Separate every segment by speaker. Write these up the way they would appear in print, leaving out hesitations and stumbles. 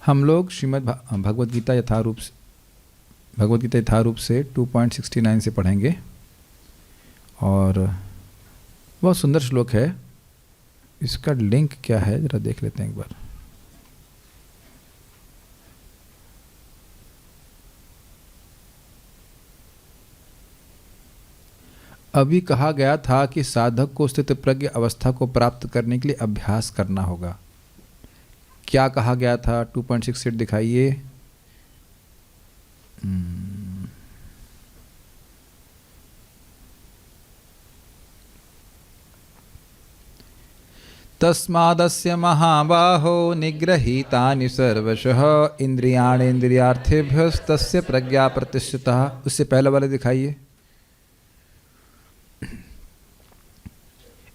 Speaker 1: हम लोग श्रीमद् भगवद गीता यथारूप से 2.69 से पढ़ेंगे और बहुत सुंदर श्लोक है। इसका लिंक क्या है जरा देख लेते हैं एक बार। अभी कहा गया था कि साधक को स्थित प्रज्ञ अवस्था को प्राप्त करने के लिए अभ्यास करना होगा। क्या कहा गया था? 2.68 दिखाइए। तस्मादस्य महाबाहो निग्रहीतानि सर्वशः इंद्रियाणेन्द्रियार्थेभ्यस्तस्य प्रज्ञा प्रतिष्ठिता। उससे पहले वाले दिखाइए।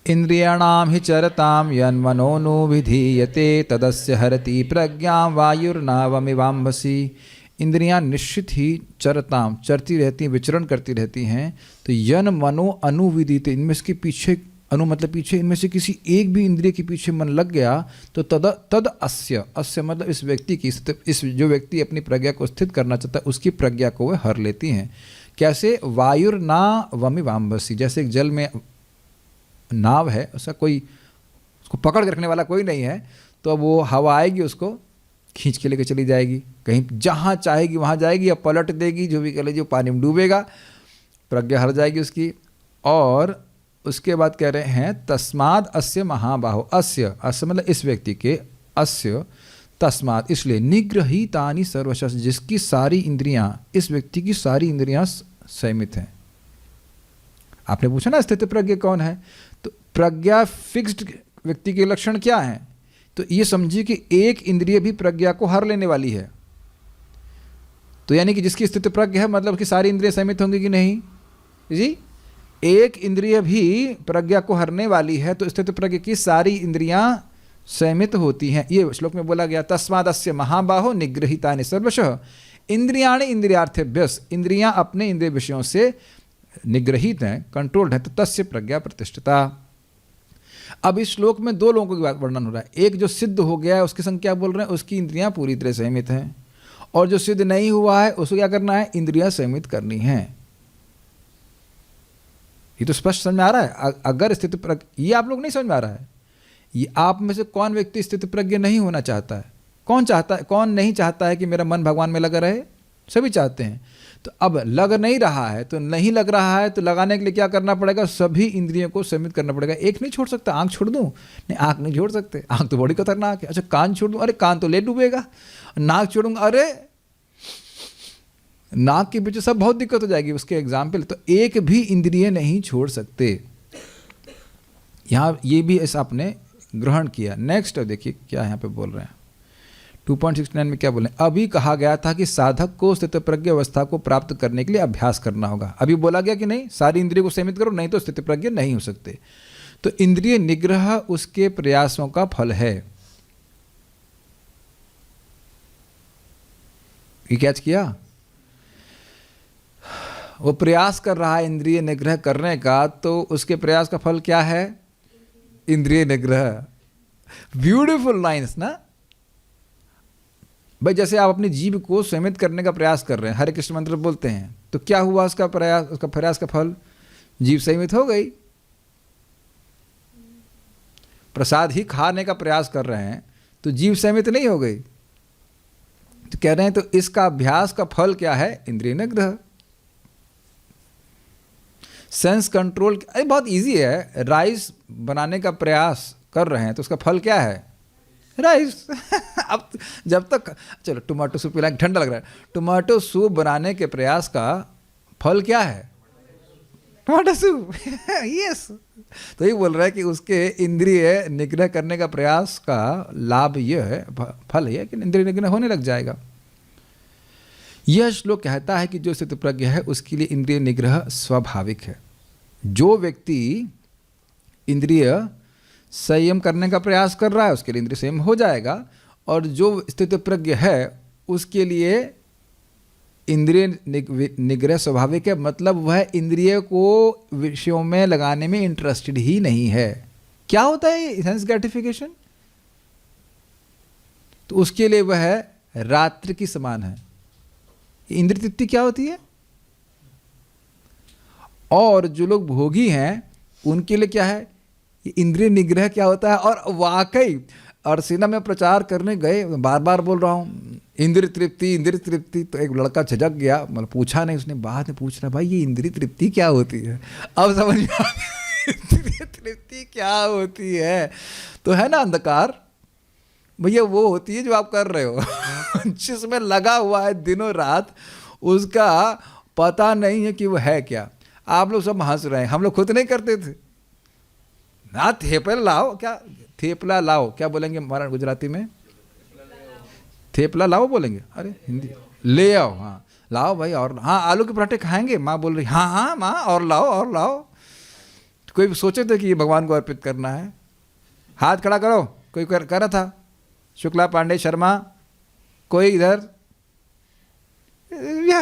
Speaker 1: इंद्रियाणाम हि चरताम यन्मनोनुविधीयते तदस्य हरति प्रज्ञां वायुर्नावमिवाम्भसि। इंद्रियां निश्चित ही चरताम चरती रहती हैं, विचरण करती रहती हैं। तो यन मनो अनुविधीयते, इनमें से पीछे अनु मतलब पीछे, इनमें से किसी एक भी इंद्रिय के पीछे मन लग गया तो तद अस्य मतलब इस व्यक्ति की, इस जो व्यक्ति अपनी प्रज्ञा को स्थित करना चाहता है उसकी प्रज्ञा को वह हर लेती हैं। कैसे? वायुर्नावमिवाम्भसि, जैसे एक जल में नाव है, उसका कोई उसको पकड़ के रखने वाला कोई नहीं है, तो अब वो हवा आएगी उसको खींच के लेके चली जाएगी, कहीं जहाँ चाहेगी वहाँ जाएगी या पलट देगी, जो भी कर लीजिए, पानी में डूबेगा, प्रज्ञा हर जाएगी उसकी। और उसके बाद कह रहे हैं तस्माद अस्य महाबाहो, अस्य मतलब इस व्यक्ति के, अस्य तस्माद इसलिए, निग्रहीतानि सर्वशः, जिसकी सारी इंद्रियां, इस व्यक्ति की सारी इंद्रियां संयमित हैं। आपने पूछा ना स्थित प्रज्ञ कौन है, तो प्रज्ञा फिक्स्ड व्यक्ति के लक्षण क्या हैं? तो ये समझिए कि एक इंद्रिय भी प्रज्ञा को हर लेने वाली है। तो यानी कि जिसकी स्थित प्रज्ञ है मतलब कि सारी इंद्रियां संयमित होंगी कि नहीं जी? एक इंद्रिय भी प्रज्ञा को हरने वाली है तो स्थित प्रज्ञ की सारी इंद्रियां संयमित होती हैं। ये श्लोक में बोला गया, तस्मादस्य महाबाहो निगृहीतानि सर्वशः इंद्रियाणि इंद्रियार्थेभ्यः, इंद्रियां अपने इंद्रिय विषयों से निग्रहित हैं, कंट्रोल्ड है, तो तस्य प्रज्ञा प्रतिष्ठिता। अब इस श्लोक में दो लोगों की बात वर्णन हो रहा है। एक जो सिद्ध हो गया है उसके संग क्या बोल रहे हैं? उसकी इंद्रियां पूरी तरह संयमित हैं। और जो सिद्ध नहीं हुआ है उसको क्या करना है? इंद्रियां संयमित करनी है। ये तो स्पष्ट समझ में आ रहा है। अगर स्थित प्रज्ञ, ये आप लोग नहीं समझ में आ रहा है, ये आप में से कौन व्यक्ति स्थित प्रज्ञ नहीं होना चाहता है? कौन चाहता है, कौन नहीं चाहता है कि मेरा मन भगवान में लगा रहे? सभी चाहते हैं। तो अब लग नहीं रहा है, तो नहीं लग रहा है, तो लगाने के लिए क्या करना पड़ेगा? सभी इंद्रियों को संयमित करना पड़ेगा। एक नहीं छोड़ सकता। आंख छोड़ दूं? नहीं, आंख नहीं छोड़ सकते, आंख तो बड़ी खतरनाक है। अच्छा, कान छोड़ दूं? अरे कान तो ले डूबेगा। नाक छोड़ूंगा? अरे नाक के पीछे सब बहुत दिक्कत हो जाएगी। उसके एग्जाम्पल, तो एक भी इंद्रिय नहीं छोड़ सकते। यहाँ ये भी ऐसा आपने ग्रहण किया। नेक्स्ट देखिए क्या यहाँ पे बोल रहे हैं 2.69 में क्या बोले? अभी कहा गया था कि साधक को स्थित प्रज्ञ अवस्था को प्राप्त करने के लिए अभ्यास करना होगा। अभी बोला गया कि नहीं, सारी इंद्रियों को सीमित करो, नहीं तो स्थित प्रज्ञ नहीं हो सकते। तो इंद्रिय निग्रह उसके प्रयासों का फल है। ये कैच किया? वो प्रयास कर रहा है इंद्रिय निग्रह करने का, तो उसके प्रयास का फल क्या है? इंद्रिय निग्रह। ब्यूटीफुल लाइन्स ना भाई। जैसे आप अपनी जीभ को संयमित करने का प्रयास कर रहे हैं, हरे कृष्ण मंत्र बोलते हैं, तो क्या हुआ उसका प्रयास, उसका प्रयास का फल? जीभ संयमित हो गई। प्रसाद ही खाने का प्रयास कर रहे हैं तो जीभ संयमित नहीं हो गई। तो कह रहे हैं तो इसका अभ्यास का फल क्या है? इंद्रिय निग्रह, सेंस कंट्रोल। अरे बहुत इजी है। राइस बनाने का प्रयास कर रहे हैं तो उसका फल क्या है? राइस। अब जब तक, चलो टोमेटो सूप पिलाएं, ठंडा लग रहा है, टोमेटो सूप बनाने के प्रयास का फल क्या है? Tomato soup. यस। तो ये बोल रहा है कि उसके इंद्रिय निग्रह करने का प्रयास का लाभ यह है, फल यह है कि इंद्रिय निग्रह होने लग जाएगा। यह श्लोक कहता है कि जो स्थित प्रज्ञ है उसके लिए इंद्रिय निग्रह स्वाभाविक है। जो व्यक्ति इंद्रिय संयम करने का प्रयास कर रहा है उसके लिए इंद्रिय संयम हो जाएगा, और जो स्थित प्रज्ञ है उसके लिए इंद्रिय निग्रह स्वाभाविक है। मतलब वह इंद्रिय को विषयों में लगाने में इंटरेस्टेड ही नहीं है। क्या होता है सेंस ग्रेटिफिकेशन? तो उसके लिए वह रात्रि की समान है। इंद्रिय तृप्ति क्या होती है? और जो लोग भोगी हैं उनके लिए क्या है? इंद्रिय निग्रह क्या होता है? और वाकई अर्सिना में प्रचार करने गए, बार बार बोल रहा हूँ इंद्रिय तृप्ति, इंद्रिय तृप्ति। तो एक लड़का झिझक गया, मतलब पूछा नहीं, उसने बाद में पूछ रहा, भाई ये इंद्रिय तृप्ति क्या होती है? अब समझ में आ गया इंद्रिय तृप्ति क्या होती है। तो है ना अंधकार भैया, वो होती है जो आप कर रहे हो जिसमें लगा हुआ है दिनों रात, उसका पता नहीं है कि वो है क्या। आप लोग सब हंस रहे हैं, हम लोग खुद नहीं करते थे ना। थेपला लाओ, क्या थेपला लाओ क्या बोलेंगे हमारा गुजराती में? थेपला लाओ बोलेंगे। अरे हिंदी ले आओ, हाँ लाओ भाई। और हाँ आलू के पराठे खाएंगे, माँ बोल रही हाँ हाँ माँ और लाओ और लाओ। तो कोई सोचे थे कि ये भगवान को अर्पित करना है? हाथ खड़ा करो, कोई कर रहा था? शुक्ला, पांडे, शर्मा, कोई इधर?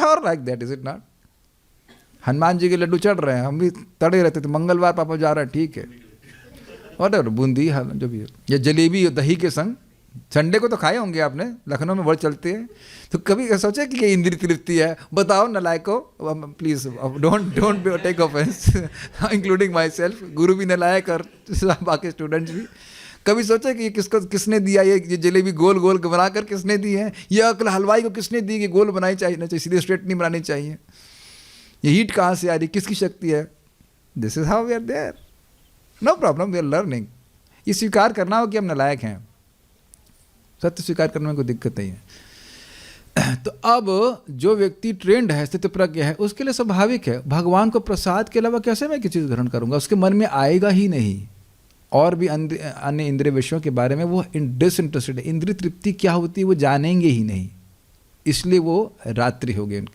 Speaker 1: और like that, is it not? Hanuman ji के लड्डू चढ़ रहे हैं, हम भी तड़े रहते थे। मंगलवार पापा जा रहे हैं, ठीक है, और बूंदी जो भी है, या जलेबी दही के संग। संडे को तो खाए होंगे आपने, लखनऊ में बहुत चलते हैं। तो कभी सोचे कि ये इंद्रिय तृप्ति है? बताओ नलायको, please don't take offence, including myself. गुरु भी नलायक और बाकी स्टूडेंट्स भी। कभी सोचे कि किसने दिया ये जलेबी गोल गोल बना कर किसने दी है? ये अकल हलवाई को किसने दी कि गोल बनाई चाहिए, सीधे स्ट्रेट नहीं बनानी चाहिए? ये हीट कहाँ से आ रही, किसकी शक्ति है? This is how we are there. No problem, we are learning. ये स्वीकार करना हो कि हम नालायक हैं, सत्य स्वीकार करने में कोई दिक्कत नहीं है। तो अब जो व्यक्ति ट्रेंड है, स्थित प्रज्ञ है, उसके लिए स्वाभाविक है भगवान को प्रसाद के अलावा कैसे मैं किसी चीज़ ग्रहण करूंगा? उसके मन में आएगा ही नहीं। और भी अन्य इंद्रिय विषयों के बारे में वो डिसइंटरेस्टेड है। इंद्रिय तृप्ति क्या होती है वो जानेंगे ही नहीं, इसलिए वो रात्रि हो गई उनकी।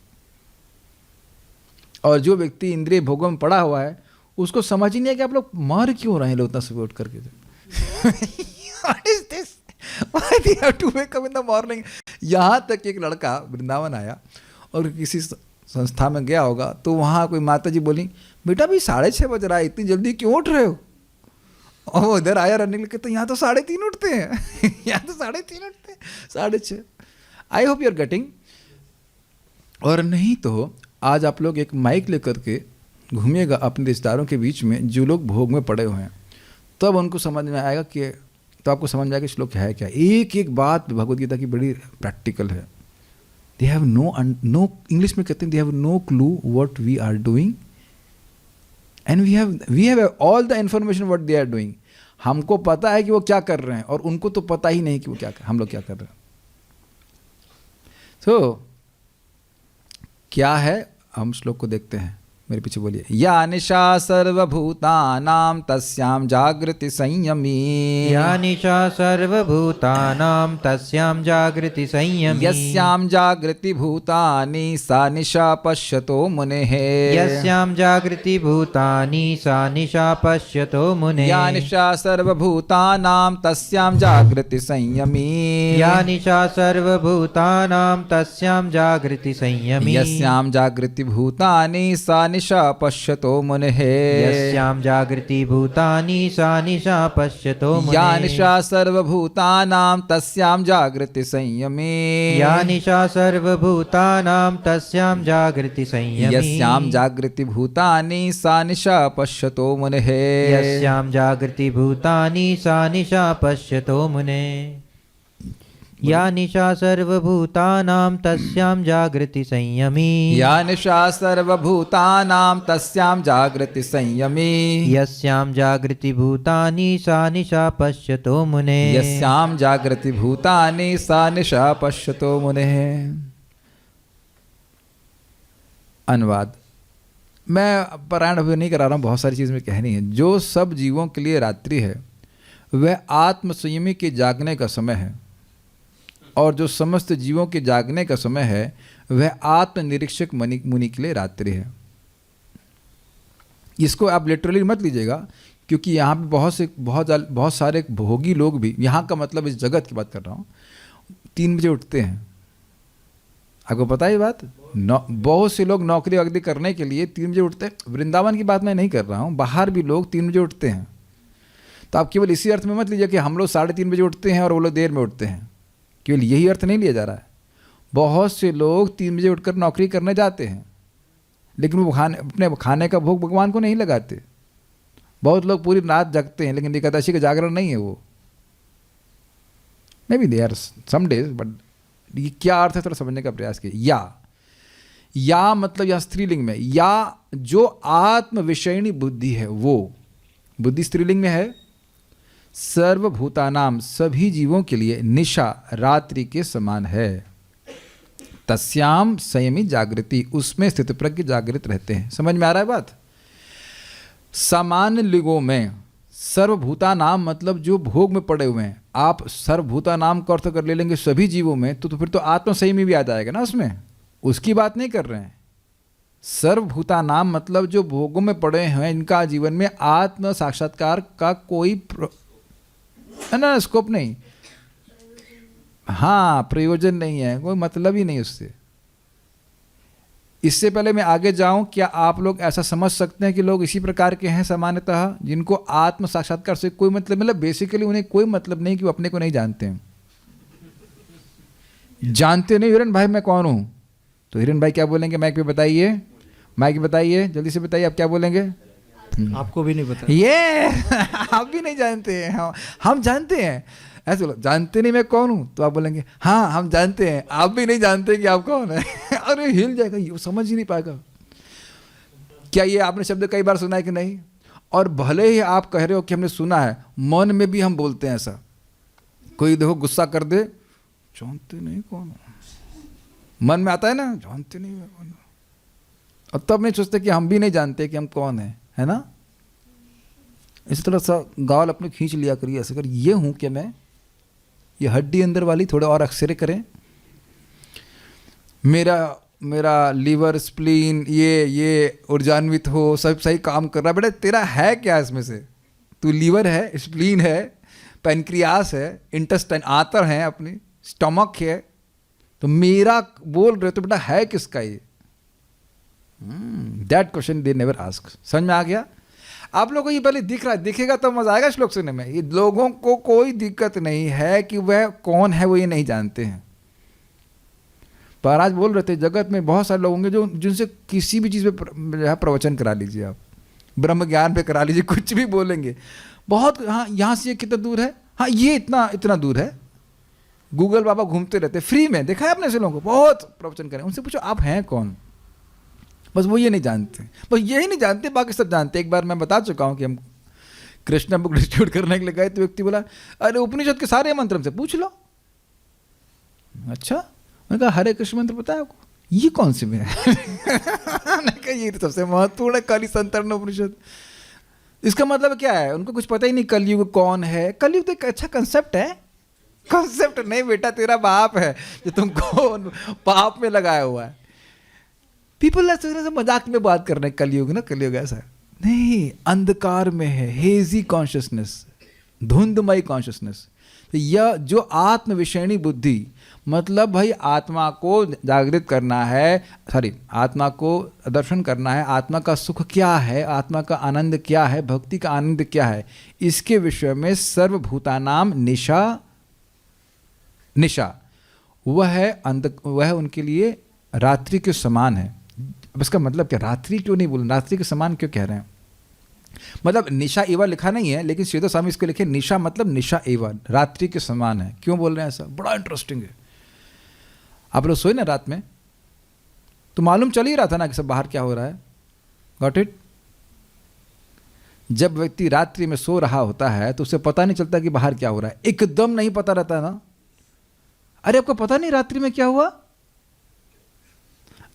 Speaker 1: और जो व्यक्ति इंद्रिय भोगों में पड़ा हुआ है उसको समझ ही नहीं है कि आप लोग मर क्यों रहे हैं लोग इतना सुबह उठ करके। What is this? Why do you have to wake up in the morning? यहाँ तक एक लड़का वृंदावन आया और किसी संस्था में गया होगा, तो वहाँ कोई माता जी बोली, बेटा भाई 6:30 बज रहा है, इतनी जल्दी क्यों उठ रहे हो? और वो इधर आया रनिंग लेके, तो यहाँ तो 3:30 उठते हैं यहाँ तो 3:30 उठते हैं, 6:30। I hope you are getting. और नहीं तो आज आप लोग एक माइक लेकर के घूमिएगा अपने रिश्तेदारों के बीच में जो लोग भोग में पड़े हुए हैं, तब तो उनको समझ में आएगा कि, तो आपको समझ में आएगा श्लोक है क्या। एक एक बात भगवद गीता की बड़ी प्रैक्टिकल है। दे हैव नो इंग्लिश में कहते हैं, they have no clue what we are doing and we have all the information what they are doing. हमको पता है कि वो क्या कर रहे हैं और उनको तो पता ही नहीं कि वो क्या हम लोग क्या कर रहे हैं। तो क्या है, हम श्लोक को देखते हैं, मेरे पीछे बोलिए। या निशा सर्वभूतानां तस्यां जागृति संयमी।
Speaker 2: या निशा सर्वभूतानां तस्यां जागृति संयमी।
Speaker 1: यस्यां जागृति भूतानि सा निशा पश्यतो मुनेः।
Speaker 2: यस्यां जागृति भूतानि सा निशा पश्यतो मुनेः।
Speaker 1: या निशा सर्वभूतानां तस्यां जागृति संयमी।
Speaker 2: या निशा सर्वभूतानां तस्यां जागृति संयमी।
Speaker 1: यस्यां जागृति भूतानि सा निशा पश्यतो मुनेः।
Speaker 2: यस्यां जागृति भूतानि सा निशा पश्यतो मुनेः।
Speaker 1: या निशा सर्वभूतानां तस्यां जागृति संयमी।
Speaker 2: या निशा सर्वभूतानां तस्यां जागृति संयमी।
Speaker 1: यस्यां जागृति भूतानि सा निशा पश्यतो मुनेः।
Speaker 2: यस्यां जागृति भूतानि सा निशा पश्यतो मुनेः। या निशा सर्वभूतानां तस्यां जागृति संयमी।
Speaker 1: या निशा सर्वभूतानां तस्यां जागृति संयमी।
Speaker 2: यस्यां जागृति भूतानि सा निशा पश्यतो मुनेः।
Speaker 1: यस्यां जागृति भूतानि सा निशा पश्यतो मुनेः। अनुवाद मैं पारायण अभी नहीं करा रहा हूँ, बहुत सारी चीज़ में कहनी है। जो सब जीवों के लिए रात्रि है वह आत्म संयमी के जागने का समय है, और जो समस्त जीवों के जागने का समय है वह आत्मनिरीक्षक मुनि के लिए रात्रि है। इसको आप लिटरली मत लीजिएगा, क्योंकि यहाँ पे बहुत सारे भोगी लोग भी, यहाँ का मतलब इस जगत की बात कर रहा हूँ, 3 बजे उठते हैं। आपको पता है ये बात? बहुत से लोग नौकरी वगैरह करने के लिए 3 बजे उठते हैं। वृंदावन की बात मैं नहीं कर रहा हूँ, बाहर भी लोग 3 बजे उठते हैं। तो आप केवल इसी अर्थ में मत लीजिए कि हम लोग 3:30 बजे उठते हैं और वो लोग देर में उठते हैं। केवल यही अर्थ नहीं लिया जा रहा है। बहुत से लोग 3 बजे उठकर नौकरी करने जाते हैं, लेकिन वो अपने खाने का भोग भगवान को नहीं लगाते। बहुत लोग पूरी रात जगते हैं, लेकिन एकादशी का जागरण नहीं है वो। May be they are some days, but ये क्या अर्थ है थोड़ा समझने का प्रयास किया। या मतलब या स्त्रीलिंग में, या जो आत्म विषयणी बुद्धि है, वो बुद्धि स्त्रीलिंग में है। सर्वभूतानाम, सभी जीवों के लिए, निशा रात्रि के समान है। तस्याम संयमी जागृति, उसमें स्थित प्रज्ञ जागृत रहते हैं। समझ में आ रहा है बात? सामान्य लिंगों में सर्वभूतानाम मतलब जो भोग में पड़े हुए हैं, आप सर्वभूतानाम का अर्थ कर ले लेंगे सभी जीवों में, तो फिर तो आत्म संयमी भी आ जाएगा ना उसमें। उसकी बात नहीं कर रहे हैं। सर्वभूतानाम मतलब जो भोगों में पड़े हैं, इनका जीवन में आत्म साक्षात्कार का कोई ना स्कोप नहीं, हाँ प्रयोजन नहीं है, कोई मतलब ही नहीं उससे। इससे पहले मैं आगे जाऊं, क्या आप लोग ऐसा समझ सकते हैं कि लोग इसी प्रकार के हैं सामान्यतः, जिनको आत्म साक्षात्कार से कोई मतलब बेसिकली उन्हें कोई मतलब नहीं कि वो अपने को नहीं जानते हैं। जानते नहीं हिरण भाई मैं कौन हूं, तो हिरण भाई क्या बोलेंगे? माइक पे बताइए, माइक बताइए, जल्दी से बताइए, आप क्या बोलेंगे?
Speaker 2: आपको भी नहीं पता।
Speaker 1: ये आप भी नहीं जानते हैं, हम जानते हैं। ऐसे बोलो, जानते नहीं मैं कौन हूं, तो आप बोलेंगे हाँ हम जानते हैं, आप भी नहीं जानते कि आप कौन है। अरे हिल जाएगा, ये समझ ही नहीं पाएगा। क्या ये आपने शब्द कई बार सुना है कि नहीं? और भले ही आप कह रहे हो कि हमने सुना है, मन में भी हम बोलते हैं ऐसा। कोई देखो गुस्सा कर दे, जानते नहीं कौन हूं, मन में आता है ना, जानते नहीं मैं कौन हूं, और तब नहीं सोचते कि हम भी नहीं जानते कि हम कौन है ना? इसी तरह सा गाल अपने खींच लिया करिए ऐसे कर, ये हूं कि मैं, ये हड्डी अंदर वाली थोड़े और अक्सरे करें। मेरा लीवर स्प्लीन ये ऊर्जान्वित हो, सब सही काम कर रहा है। बेटा तेरा है क्या इसमें से? तू लीवर है, स्प्लीन है, पैनक्रियास है, इंटेस्टाइन आंतर है, अपनी स्टमक है, तो मेरा बोल रहे तो बेटा है किसका ये? That question they never ask. समझ में आ गया? आप लोगों को ये पहले दिख रहा है, दिखेगा तो मजा आएगा श्लोक सुनने में। ये लोगों को कोई दिक्कत नहीं है कि वह कौन है, वो ये नहीं जानते हैं। पर आज बोल रहे थे जगत में बहुत सारे लोग होंगे जो जिनसे किसी भी चीज़ पे प्रवचन करा लीजिए, आप ब्रह्म ज्ञान पे करा लीजिए, कुछ भी बोलेंगे बहुत, हाँ यहाँ से ये कितना दूर है, हाँ ये इतना दूर है। गूगल बाबा घूमते रहते फ्री में, देखा है आपने ऐसे लोगों को, बहुत प्रवचन करें। उनसे पूछो आप हैं कौन, बस वो ये नहीं जानते, बस यही नहीं जानते, बाकी सब जानते। एक बार मैं बता चुका हूँ कि हम कृष्णा बुक डिस्ट्रीब्यूट करने के लिए गए, तो व्यक्ति बोला अरे उपनिषद के सारे मंत्र हमसे पूछ लो। अच्छा, मैंने कहा हरे कृष्ण मंत्र पता है आपको? ये कौन से में है? मैंने कहा ये तो सबसे महत्वपूर्ण है, काली संतरण उपनिषद। इसका मतलब क्या है? उनको कुछ पता ही नहीं कलयुग कौन है। कलयुग तो एक अच्छा कंसेप्ट है। कंसेप्ट नहीं बेटा, तेरा बाप है जो तुमको पाप में लगाया हुआ है। पीपल ऐसे मजाक में बात कर रहे हैं कलयुग ना, कलयुग ऐसा नहीं, अंधकार में है, हेजी कॉन्शियसनेस, धुंधमयी कॉन्शियसनेस। तो यह जो आत्म विषयणी बुद्धि, मतलब भाई आत्मा को जागृत करना है, आत्मा को दर्शन करना है, आत्मा का सुख क्या है, आत्मा का आनंद क्या है, भक्ति का आनंद क्या है, इसके विषय में सर्वभूतानाम निशा वह उनके लिए रात्रि के समान है। अब इसका मतलब क्या? रात्रि क्यों नहीं बोल, रात्रि के समान क्यों कह रहे हैं? मतलब निशा एवा लिखा नहीं है, लेकिन श्रीधर स्वामी इसको लिखे निशा मतलब निशा एवा, रात्रि के समान है। क्यों बोल रहे हैं ऐसा? बड़ा इंटरेस्टिंग है। आप लोग सोए ना रात में, तो मालूम चल ही रहा था ना कि सब बाहर क्या हो रहा है। Got it? जब व्यक्ति रात्रि में सो रहा होता है तो उसे पता नहीं चलता कि बाहर क्या हो रहा है, एकदम नहीं पता रहता ना। अरे आपको पता नहीं रात्रि में क्या हुआ?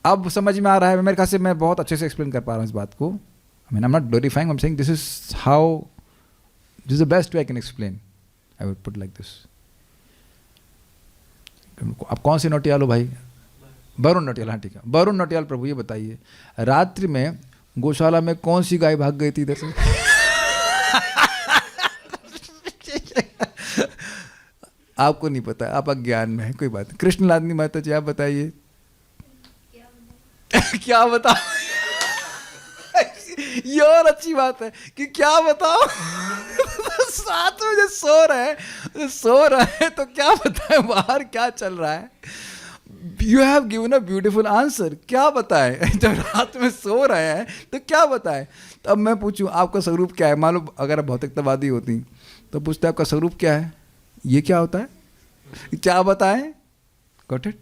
Speaker 1: अब समझ में आ रहा है? मेरे ख्याल से मैं बहुत अच्छे से एक्सप्लेन कर पा रहा हूँ इस बात को। I mean, I'm not glorifying, I'm saying this is the best way I can explain. I would put like this. आप कौन से नोटियाल हो भाई? वरुण नोटियाल, हाँ ठीक है। वरुण नोटियाल प्रभु ये बताइए, रात्रि में गौशाला में कौन सी गाय भाग गई थी इधर से? आपको नहीं पता, आप अज्ञान में है, कोई बात नहीं। कृष्ण लादनी माता जी आप बताइए। क्या बता? ये और अच्छी बात है कि क्या बताओ 7 बजे सो रहे हैं तो क्या बताएं बाहर क्या चल रहा है। You have given a beautiful answer, क्या बताएं जब रात में सो रहे हैं तो क्या बताएं। तो अब मैं पूछूं आपका स्वरूप क्या है, मालूम अगर भौतिकतावादी होती तो पूछते आपका स्वरूप क्या है, ये क्या होता है, क्या बताएं। गॉट इट,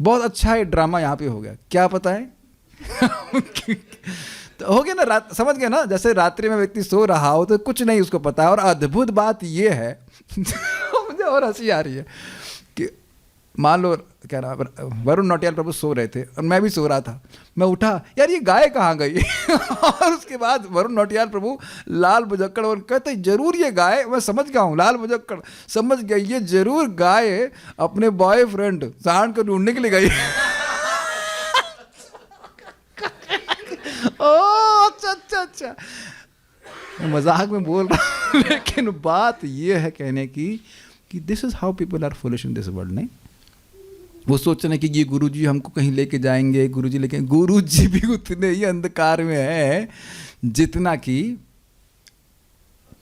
Speaker 1: बहुत अच्छा है ड्रामा यहाँ पे हो गया, क्या बताएं तो हो गया ना, रात समझ गए ना, जैसे रात्रि में व्यक्ति सो रहा हो तो कुछ नहीं उसको पता है। और अद्भुत बात ये है मुझे और हंसी आ रही है कि मान लो क्या रहा वरुण नौटियाल प्रभु सो रहे थे और मैं भी सो रहा था, मैं उठा यार ये गाय कहाँ गई और उसके बाद वरुण नौटियाल प्रभु लाल बुजक्कड़ और कहते जरूर ये गाय, मैं समझ गया हूँ लाल बुजक्कड़ समझ गया, ये जरूर गाय अपने बॉयफ्रेंड सांड को ढूंढने के लिए गई ओ अच्छा मैं मजाक में बोल रहा हूँ लेकिन बात ये है कहने की कि this is how people are foolish in this world. नहीं, वो सोच रहे हैं कि ये गुरुजी हमको कहीं लेके जाएंगे, गुरुजी लेके, गुरुजी भी उतने ही अंधकार में है जितना कि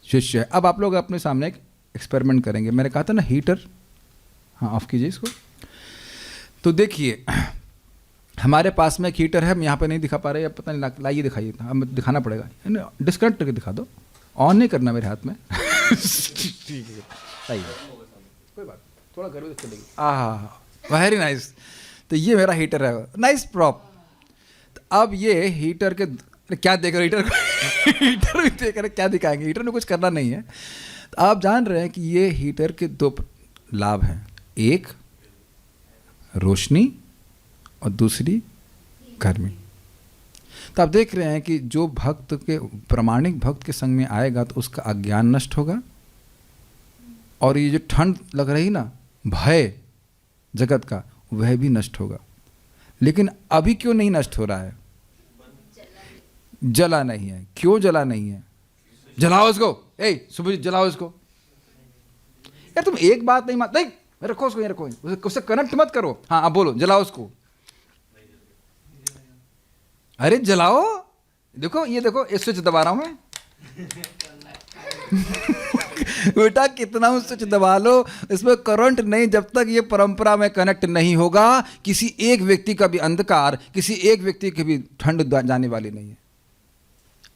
Speaker 1: शिष्य है। अब आप लोग अपने सामने एक एक्सपेरिमेंट करेंगे, मैंने कहा था ना हीटर, हाँ ऑफ कीजिए इसको। तो देखिए हमारे पास में एक हीटर है, हम यहाँ पे नहीं दिखा पा रहे, अब पता नहीं लाइए दिखाइए, अब दिखाना पड़ेगा, डिस्कनेक्ट करके दिखा दो, ऑन नहीं करना मेरे हाथ में ठीक है लाइए, कोई बात थोड़ा घर में चलेगी। Very nice. तो ये मेरा हीटर है, नाइस प्रॉप। तो अब ये हीटर के क्या देख रहे, हीटर हीटर भी देख रहे, क्या दिखाएंगे, हीटर में कुछ करना नहीं है। तो आप जान रहे हैं कि ये हीटर के 2 लाभ हैं, एक रोशनी और दूसरी गर्मी। तो आप देख रहे हैं कि जो भक्त के प्रामाणिक भक्त के संग में आएगा तो उसका अज्ञान नष्ट होगा, और ये जो ठंड लग रही ना, भय जगत का, वह भी नष्ट होगा। लेकिन अभी क्यों नहीं नष्ट हो रहा है? जला नहीं है। क्यों जला नहीं है? जलाओ इसको, सुबह जलाओ इसको। यार तुम एक बात नहीं मानते, रखो उसको, रखो उससे कनेक्ट मत करो। हाँ अब बोलो, जलाओ उसको। अरे जलाओ, देखो ये देखो, इस स्विच दबा रहा हूं मैं बेटा कितना स्विच दबा लो, इसमें करंट नहीं, जब तक ये परंपरा में कनेक्ट नहीं होगा किसी एक व्यक्ति का भी अंधकार, किसी एक व्यक्ति की भी ठंड जाने वाली नहीं है।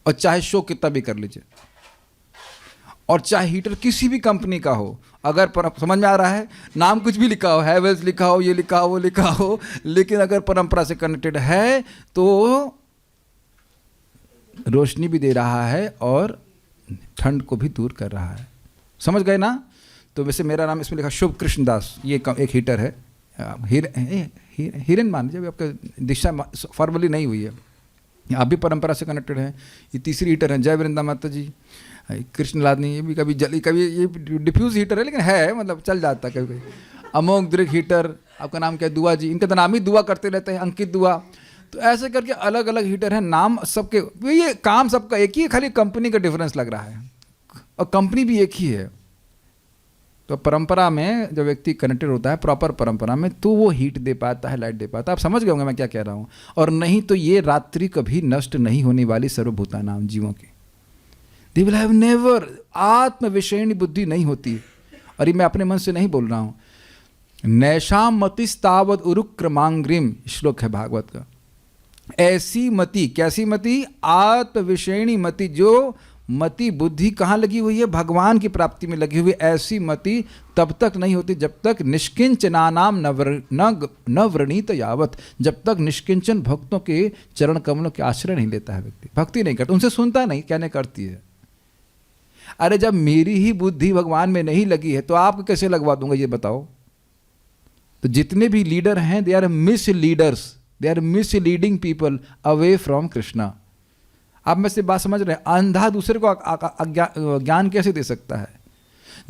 Speaker 1: और चाहे शो कितना भी कर लीजिए, और चाहे हीटर किसी भी कंपनी का हो, अगर समझ में आ रहा है, नाम कुछ भी लिखा हो, हैवेल्स लिखा हो, ये लिखा हो, वो लिखा हो, लेकिन अगर परंपरा से कनेक्टेड है तो रोशनी भी दे रहा है और ठंड को भी दूर कर रहा है। समझ गए ना? तो वैसे मेरा नाम इसमें लिखा शुभ कृष्ण दास, ये एक हीटर है, हिरन मान लीजिए, आपका दिशा फॉर्मली नहीं हुई है, आप भी परंपरा से कनेक्टेड है। ये तीसरी हीटर है, जय वृंदा माता जी, कृष्ण लादनी, ये भी कभी जली, कभी ये डिफ्यूज हीटर है लेकिन है, मतलब चल जाता है कभी कभी। अमोघ दृग हीटर, आपका नाम क्या है? दुआ जी, इनका तो नाम ही दुआ करते रहते हैं, अंकित दुआ। तो ऐसे करके अलग अलग हीटर हैं, नाम सबके, ये काम सबका एक ही है, खाली कंपनी का डिफरेंस लग रहा है, और कंपनी भी एक ही है। तो परंपरा में जब व्यक्ति कनेक्टेड होता है प्रॉपर परंपरा में, तो वो हीट दे पाता है, लाइट दे पाता है। आप समझ गए होंगे मैं क्या कह रहा हूँ। और नहीं तो ये रात्रि कभी नष्ट नहीं होने वाली सर्वभूता नाम जीवों की, दे विल हैव नेवर, आत्म विषयणी बुद्धि नहीं होती। और ये मैं अपने मन से नहीं बोल रहा हूँ, नैशाम मतिस्तावद उरुक्रमांग्रिम श्लोक है भागवत का। ऐसी मति, कैसी मति? आत्म विषयणी मति, जो मति बुद्धि कहाँ लगी हुई है? भगवान की प्राप्ति में लगी हुई। ऐसी मति तब तक नहीं होती जब तक निष्किंचनानाम न व्रणीत यावत, जब तक निष्किंचन भक्तों के चरण कमलों के आश्रय नहीं लेता है व्यक्ति, भक्ति नहीं करता, उनसे सुनता नहीं, कहने करती है। अरे जब मेरी ही बुद्धि भगवान में नहीं लगी है तो आप कैसे लगवा दूंगा, ये बताओ। तो जितने भी लीडर हैं, they are miss leaders, they are misleading people away from Krishna. आप में से बात समझ रहे हैं? अंधा दूसरे को ज्ञान कैसे दे सकता है?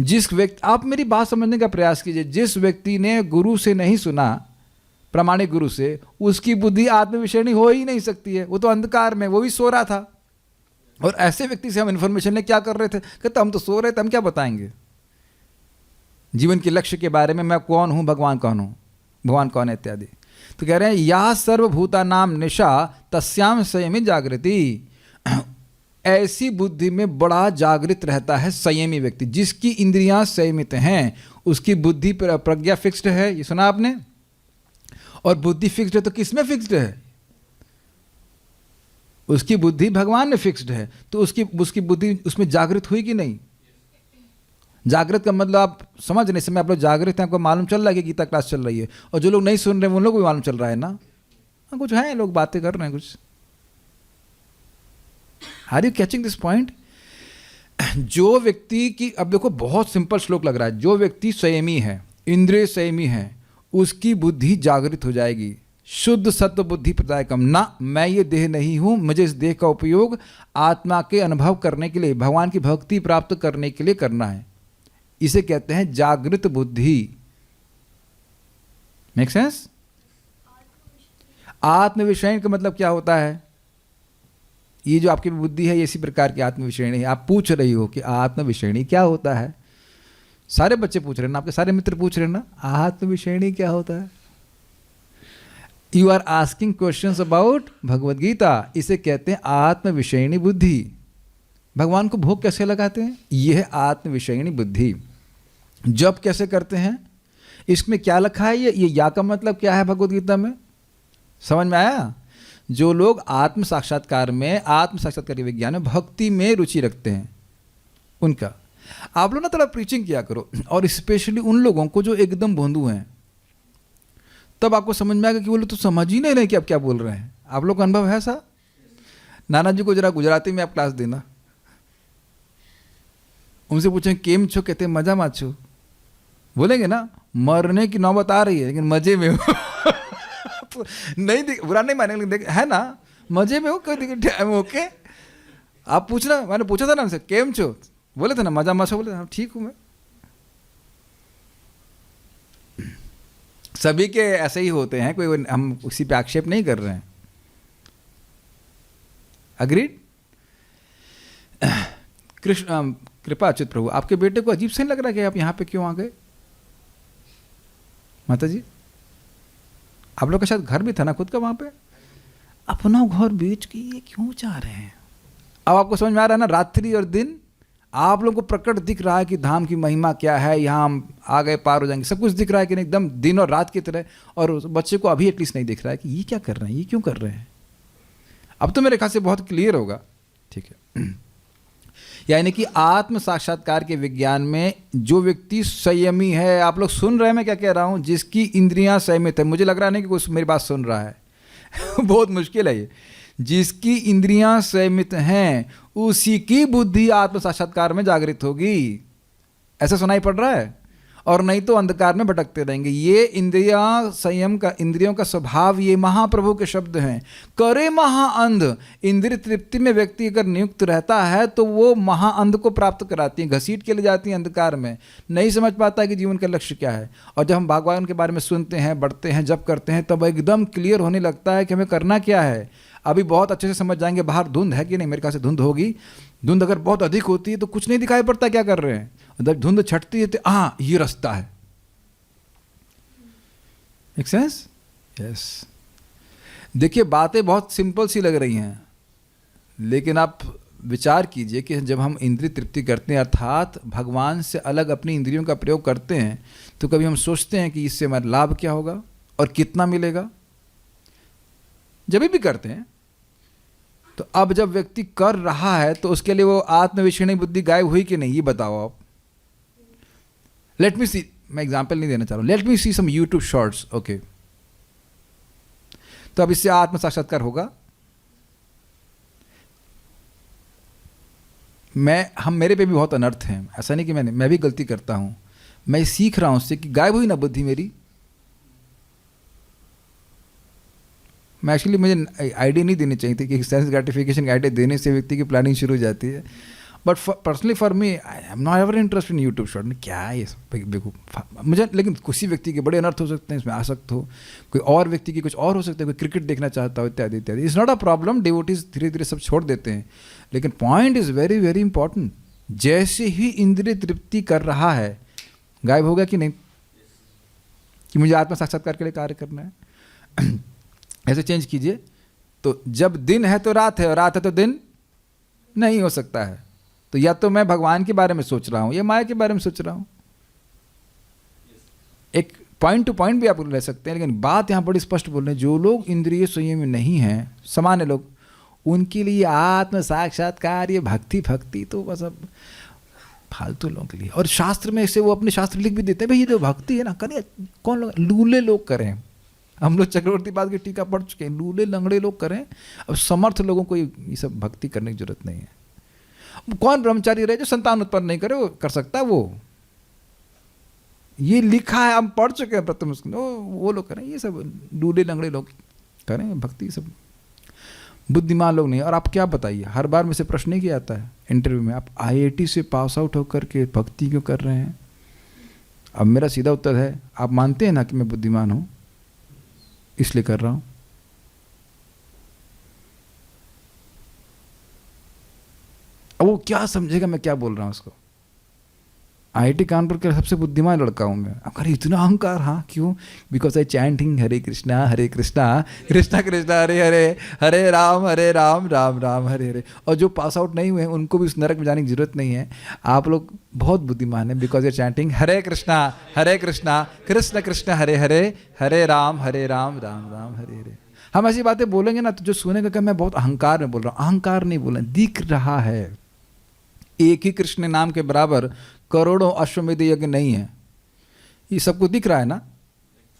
Speaker 1: जिस व्यक्ति, आप मेरी बात समझने का प्रयास कीजिए, जिस व्यक्ति ने गुरु से नहीं सुना, प्रामाणिक गुरु से, उसकी बुद्धि आत्मविषयणी हो ही नहीं सकती है। वो तो अंधकार में, वो भी सो रहा था। और ऐसे व्यक्ति से हम इन्फॉर्मेशन ले क्या कर रहे थे? कहते हम तो सो रहे थे, हम क्या बताएंगे जीवन के लक्ष्य के बारे में, मैं कौन हूँ, भगवान कौन हूँ, भगवान कौन है इत्यादि। तो कह रहे हैं या सर्वभूता नाम निशा तस्याम संयमी जागृति, ऐसी बुद्धि में बड़ा जागृत रहता है संयमी व्यक्ति। जिसकी इंद्रियां संयमित हैं उसकी बुद्धि पर प्रज्ञा फिक्स्ड है, ये सुना आपने। और बुद्धि फिक्स्ड है तो किसमें फिक्स्ड है? उसकी बुद्धि भगवान में फिक्स्ड है, तो उसकी बुद्धि उसमें जागृत हुई कि नहीं? जागृत का मतलब आप समझ नहीं, समय आप लोग जागृत हैं, आपको मालूम चल रहा है कि गीता क्लास चल रही है, और जो लोग नहीं सुन रहे हैं उन लोग को भी मालूम चल रहा है ना। कुछ है लोग बातें कर रहे हैं कुछ। Are you catching this point? जो व्यक्ति की, अब देखो बहुत सिंपल श्लोक लग रहा है, जो व्यक्ति संयमी है, इंद्रिय संयमी है, उसकी बुद्धि जागृत हो जाएगी। शुद्ध सत्व बुद्धि प्रदायकम, ना मैं ये देह नहीं हूं, मुझे इस देह का उपयोग आत्मा के अनुभव करने के लिए, भगवान की भक्ति प्राप्त करने के लिए करना है। इसे कहते हैं जागृत बुद्धि। Make sense? आत्मविषयणी का मतलब क्या होता है? ये जो आपकी बुद्धि है ये इसी प्रकार की आत्मविषयणी है। आप पूछ रही हो कि आत्मविषयणी क्या होता है? सारे बच्चे पूछ रहे हैं ना, आपके सारे मित्र पूछ रहे हैं ना, आत्मविषयणी क्या होता है? You are asking questions about Bhagavad Gita. इसे कहते हैं आत्मविषयणी बुद्धि। भगवान को भोग कैसे लगाते हैं? यह है आत्मविषयणी बुद्धि। जप कैसे करते हैं? इसमें क्या लिखा है? ये या का मतलब क्या है भगवद गीता में? समझ में आया? जो लोग आत्म साक्षात्कार के विज्ञान में, भक्ति में रुचि रखते हैं, उनका आप लोग ना थोड़ा प्रीचिंग किया करो, और स्पेशली उन लोगों को जो एकदम भोंदू हैं, तब आपको समझ में आएगा कि वो लोग तो समझ ही नहीं रहे कि आप क्या बोल रहे हैं। आप लोग का अनुभव है ऐसा? नाना जी को जरा गुजराती में आप क्लास देना, उनसे पूछें केम छो, कहते हैं मजा मा छो, बोलेंगे ना मरने की नौबत आ रही है लेकिन मजे में हो। नहीं, बुरा नहीं मानेंगे, लेकिन है ना, मजे में हो, ओके। आप पूछना, मैंने पूछा था ना उनसे केम छो, बोले थे ना मजा मा छो, बोले हाँ ठीक हूँ मैं। सभी के ऐसे ही होते हैं, कोई हम उसी पे आक्षेप नहीं कर रहे हैं। अग्रीड? कृष्ण कृपा अच्युत प्रभु, आपके बेटे को अजीब से नहीं लग रहा कि आप यहाँ पे क्यों आ गए? माता जी, आप लोग का शायद घर भी था ना खुद का वहाँ पे, अपना घर बेच के ये क्यों चाह रहे हैं? अब आपको समझ में आ रहा है ना, रात्रि और दिन आप लोगों को प्रकट दिख रहा है कि धाम की महिमा क्या है, यहाँ हम आ गए पार हो जाएंगे, सब कुछ दिख रहा है कि नहीं, एकदम दिन और रात की तरह। और उस बच्चे को अभी एटलीस्ट नहीं दिख रहा है कि ये क्या कर रहे हैं, ये क्यों कर रहे हैं। अब तो मेरे ख्याल से बहुत क्लियर होगा, ठीक है। यानी कि आत्म साक्षात्कार के विज्ञान में जो व्यक्ति संयमी है, आप लोग सुन रहे हैं मैं क्या कह रहा हूँ, जिसकी इंद्रियां संयमित है, मुझे लग रहा नहीं कि कोई मेरी बात सुन रहा है। बहुत मुश्किल है ये। जिसकी इंद्रियां संयमित हैं उसी की बुद्धि आत्म साक्षात्कार में जागृत होगी। ऐसा सुनाई पड़ रहा है? और नहीं तो अंधकार में भटकते रहेंगे। ये इंद्रियां संयम का, इंद्रियों का स्वभाव, ये महाप्रभु के शब्द हैं। करे महाअंध, इंद्रिय तृप्ति में व्यक्ति अगर नियुक्त रहता है तो वो महाअंध को प्राप्त कराती है, घसीट के ले जाती है अंधकार में, नहीं समझ पाता है कि जीवन का लक्ष्य क्या है। और जब हम भगवान के बारे में सुनते हैं, बढ़ते हैं, जब करते हैं, तब एकदम क्लियर होने लगता है कि हमें करना क्या है। अभी बहुत अच्छे से समझ जाएंगे बाहर धुंध है कि नहीं, मेरे ख्याल से धुंध होगी। धुंध अगर बहुत अधिक होती है तो कुछ नहीं दिखाई पड़ता क्या कर रहे हैं, जब धुंध छटती है तो हाँ ये रास्ता है। Make sense? यस। देखिए बातें बहुत सिंपल सी लग रही हैं, लेकिन आप विचार कीजिए कि जब हम इंद्रिय तृप्ति करते हैं, अर्थात भगवान से अलग अपनी इंद्रियों का प्रयोग करते हैं, तो कभी हम सोचते हैं कि इससे हमारा लाभ क्या होगा और कितना मिलेगा? जब भी करते हैं तो अब जब व्यक्ति कर रहा है तो उसके लिए वो आत्मविषयणी बुद्धि गायब हुई कि नहीं, ये बताओ आप। लेट मी सी, मैं एग्जांपल नहीं देना चाह रहा हूं, लेट मी सी सम यूट्यूब शॉर्ट्स, ओके। तो अब इससे आत्म साक्षात्कार होगा? मेरे पे भी बहुत अनर्थ हैं, ऐसा नहीं कि मैं भी गलती करता हूं, मैं सीख रहा हूं उससे कि गायब हुई ना बुद्धि मेरी। मैं एक्चुअली, मुझे आइडिया नहीं देनी चाहिए थी कि सेंस ग्रेटिफिकेशन की आइडिया देने से व्यक्ति की प्लानिंग शुरू हो जाती है। But personally for me, I am not ever interest in YouTube short. क्या है ये सब मुझे, लेकिन किसी व्यक्ति के बड़े अनर्थ हो सकते हैं, इसमें आ सकते हो, कोई और व्यक्ति की कुछ और हो सकता है, कोई क्रिकेट देखना चाहता हो, इत्यादि इत्यादि। It's not a problem, devotees धीरे धीरे सब छोड़ देते हैं, लेकिन point is very very important. जैसे ही इंद्रिय तृप्ति कर रहा है, गायब होगा कि नहीं, कि मुझे आत्म साक्षात्कार के लिए कार्य करना है। ऐसे चेंज कीजिए, तो जब दिन है तो रात है, और रात है तो दिन नहीं हो सकता है। तो या तो मैं भगवान के बारे में सोच रहा हूँ या माया के बारे में सोच रहा हूँ। एक पॉइंट टू पॉइंट भी आप ले सकते हैं, लेकिन बात यहाँ बड़ी स्पष्ट बोल रहे हैं, जो लोग इंद्रिय संयम में नहीं हैं, सामान्य लोग, उनके लिए आत्म साक्षात्कार, ये भक्ति तो बस अब फालतू लोगों के लिए। और शास्त्र में से वो अपने शास्त्र लिख भी देते हैं, भाई ये जो भक्ति है ना, करें कौन लोग, लूले लोग करें। हम लोग चक्रवर्ती पाद की टीका पढ़ चुके हैं, लूले लंगड़े लोग करें। अब समर्थ लोगों को ये सब भक्ति करने की जरूरत नहीं है। कौन ब्रह्मचारी रहे जो संतान उत्पन्न नहीं करे, वो कर सकता है, वो ये लिखा है, हम पढ़ चुके हैं प्रथम, वो लोग करें। ये सब लूले लंगड़े लोग करें भक्ति, सब बुद्धिमान लोग नहीं। और आप क्या बताइए, हर बार में से प्रश्न ही किया आता है इंटरव्यू में, आप आईआईटी से पास आउट होकर के भक्ति क्यों कर रहे हैं? अब मेरा सीधा उत्तर है, आप मानते हैं ना कि मैं बुद्धिमान हूं, इसलिए कर रहा हूं। अब वो क्या समझेगा मैं क्या बोल रहा हूं उसको। आईआईटी कानपुर का सबसे बुद्धिमान लड़का हूं मैं। अब अरे इतना अहंकार, हाँ क्यों? बिकॉज आई चैंटिंग हरे कृष्णा कृष्णा कृष्णा हरे हरे, हरे राम राम राम हरे हरे। और जो पास आउट नहीं हुए हैं उनको भी उस नरक में जाने की जरूरत नहीं है। आप लोग बहुत बुद्धिमान हैं, बिकॉज यू चैंटिंग हरे कृष्णा कृष्ण कृष्ण हरे हरे, हरे राम राम राम हरे हरे। हम ऐसी बातें बोलेंगे ना तो जो सुनेगा कि मैं बहुत अहंकार में बोल रहा हूँ। अहंकार नहीं बोल रहे, दिख रहा है। एक ही कृष्ण नाम के बराबर करोड़ों अश्वमेध यज्ञ नहीं है, ये सबको दिख रहा है ना।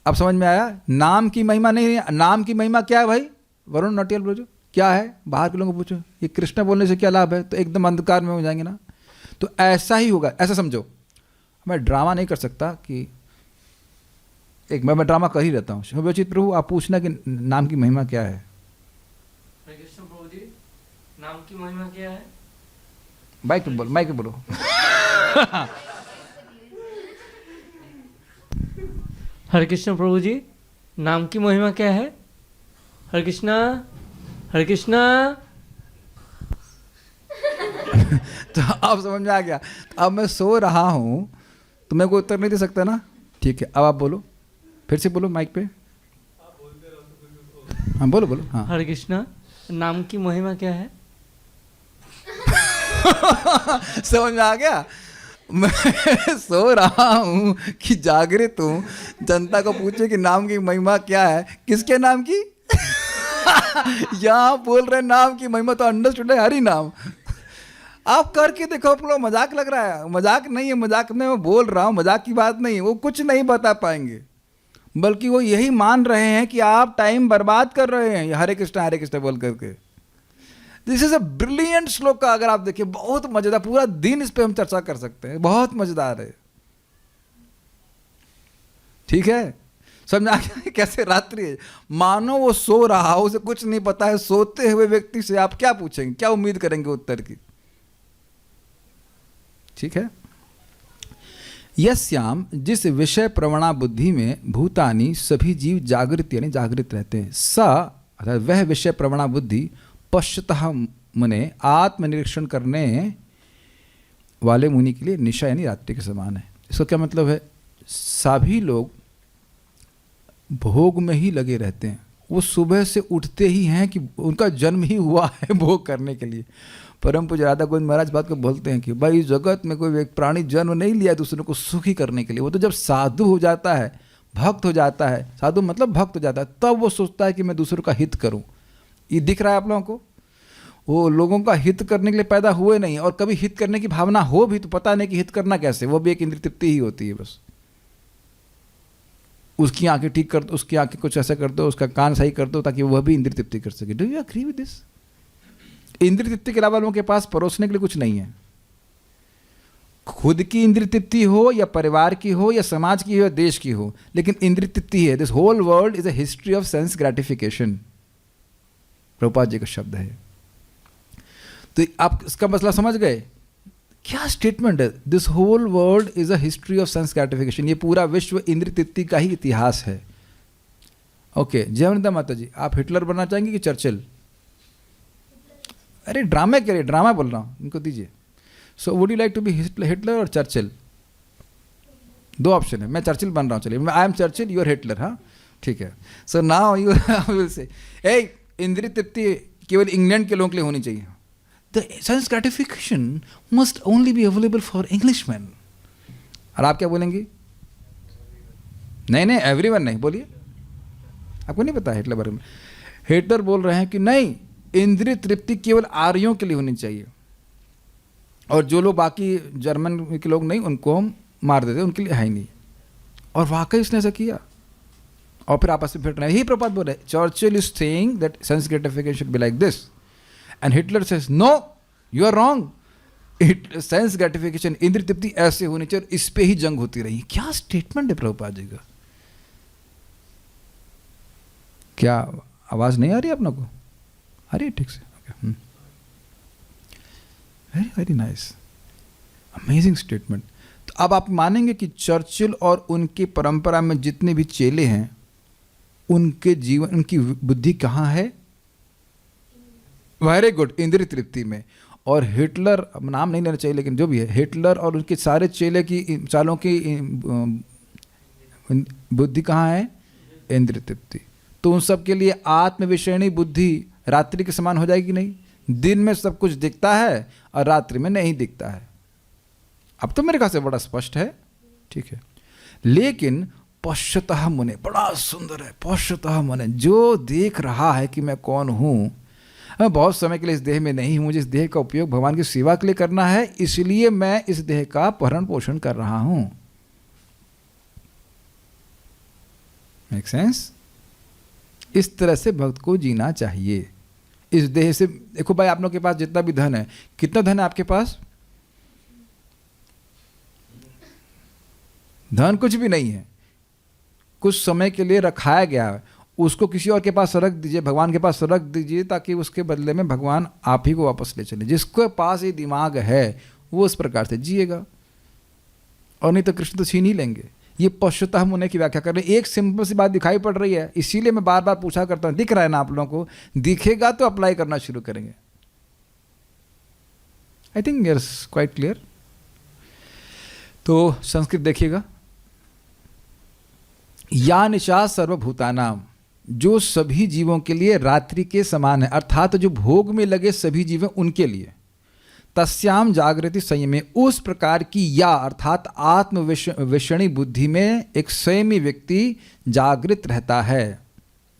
Speaker 1: अब समझ में आया? नाम की महिमा नहीं है। नाम की महिमा क्या है भाई? वरुण नटियाल बोलो क्या है? बाहर के लोगों को पूछो, ये कृष्ण बोलने से क्या लाभ है? तो एकदम अंधकार में हो जाएंगे ना। तो ऐसा ही होगा, ऐसा समझो। मैं ड्रामा नहीं कर सकता कि एक मैं ड्रामा कर ही रहता हूँ। शुभचित प्रभु आप पूछना कि नाम की महिमा क्या है?
Speaker 3: कृष्ण प्रभु जी, नाम की महिमा क्या है?
Speaker 1: माइक पे बोलो, माइक पे बोलो।
Speaker 3: हरे कृष्ण प्रभु जी, नाम की महिमा क्या है? हरे कृष्णा हरे कृष्णा।
Speaker 1: तो आप समझ में आ गया। तो अब मैं सो रहा हूं तो मैं कोई उत्तर नहीं दे सकता ना। ठीक है, अब आप बोलो, फिर से बोलो माइक पे। हाँ बोलो बोलो। हाँ
Speaker 3: हरे कृष्णा, नाम की महिमा क्या है?
Speaker 1: समझ में आ गया। मैं सो रहा हूं कि जागृत हूं, जनता को पूछे कि नाम की महिमा क्या है, किसके नाम की? यहां बोल रहे नाम की महिमा, तो अंडरस्टूड है हरि नाम। आप करके देखो, आप लोग मजाक लग रहा है। मजाक नहीं है, मजाक में मैं बोल रहा हूं, मजाक की बात नहीं है। वो कुछ नहीं बता पाएंगे, बल्कि वो यही मान रहे हैं कि आप टाइम बर्बाद कर रहे हैं हरे कृष्णा बोल करके। दिस इज अ ब्रिलियंट श्लोक का, अगर आप देखिए बहुत मजेदार, पूरा दिन इस पे हम चर्चा कर सकते हैं, बहुत मजेदार है। ठीक है, समझ आ गया कैसे रात्रि है? मानो वो सो रहा हो, उसे कुछ नहीं पता है। सोते हुए व्यक्ति से आप क्या पूछेंगे, क्या उम्मीद करेंगे उत्तर की? ठीक है। यस्याम, जिस विषय प्रवणा बुद्धि में भूतानि सभी जीव जागृत यानी जागृत रहते हैं, स अर्थात वह विषय प्रवणा बुद्धि पश्चतः मुने आत्मनिरीक्षण करने वाले मुनि के लिए निशा यानी रात्रि के समान है। इसका क्या मतलब है? सभी लोग भोग में ही लगे रहते हैं। वो सुबह से उठते ही हैं कि उनका जन्म ही हुआ है भोग करने के लिए। परम पूज्य राधा गोविंद महाराज बात को बोलते हैं कि भाई जगत में कोई एक प्राणी जन्म नहीं लिया दूसरे को सुखी करने के लिए। वो तो जब साधु हो जाता है, भक्त हो जाता है, साधु मतलब भक्त हो जाता है, तब वो सोचता है कि मैं दूसरों का हित करूं। ये दिख रहा है आप लोगों को? वो लोगों का हित करने के लिए पैदा हुए नहीं, और कभी हित करने की भावना हो भी तो पता नहीं कि हित करना कैसे। वो भी एक इंद्रिय तृप्ति ही होती है बस। उसकी आंखें ठीक कर दो, उसकी आंखें कुछ ऐसा कर दो, उसका कान सही कर दो ताकि वह भी इंद्रिय तृप्ति कर सके। Do you agree with this? इंद्रिय तृप्ति के अलावा लोगों के पास परोसने के लिए कुछ नहीं है। खुद की इंद्रिय तृप्ति हो या परिवार की हो या समाज की हो या देश की हो, लेकिन इंद्रिय तृप्ति है। This whole world is a history of sense gratification, Prabhupada ji का शब्द है। तो आप इसका मसला समझ गए? क्या स्टेटमेंट है? This whole world is a history of sense gratification. ये पूरा विश्व इंद्रिय तृप्ति का ही इतिहास है। ओके, जयवंता माता जी, आप हिटलर बनना चाहेंगे कि चर्चिल? अरे ड्रामे करिए, ड्रामा बोल रहा हूँ, इनको दीजिए। So would you like to be Hitler और चर्चिल? दो ऑप्शन है। मैं चर्चिल बन रहा हूँ, चलिए। I am Churchill, you are Hitler. हाँ ठीक है। So now you will say, ए इंद्रिय तृप्ति केवल इंग्लैंड के लोगों के लिए होनी चाहिए। The sense gratification must only be available for Englishman. और आप क्या बोलेंगी? नहीं, एवरीवन नहीं, बोलिए। आपको नहीं पता हिटलर बारे में? हिटलर बोल रहे हैं कि नहीं, इंद्रिय तृप्ति केवल आर्यों के लिए होनी चाहिए, और जो लोग बाकी जर्मन के लोग नहीं, उनको हम मार देते, उनके लिए है ही नहीं। और वाकई उसने ऐसा किया, और फिर आपस में फिर रहे। यही प्रपात बोल रहे, Churchill is saying that sense gratification should be like this, and Hitler says no, you are wrong, sense gratification, इंद्रिय तृप्ति ऐसे होनी चाहिए, और इस पे ही जंग होती रही। क्या स्टेटमेंट है प्रभुपाद जी का! क्या आवाज नहीं आ रही है अपना को? आ रही है ठीक से? Very very nice, amazing statement. तो अब आप मानेंगे कि चर्चिल और उनकी परंपरा में जितने भी चेले हैं, उनके जीवन, उनकी बुद्धि कहाँ है? वेरी गुड, इंद्रिय तृप्ति में। और हिटलर, अब नाम नहीं लेना चाहिए लेकिन जो भी है, हिटलर और उनके सारे चेले की चालों की बुद्धि कहाँ है? इंद्रिय तृप्ति। तो उन सब के लिए आत्मविषयणी बुद्धि रात्रि के समान हो जाएगी नहीं? दिन में सब कुछ दिखता है और रात्रि में नहीं दिखता है। अब तो मेरे ख्याल से बड़ा स्पष्ट है, ठीक है। लेकिन पश्यतः मुने, बड़ा सुंदर है। पश्यतः मुने, जो देख रहा है कि मैं कौन हूँ, मैं बहुत समय के लिए इस देह में नहीं हूँ, मुझे इस देह का उपयोग भगवान की सेवा के लिए करना है, इसलिए मैं इस देह का भरण पोषण कर रहा हूँ। Make sense? इस तरह से भक्त को जीना चाहिए। इस देह से, देखो भाई, आप लोग के पास जितना भी धन है, कितना धन है आपके पास? धन कुछ भी नहीं है, कुछ समय के लिए रखाया गया है, उसको किसी और के पास रख दीजिए, भगवान के पास रख दीजिए, ताकि उसके बदले में भगवान आप ही को वापस ले चले। जिसके पास ये दिमाग है वो उस प्रकार से जिएगा, और नहीं तो कृष्ण तो छीन ही लेंगे। ये पश्चाताप मुने की व्याख्या कर रहे हैं। एक सिंपल सी बात दिखाई पड़ रही है, इसीलिए मैं बार बार पूछा करता हूं, दिख रहा है ना आप लोगों को? दिखेगा तो अप्लाई करना शुरू करेंगे। I think yes quite clear. तो संस्कृत देखिएगा, या निशा सर्वभूतानाम, जो सभी जीवों के लिए रात्रि के समान है, अर्थात जो भोग में लगे सभी जीव उनके लिए। तस्याम जागृति संयमे, उस प्रकार की या अर्थात आत्मविषयणी बुद्धि में एक संयमी व्यक्ति जागृत रहता है।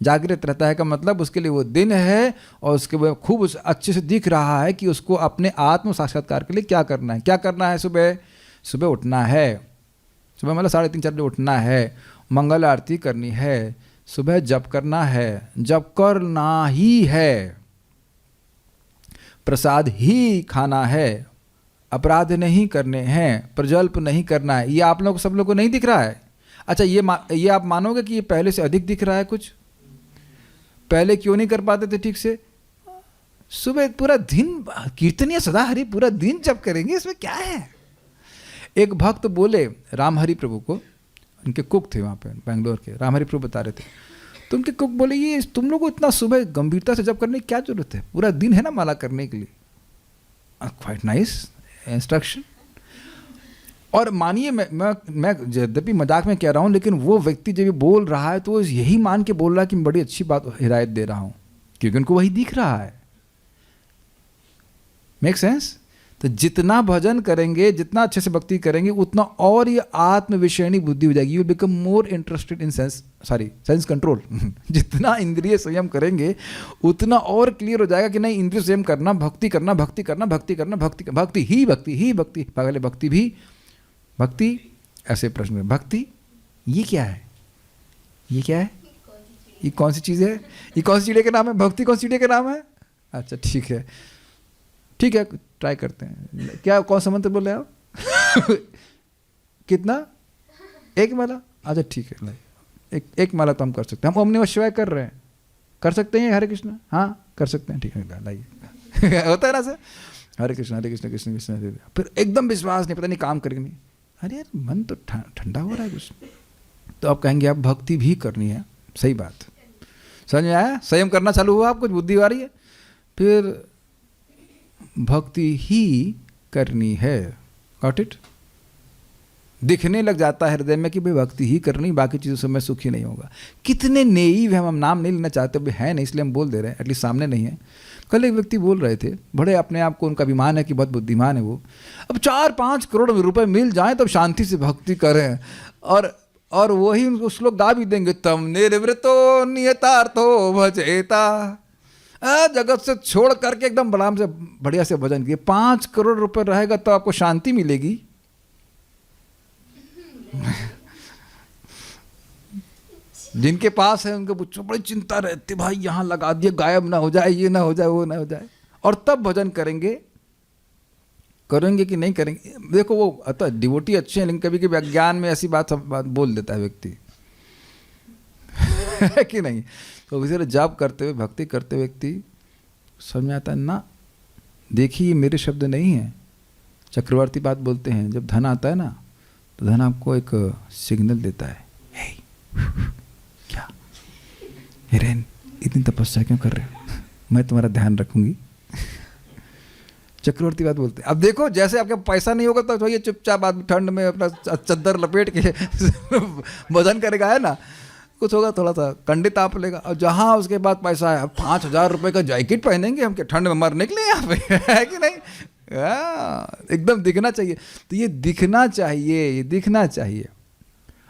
Speaker 1: जागृत रहता है का मतलब उसके लिए वो दिन है, और उसके वो खूब अच्छे से दिख रहा है कि उसको अपने आत्म साक्षात्कार के लिए क्या करना है। क्या करना है? सुबह उठना है, सुबह मतलब 3:30-4 बजे उठना है, मंगल आरती करनी है, सुबह जप करना है, जप करना ही है, प्रसाद ही खाना है, अपराध नहीं करने हैं, प्रजल्प नहीं करना है। ये आप लोग सब लोग को नहीं दिख रहा है? अच्छा, ये आप मानोगे कि ये पहले से अधिक दिख रहा है? कुछ पहले क्यों नहीं कर पाते थे ठीक से? सुबह पूरा दिन कीर्तनीय सदा हरि, पूरा दिन जप करेंगे, इसमें क्या है? एक भक्त बोले रामहरि प्रभु को, उनके कुक थे वहाँ पे बेंगलोर के, रामहरि प्रभु बता रहे थे, तो उनके कुक बोले, ये तुम लोग को इतना सुबह गंभीरता से जप करने की क्या जरूरत है? पूरा दिन है ना माला करने के लिए। Quite nice instruction. और मानिए, मैं यद्यपि मजाक में कह रहा हूँ, लेकिन वो व्यक्ति जब ये बोल रहा है तो यही मान के बोल रहा है कि मैं बड़ी अच्छी बात हिदायत दे रहा हूँ, क्योंकि उनको वही दिख रहा है। Make sense? तो जितना भजन करेंगे, जितना अच्छे से भक्ति करेंगे, उतना और ये आत्मविषयणी बुद्धि हो जाएगी। You will become more interested in sense control. जितना इंद्रिय संयम करेंगे उतना और क्लियर हो जाएगा कि नहीं, इंद्रिय संयम करना, भक्ति करना, भक्ति करना, भक्ति करना, भक्ति ही भक्ति। पहले भक्ति भी भक्ति। ऐसे प्रश्न में भक्ति ये क्या है? ये क्या है? ये कौन सी चीज़ है? ये कौन सी चिड़िया का नाम है? भक्ति कौन सी चिड़िया का नाम है? अच्छा ठीक है, ठीक है, ट्राई करते हैं। क्या, कौन सा मंत्र बोले आप? कितना? एक माला? अच्छा ठीक है, एक माला तो हम कर सकते हैं। हम ओम नमः शिवाय कर रहे हैं, कर सकते हैं हरे कृष्ण? हाँ कर सकते हैं, ठीक है, लाइए। होता है ना सर, हरे कृष्ण कृष्ण कृष्ण हरे। फिर एकदम विश्वास नहीं, पता नहीं काम करेंगे नहीं, अरे यार मन तो ठंडा हो रहा है कुछ। तो आप कहेंगे आप भक्ति भी करनी है, सही बात, समझ में आया? संयम करना चालू हुआ, आपको बुद्धि आ रही है, फिर भक्ति ही करनी है। Got it? दिखने लग जाता है हृदय में कि भाई भक्ति ही करनी, बाकी चीज़ों से मैं सुखी नहीं होगा। कितने नेईव हैं हम नाम नहीं लेना चाहते, भाई है नहीं इसलिए हम बोल दे रहे हैं, एटलीस्ट सामने नहीं है। कल एक व्यक्ति बोल रहे थे, बड़े अपने आप को उनका अभिमान है कि बहुत बुद्धिमान है वो, अब 4-5 करोड़ रुपए मिल जाएं तब शांति से भक्ति करें, और वही उनको श्लोक गा भी देंगे, तम निर्वृतो नियतार्थो भजेता, जगत से छोड़ करके एकदम बलाम से बढ़िया से भजन किए। 5 करोड़ रुपए रहेगा तो आपको शांति मिलेगी? जिनके पास है उनके बच्चों बड़ी चिंता रहती, भाई यहाँ लगा दिए, गायब ना हो जाए, ये ना हो जाए, वो ना हो जाए, और तब भजन करेंगे कि नहीं करेंगे। देखो वो अतः डिवोटी अच्छे हैं, लेकिन कभी कभी अज्ञान में ऐसी बात बोल देता है व्यक्ति है कि नहीं? तो इसीलिए जाप करते हुए, भक्ति करते हुए व्यक्ति समझ में आता है ना, देखिए ये मेरे शब्द नहीं है। चक्रवर्ती बात बोलते हैं, जब धन आता है ना तो धन आपको एक सिग्नल देता है, क्या हिरेन इतनी तपस्या क्यों कर रहे हो, मैं तुम्हारा ध्यान रखूंगी। चक्रवर्ती बात बोलते हैं। अब देखो जैसे आपके पैसा नहीं होगा तो ये चुपचाप आदमी ठंड में अपना चद्दर लपेट के भजन करेगा, है ना, कुछ होगा थोड़ा सा कंडी ताप लेगा। और जहाँ उसके बाद पैसा है, 5,000 रुपये का जैकेट पहनेंगे हम, क्या ठंड में मरने के लिए यहाँ पे है कि नहीं? एकदम दिखना चाहिए। तो ये दिखना चाहिए, ये दिखना चाहिए।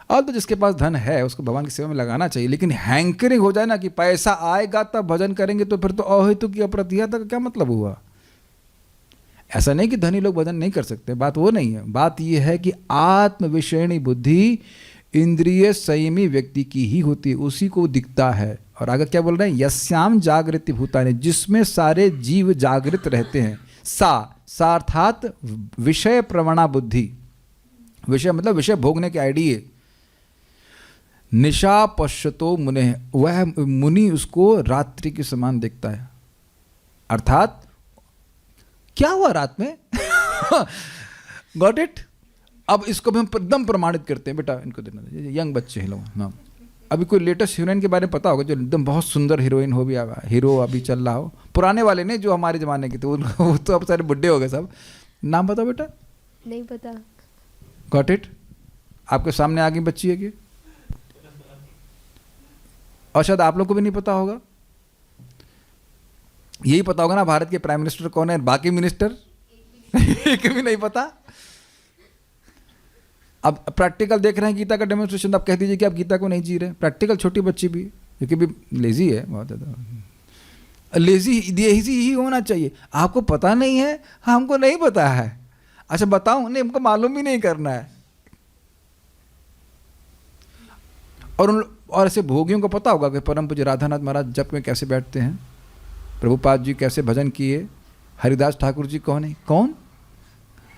Speaker 1: और तो जिसके पास धन है उसको भगवान की सेवा में लगाना चाहिए, लेकिन हैंकरिंग हो जाए ना कि पैसा आएगा तब भजन करेंगे, तो फिर तो अहेतु की अप्रतिहता का क्या मतलब हुआ? ऐसा नहीं कि धनी लोग भजन नहीं कर सकते, बात वो नहीं है। बात ये है कि आत्म विषयणी बुद्धि इंद्रिय संयमी व्यक्ति की ही होती है, उसी को दिखता है। और आगे क्या बोल रहे हैं? यस्याम जागृति भूतानि, जिसमें सारे जीव जागृत रहते हैं। सा अर्थात विषय प्रवणा बुद्धि, विषय मतलब विषय भोगने के आइडिये। निशा पश्यतो मुने, वह मुनि उसको रात्रि के समान देखता है। अर्थात क्या हुआ रात में? Got it? अब इसको भी हम एकदम प्रमाणित करते हैं। बेटा इनको देना, यंग बच्चे हैं लोग ना। अभी कोई लेटेस्ट हीरोइन के बारे में पता होगा जो एकदम बहुत सुंदर हीरोइन हो, भी हीरो अभी चल रहा हो, पुराने वाले नहीं जो हमारे ज़माने के थे, वो तो अब सारे बुड्ढे हो गए सब। नाम बताओ बेटा।
Speaker 4: नहीं पता।
Speaker 1: Got it? आपके सामने आगे बच्ची है कि, और शायद आप लोग को भी नहीं पता होगा। यही पता होगा ना भारत के प्राइम मिनिस्टर कौन है, बाकी मिनिस्टर एक भी नहीं पता। अब प्रैक्टिकल देख रहे हैं गीता का डेमोन्स्ट्रेशन, आप कह दीजिए कि आप गीता को नहीं जी रहे। प्रैक्टिकल छोटी बच्ची भी, क्योंकि भी लेजी है बहुत ज़्यादा, लेजी ही होना चाहिए। आपको पता नहीं है? हमको नहीं पता है। अच्छा बताऊं? नहीं, हमको मालूम भी नहीं करना है। और ऐसे भोगियों को पता होगा कि परम पूज्य राधानाथ महाराज जप में कैसे बैठते हैं, प्रभुपाद जी कैसे भजन किए, हरिदास ठाकुर जी कौन है? कौन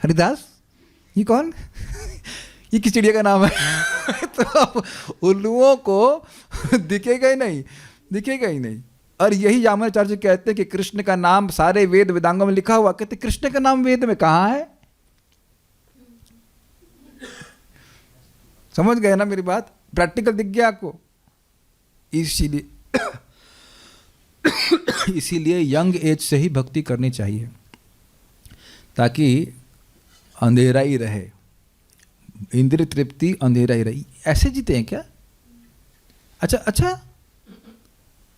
Speaker 1: हरिदास? ये कौन? ये किस चिड़िया का नाम है? तो उल्लुओं को दिखेगा ही नहीं, दिखेगा ही नहीं। और यही यामुनाचार्य कहते हैं कि कृष्ण का नाम सारे वेद वेदांगों में लिखा हुआ, कहते कृष्ण का नाम वेद में कहाँ है? समझ गए ना मेरी बात? प्रैक्टिकल दिख गया आपको? इसीलिए यंग एज से ही भक्ति करनी चाहिए, ताकि अंधेरा ही रहे, इंद्रिय तृप्ति अंधेरा ही रही। ऐसे जीते हैं क्या?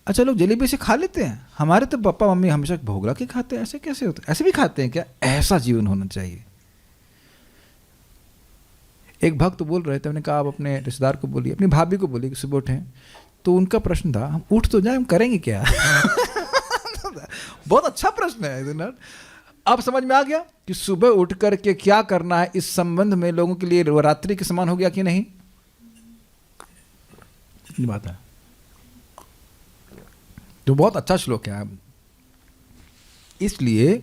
Speaker 1: अच्छा लोग जलेबी से खा लेते हैं। हमारे तो पापा मम्मी हमेशा भोगला के खाते हैं, ऐसे कैसे होता है? ऐसे भी खाते हैं क्या? ऐसा जीवन होना चाहिए। एक भक्त बोल रहे थे, मैंने कहा आप अपने रिश्तेदार को बोलिए, अपनी भाभी को बोलिए कि सुबह उठें। तो उनका प्रश्न था, हम उठ तो जाए, हम करेंगे क्या? बहुत अच्छा प्रश्न है। अब समझ में आ गया कि सुबह उठ करके क्या करना है। इस संबंध में लोगों के लिए रात्रि के समान हो गया कि नहीं? ये बात है। तो बहुत अच्छा श्लोक है। इसलिए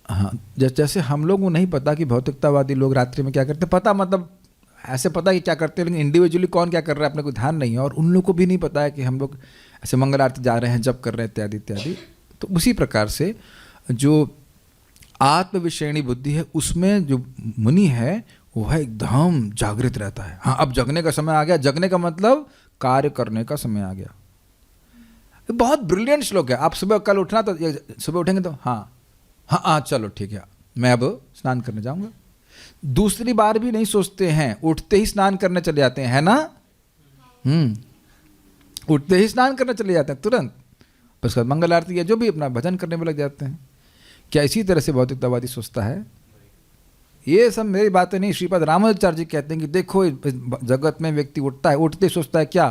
Speaker 1: हाँ, जैसे हम लोग को नहीं पता कि भौतिकतावादी लोग रात्रि में क्या करते, पता मतलब ऐसे पता कि क्या करते हैं, लेकिन इंडिविजुअली कौन क्या कर रहा है अपने को ध्यान नहीं है। और उन लोग को भी नहीं पता है कि हम लोग ऐसे मंगल आरती जा रहे हैं, जप कर रहे हैं, इत्यादि इत्यादि। तो उसी प्रकार से जो आत्म विषयणी बुद्धि है, उसमें जो मुनि है वह एकदम जागृत रहता है। हाँ, अब जगने का समय आ गया। जगने का मतलब कार्य करने का समय आ गया। बहुत ब्रिलियंट श्लोक है। आप सुबह कल उठना तो सुबह उठेंगे तो हाँ चलो ठीक है, मैं अब स्नान करने जाऊंगा। दूसरी बार भी नहीं सोचते हैं, उठते ही स्नान करने चले जाते हैं, है ना? उठते ही स्नान करने चले जाते हैं तुरंत। उसके बाद मंगल आरती या जो भी अपना भजन करने में लग जाते हैं। क्या इसी तरह से भौतिकतावादी सोचता है? ये सब मेरी बातें नहीं, श्रीपद रामानुजाचार्य जी कहते हैं कि देखो इस जगत में व्यक्ति उठता है, उठते सोचता है क्या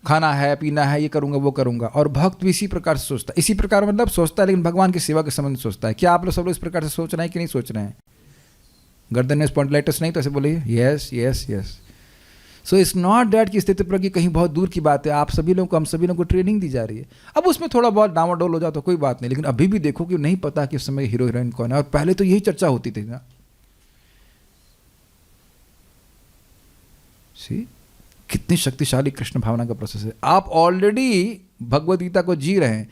Speaker 1: खाना है, पीना है, ये करूँगा वो करूँगा, और भक्त भी इसी प्रकार से सोचता है। इसी प्रकार मतलब सोचता है, लेकिन भगवान की सेवा के संबंध में सोचता है। क्या आप लोग सब लोग इस प्रकार से सोच रहे हैं कि नहीं सोच रहे हैं? गर्दन में स्पॉन्डिलाइटिस नहीं तो ऐसे बोलिए yes yes yes. So it's not that कि स्थिति प्रज्ञ कहीं बहुत दूर की बात है। आप सभी लोगों को, हम सभी लोगों को ट्रेनिंग दी जा रही है। अब उसमें थोड़ा बहुत डामाडोल हो जाए तो कोई बात नहीं, लेकिन अभी भी देखो कि नहीं पता कि उस समय हीरो हीरोइन कौन है, और पहले तो यही चर्चा होती थी ना। सी कितनी शक्तिशाली कृष्ण भावना का प्रोसेस है। आप ऑलरेडी भगवद गीता को जी रहे हैं,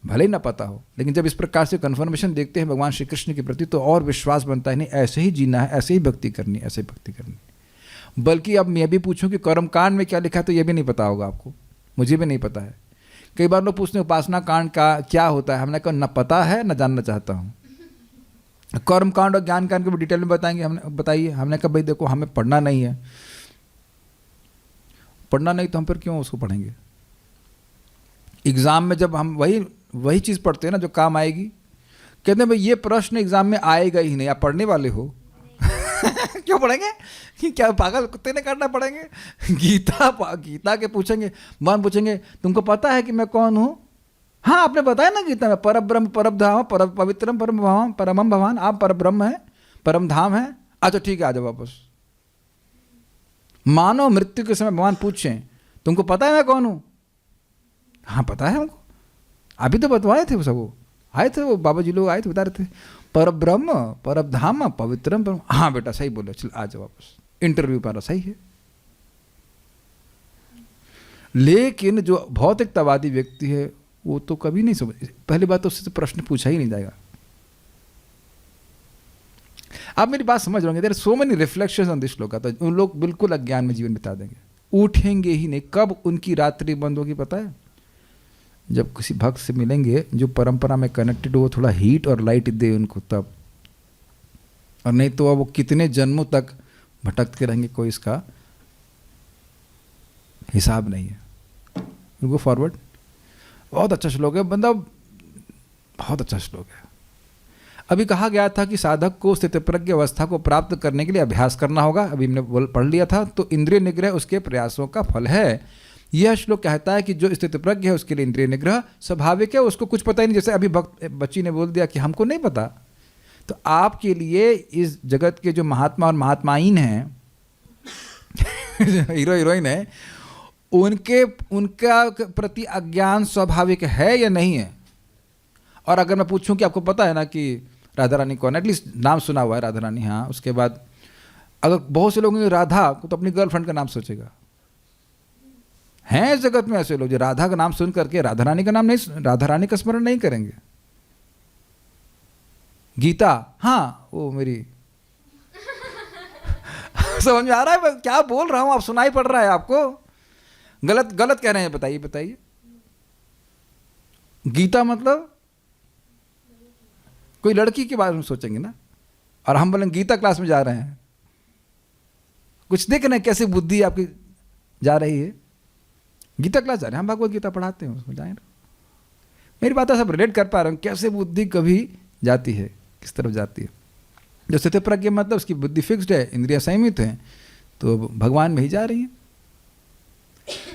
Speaker 1: भले ही ना पता हो, लेकिन जब इस प्रकार से कन्फर्मेशन देखते हैं भगवान श्री कृष्ण के प्रति तो और विश्वास बनता है, नहीं ऐसे ही जीना है, ऐसे ही भक्ति करनी, ऐसे भक्ति करनी। बल्कि अब मैं भी पूछूं कि कर्म कांड में क्या लिखा है तो ये भी नहीं पता होगा आपको, मुझे भी नहीं पता है। कई बार लोग पूछते हैं उपासना कांड का क्या होता है, हमने कहा न पता है न जानना चाहता हूँ। कर्म कांड और ज्ञान कांड को भी डिटेल में बताएंगे, हमने बताइए। हमने कहा भाई देखो हमें पढ़ना नहीं है, पढ़ना नहीं तो हम फिर क्यों उसको पढ़ेंगे? एग्जाम में जब हम वही चीज़ पढ़ते हैं ना जो काम आएगी। कहते हैं भाई ये प्रश्न एग्जाम में आएगा ही नहीं, आप पढ़ने वाले हो क्यों पढ़ेंगे? कि क्या पागल कुत्ते ने काटना पड़ेंगे? गीता के पूछेंगे, भगवान पूछेंगे तुमको पता है कि मैं कौन हूँ? हाँ आपने बताया ना गीता में, पर ब्रह्म परम धाम पर पवित्रम परम भवान परमम भवान, आप पर ब्रह्म है, परम धाम है। अच्छा ठीक है आ जाओ वापस। मानो मृत्यु के समय भगवान पूछें तुमको पता है मैं कौन हूँ? हाँ पता है हमको, अभी तो बतवाए थे वो सब, वो आए थे, वो बाबा जी लोग आए थे बता रहे थे पर ब्रह्म पर धाम पवित्रम परम। हाँ बेटा सही बोले, चल आ जाओ वापस, इंटरव्यू पर सही है। लेकिन जो भौतिकतावादी व्यक्ति है वो तो कभी नहीं समझ, पहली बात तो उससे तो प्रश्न पूछा ही नहीं जाएगा। आप मेरी बात समझ रहे होंगे, there so many reflections on this shloka. तो उन लोग बिल्कुल अज्ञान में जीवन बिता देंगे, उठेंगे ही नहीं। कब उनकी रात्रि बंद होगी पता है? जब किसी भक्त से मिलेंगे जो परंपरा में कनेक्टेड हो, थोड़ा हीट और लाइट दे उनको तब, और नहीं तो वो कितने जन्मों तक भटकते रहेंगे, कोई इसका हिसाब नहीं है। Go forward. बहुत अच्छा श्लोक है, बंदा बहुत अच्छा श्लोक है। अभी कहा गया था कि साधक को स्थितप्रज्ञ अवस्था को प्राप्त करने के लिए अभ्यास करना होगा, अभी हमने पढ़ लिया था। तो इंद्रिय निग्रह उसके प्रयासों का फल है। यह श्लोक कहता है कि जो स्थितप्रज्ञ है उसके लिए इंद्रिय निग्रह स्वाभाविक है, उसको कुछ पता ही नहीं। जैसे अभी बच्ची ने बोल दिया कि हमको नहीं पता, तो आपके लिए इस जगत के जो महात्मा और महात्माइन हैं हीरो हीरोइन है, उनका प्रति अज्ञान स्वाभाविक है या नहीं है? और अगर मैं पूछूं कि आपको पता है ना कि राधा रानी कौन है, एटलीस्ट नाम सुना हुआ है राधा रानी, हाँ, उसके बाद अगर बहुत से लोग राधा को तो अपनी गर्लफ्रेंड का नाम सोचेगा। हैं इस जगत में ऐसे लोग जो राधा का नाम सुन करके राधा रानी का नाम नहीं, राधा रानी का स्मरण नहीं करेंगे। गीता, हाँ वो मेरी समझ में आ रहा है क्या बोल रहा हूं? आप सुनाई पड़ रहा है आपको? गलत कह रहे हैं? बताइए बताइए। गीता मतलब कोई लड़की के बारे में सोचेंगे ना, और हम बोलेंगे गीता क्लास में जा रहे हैं। कुछ देख रहे हैं कैसे बुद्धि आपकी जा रही है? गीता क्लास जा रहे हैं, हम भगवत गीता पढ़ाते हैं, उसमें जाए। मेरी बात सब रिलेट कर पा रहे हैं कैसे बुद्धि कभी जाती है, किस तरफ जाती है। जो स्थितप्रज्ञ मतलब उसकी बुद्धि फिक्स्ड है, इंद्रियां संयमित हैं, तो भगवान में ही जा रही हैं।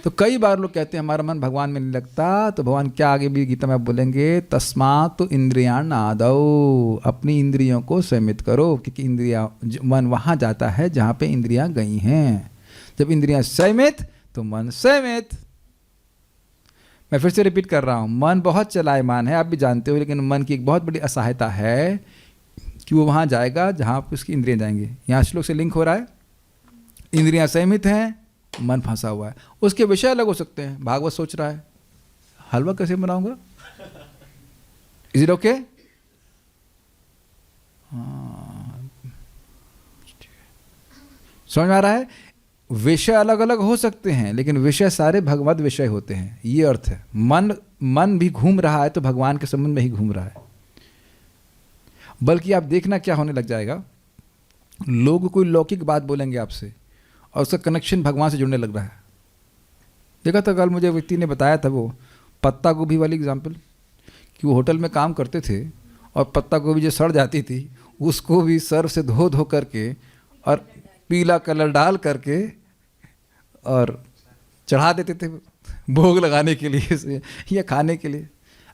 Speaker 1: तो कई बार लोग कहते हैं हमारा मन भगवान में नहीं लगता, तो भगवान क्या आगे भी गीता में बोलेंगे, तस्मात् तो इंद्रियाण आदौ, अपनी इंद्रियों को संयमित करो, क्योंकि इंद्रिया मन वहाँ जाता है जहाँ पे इंद्रियां गई हैं। जब इंद्रियां संयमित तो मन संयमित। मैं फिर से रिपीट कर रहा हूँ, मन बहुत चलायमान है, आप भी जानते हो, लेकिन मन की एक बहुत बड़ी असहायता है कि वो वहाँ जाएगा जहाँ पर उसकी इंद्रियां जाएंगी। यहाँ श्लोक से लिंक हो रहा है, इंद्रियां संयमित हैं, मन फंसा हुआ है। उसके विषय अलग हो सकते हैं। भागवत सोच रहा है हलवा कैसे बनाऊंगा, इज इट ओके? समझ में आ रहा है? विषय अलग अलग हो सकते हैं, लेकिन विषय सारे भगवत विषय होते हैं, ये अर्थ है। मन भी घूम रहा है तो भगवान के संबंध में ही घूम रहा है। बल्कि आप देखना क्या होने लग जाएगा, लोग कोई लौकिक बात बोलेंगे आपसे और उसका कनेक्शन भगवान से जुड़ने लग रहा है। देखा था कल मुझे व्यक्ति ने बताया था, वो पत्ता गोभी वाली एग्जाम्पल, कि वो होटल में काम करते थे और पत्ता गोभी जो सड़ जाती थी उसको भी सर्फ से धो धो करके और पीला कलर डाल करके और चढ़ा देते थे भोग लगाने के लिए या खाने के लिए।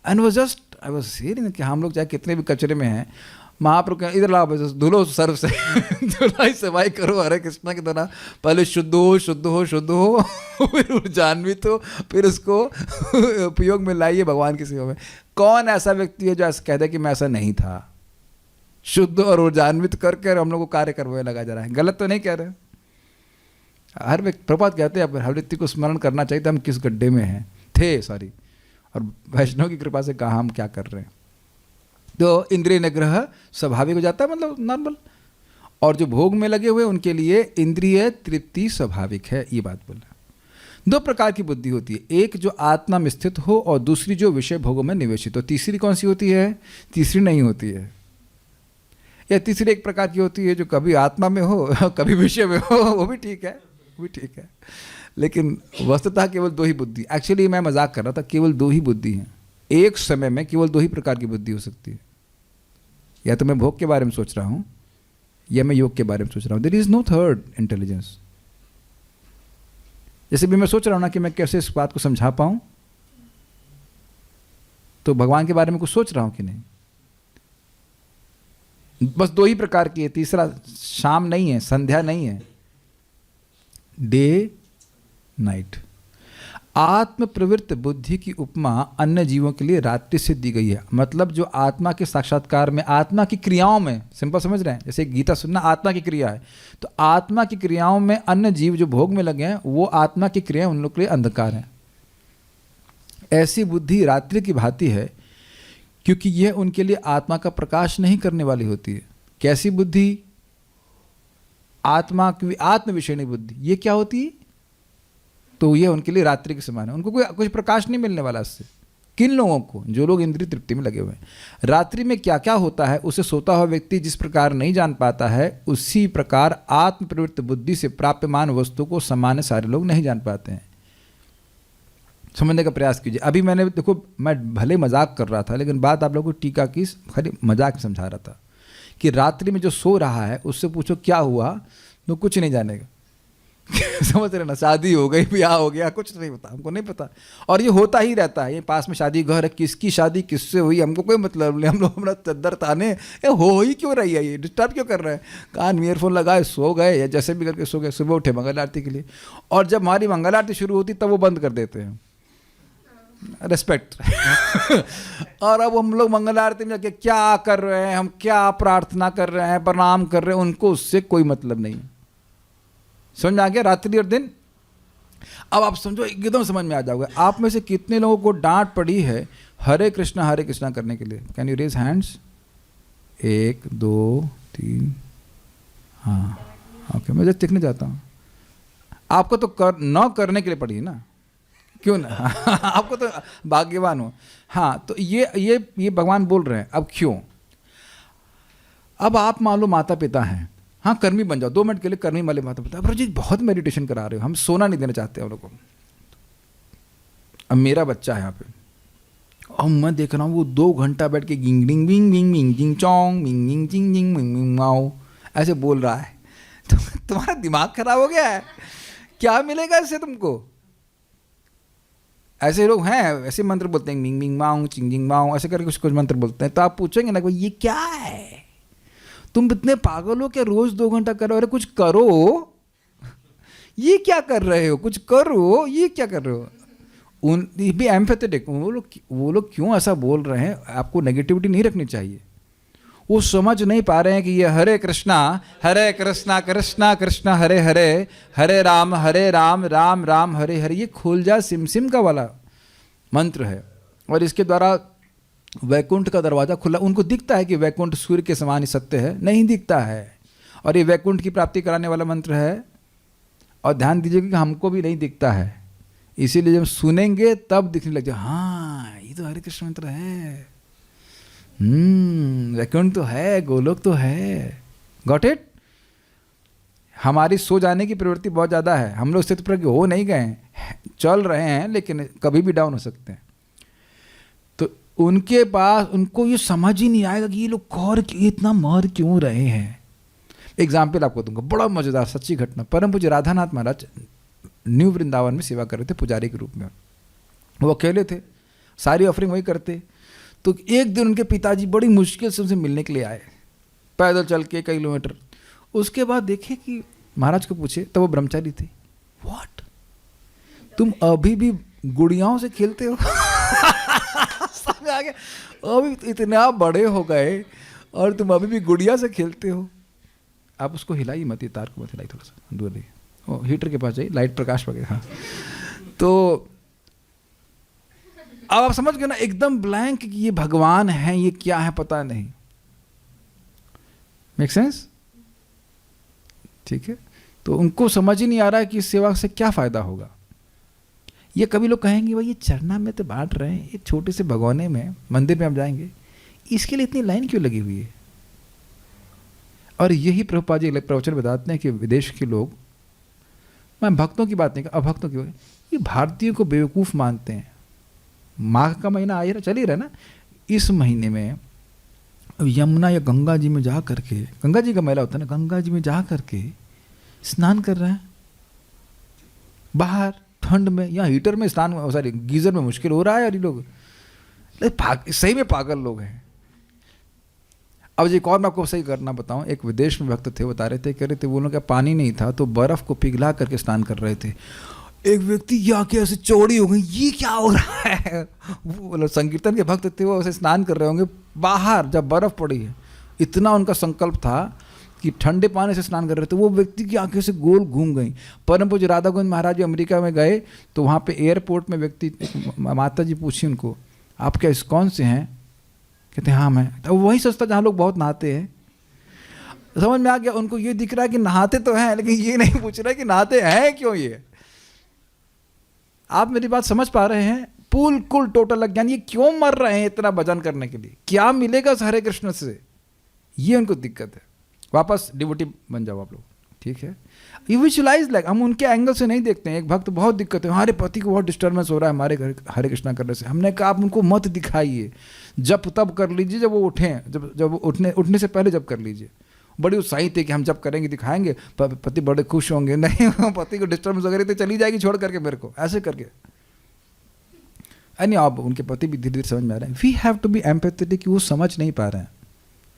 Speaker 1: एंड वो जस्ट आई वाज सीइंग कि हम लोग चाहे कितने भी कचरे में हैं, महाप्रभु के इधर लाओ बस धुलो सर्फ से धुलाई सफाई करो हरे कृष्णा की तरह, पहले शुद्ध हो शुद्ध हो शुद्ध हो फिर ऊर्जान्वित हो, फिर उसको उपयोग में लाइए भगवान की सेवा में। कौन ऐसा व्यक्ति है जो ऐसा कहता है कि मैं ऐसा नहीं था? शुद्ध और ऊर्जान्वित करके हम लोग को कार्य करवाने लगा जा रहा है। गलत तो नहीं कह रहे? हर व्यक्ति, प्रभात कहते हैं हर व्यक्ति को स्मरण करना चाहिए हम किस गड्ढे में हैं थे, सॉरी, और वैष्णव की कृपा से कहा हम क्या कर रहे हैं। तो इंद्रिय निग्रह स्वाभाविक हो जाता है, मतलब नॉर्मल। और जो भोग में लगे हुए उनके लिए इंद्रिय तृप्ति स्वाभाविक है, ये बात बोल रहे हैं। दो प्रकार की बुद्धि होती है, एक जो आत्मा में स्थित हो और दूसरी जो विषय भोगों में निवेशित हो। तीसरी कौन सी होती है? तीसरी नहीं होती है। या तीसरी एक प्रकार की होती है जो कभी आत्मा में हो कभी विषय में हो, वो भी ठीक है, वो भी ठीक है। लेकिन वस्तुतः केवल दो ही बुद्धि, एक्चुअली मैं मजाक कर रहा था, केवल दो ही बुद्धि हैं। एक समय में केवल दो ही प्रकार की बुद्धि हो सकती है, या तो मैं भोग के बारे में सोच रहा हूं या मैं योग के बारे में सोच रहा हूं। There is no third intelligence. जैसे भी मैं सोच रहा हूं ना कि मैं कैसे इस बात को समझा पाऊं, तो भगवान के बारे में कुछ सोच रहा हूं कि नहीं? बस दो ही प्रकार की है, तीसरा शाम नहीं है, संध्या नहीं है, डे नाइट। आत्म प्रवृत्त बुद्धि की उपमा अन्य जीवों के लिए रात्रि से दी गई है। मतलब जो आत्मा के साक्षात्कार में, आत्मा की क्रियाओं में, सिंपल समझ रहे हैं, जैसे गीता सुनना आत्मा की क्रिया है, तो आत्मा की क्रियाओं में अन्य जीव जो भोग में लगे हैं वो आत्मा की क्रियाएं उन लोग के लिए अंधकार हैं। ऐसी बुद्धि रात्रि की भांति है क्योंकि यह उनके लिए आत्मा का प्रकाश नहीं करने वाली होती है। कैसी बुद्धि? आत्मा की आत्म विषयणी बुद्धि। ये क्या होती है? तो ये उनके लिए रात्रि के समान है, उनको कोई कुछ प्रकाश नहीं मिलने वाला इससे। किन लोगों को? जो लोग इंद्रिय तृप्ति में लगे हुए हैं। रात्रि में क्या क्या होता है उसे सोता हुआ व्यक्ति जिस प्रकार नहीं जान पाता है, उसी प्रकार आत्म प्रवृत्त बुद्धि से प्राप्यमान वस्तु को सामान्य सारे लोग नहीं जान पाते हैं। समझने का प्रयास कीजिए। अभी मैंने देखो, मैं भले मजाक कर रहा था लेकिन बात आप लोगों को टीका की खाली मजाक में समझा रहा था कि रात्रि में जो सो रहा है उससे पूछो क्या हुआ तो कुछ नहीं जानेगा। समझ रहे ना? शादी हो गई, ब्याह हो गया, कुछ नहीं पता, हमको नहीं पता। और ये होता ही रहता है। ये पास में शादी घर है, किसकी शादी किससे हुई हमको कोई मतलब नहीं। हम लोग हमारा चद्दर ताने ये हो ही क्यों रही है, ये डिस्टर्ब क्यों कर रहे हैं? कान में ईयरफोन लगाए सो गए या जैसे भी करके सो गए। सुबह उठे मंगल आरती के लिए, और जब हमारी मंगल आरती शुरू होती तब वो बंद कर देते हैं। रेस्पेक्ट। और अब हम लोग मंगल आरती में जाके क्या कर रहे हैं, हम क्या प्रार्थना कर रहे हैं, प्रणाम कर रहे हैं, उनको उससे कोई मतलब नहीं। समझ में आ गया? रात्रि और दिन। अब आप समझो, एकदम समझ में आ जाओगे। आप में से कितने लोगों को डांट पड़ी है हरे कृष्णा करने के लिए? Can you raise hands? 1 2 3। हाँ, ओके, मैं जस्ट देखने जाता हूँ। आपको तो न करने के लिए पड़ी है ना, क्यों ना? आपको तो भाग्यवान हो। हाँ, तो ये भगवान बोल रहे हैं। अब क्यों? अब आप मान लो माता पिता हैं, हाँ कर्मी बन जाओ 2 मिनट के लिए, कर्मी वाले माता पिता। अब जी बहुत मेडिटेशन करा रहे हो, हम सोना नहीं देना चाहते हम लोग को। अब मेरा बच्चा है यहाँ पे, और मैं देख रहा हूँ वो 2 घंटा बैठ के गिंग डिंग बिंग बिंग बिंग जिंग चोंग बिंग बिंग जिंग जिंग बिंग बिंग माओ ऐसे बोल रहा है। तो तुम्हारा दिमाग खराब हो गया है? क्या मिलेगा इससे तुमको? ऐसे लोग हैं, ऐसे मंत्र बोलते हैं, बिंग बिंग माओ चिंग जिंग माओ ऐसे करके कुछ मंत्र बोलते हैं। तो आप पूछेंगे ना कि ये क्या है, तुम इतने पागल हो क्या, रोज 2 घंटा करो? अरे कुछ करो, ये क्या कर रहे हो, कुछ करो, ये क्या कर रहे हो? Be empathetic. वो लोग क्यों ऐसा बोल रहे हैं? आपको नेगेटिविटी नहीं रखनी चाहिए। वो समझ नहीं पा रहे हैं कि ये हरे कृष्णा कृष्णा कृष्णा हरे हरे, हरे राम राम राम हरे हरे, ये खोल जा सिम सिम का वाला मंत्र है। और इसके द्वारा वैकुंठ का दरवाजा खुला। उनको दिखता है कि वैकुंठ सूर्य के समान ही सत्य है, नहीं दिखता है। और ये वैकुंठ की प्राप्ति कराने वाला मंत्र है। और ध्यान दीजिएगा कि हमको भी नहीं दिखता है, इसीलिए जब सुनेंगे तब दिखने लग जाए, हाँ ये तो हरे कृष्ण मंत्र है, वैकुंठ तो है, गोलोक तो है। Got it? हमारी सो जाने की प्रवृत्ति बहुत ज़्यादा है। हम लोग स्थित प्रज्ञ हो नहीं गए हैं, चल रहे हैं, लेकिन कभी भी डाउन हो सकते हैं। उनके पास, उनको ये समझ ही नहीं आएगा कि ये लोग इतना मर क्यों रहे हैं। एग्जाम्पल आपको दूंगा, बड़ा मजेदार सच्ची घटना। परम पूज्य राधानाथ महाराज न्यू वृंदावन में सेवा कर रहे थे पुजारी के रूप में। वो अकेले थे, सारी ऑफरिंग वही करते। तो एक दिन उनके पिताजी बड़ी मुश्किल से उनसे मिलने के लिए आए, पैदल चल के कई किलोमीटर। उसके बाद देखे कि महाराज को पूछे, तब वो ब्रह्मचारी थे, व्हाट, तुम अभी भी गुड़ियाओं से खेलते हो? समझ आ गया, अभी इतना बड़े हो गए और तुम अभी भी गुड़िया से खेलते हो। आप उसको हिलाई मत, ये तार को मत हिलाई, थोड़ा सा दूर रहिए, वो हीटर के पास जाइए, लाइट प्रकाश पड़ेगा। हाँ, तो अब आप समझ गए ना, एकदम ब्लैंक कि ये भगवान है, ये क्या है पता नहीं। Make sense? ठीक है, तो उनको समझ ही नहीं आ रहा है कि इस सेवा से क्या फायदा होगा। ये कभी लोग कहेंगे भाई ये चरना में तो बांट रहे हैं, एक छोटे से भगोने में मंदिर में आप जाएंगे, इसके लिए इतनी लाइन क्यों लगी हुई है? और यही प्रभुपाद जी प्रवचन बताते हैं कि विदेश के लोग, मैं भक्तों की बात नहीं कर, अभक्तों की, ये भारतीयों को बेवकूफ़ मानते हैं। माघ का महीना आ ही रहा, चल ही रहा ना, इस महीने में यमुना या गंगा जी में जा करके, गंगा जी का मेला होता है ना, गंगा जी में जा करके स्नान कर रहे हैं बाहर ठंड में, या हीटर में स्नान, सॉरी गीजर में मुश्किल हो रहा है। और ये लोग सही में पागल लोग हैं। अब एक और मैं आपको सही करना बताऊं, एक विदेश में भक्त थे, बता रहे थे, कह रहे थे वो लोग का पानी नहीं था तो बर्फ को पिघला करके स्नान कर रहे थे। एक व्यक्ति या के ऐसे चौड़ी हो गई, ये क्या हो रहा है? वो संकीर्तन के भक्त थे, वो ऐसे स्नान कर रहे होंगे बाहर जब बर्फ पड़ी है। इतना उनका संकल्प था कि ठंडे पानी से स्नान कर रहे थे। वो व्यक्ति की आंखें से गोल घूम गई। परम पूज्य राधा गोविंद महाराज जी अमेरिका में गए तो वहाँ पे एयरपोर्ट में व्यक्ति, माता जी पूछी उनको, आप क्या इस्कॉन से हैं? कहते हैं हाँ मैं। तो वही सस्ता जहाँ लोग बहुत नहाते हैं। समझ में आ गया उनको, ये दिख रहा है कि नहाते तो हैं, लेकिन ये नहीं पूछ रहा है कि नहाते हैं क्यों। ये आप मेरी बात समझ पा रहे हैं? बिल्कुल टोटल अज्ञान। ये क्यों मर रहे हैं इतना भजन करने के लिए? क्या मिलेगा उस हरे कृष्ण से? ये उनको दिक्कत है। वापस डिवोटी बन जाओ आप लोग, ठीक है। यू विजुअलाइज, लाइक हम उनके एंगल से नहीं देखते हैं। एक भक्त बहुत दिक्कत है, हमारे पति को बहुत डिस्टर्बेंस हो रहा है हमारे घर हरे कृष्णा करने से। हमने कहा आप उनको मत दिखाइए, जब तब कर लीजिए, जब वो उठें, जब उठने से पहले जब कर लीजिए। बड़ी उत्साहित है कि हम जब करेंगे दिखाएंगे, पति बड़े खुश होंगे। नहीं, पति को डिस्टर्बेंस वगैरह तो चली जाएगी छोड़ करके मेरे को, ऐसे करके। नहीं, आप उनके पति भी धीरे धीरे समझ में आ रहे हैं। We have to be empathetic कि वो समझ नहीं पा रहे हैं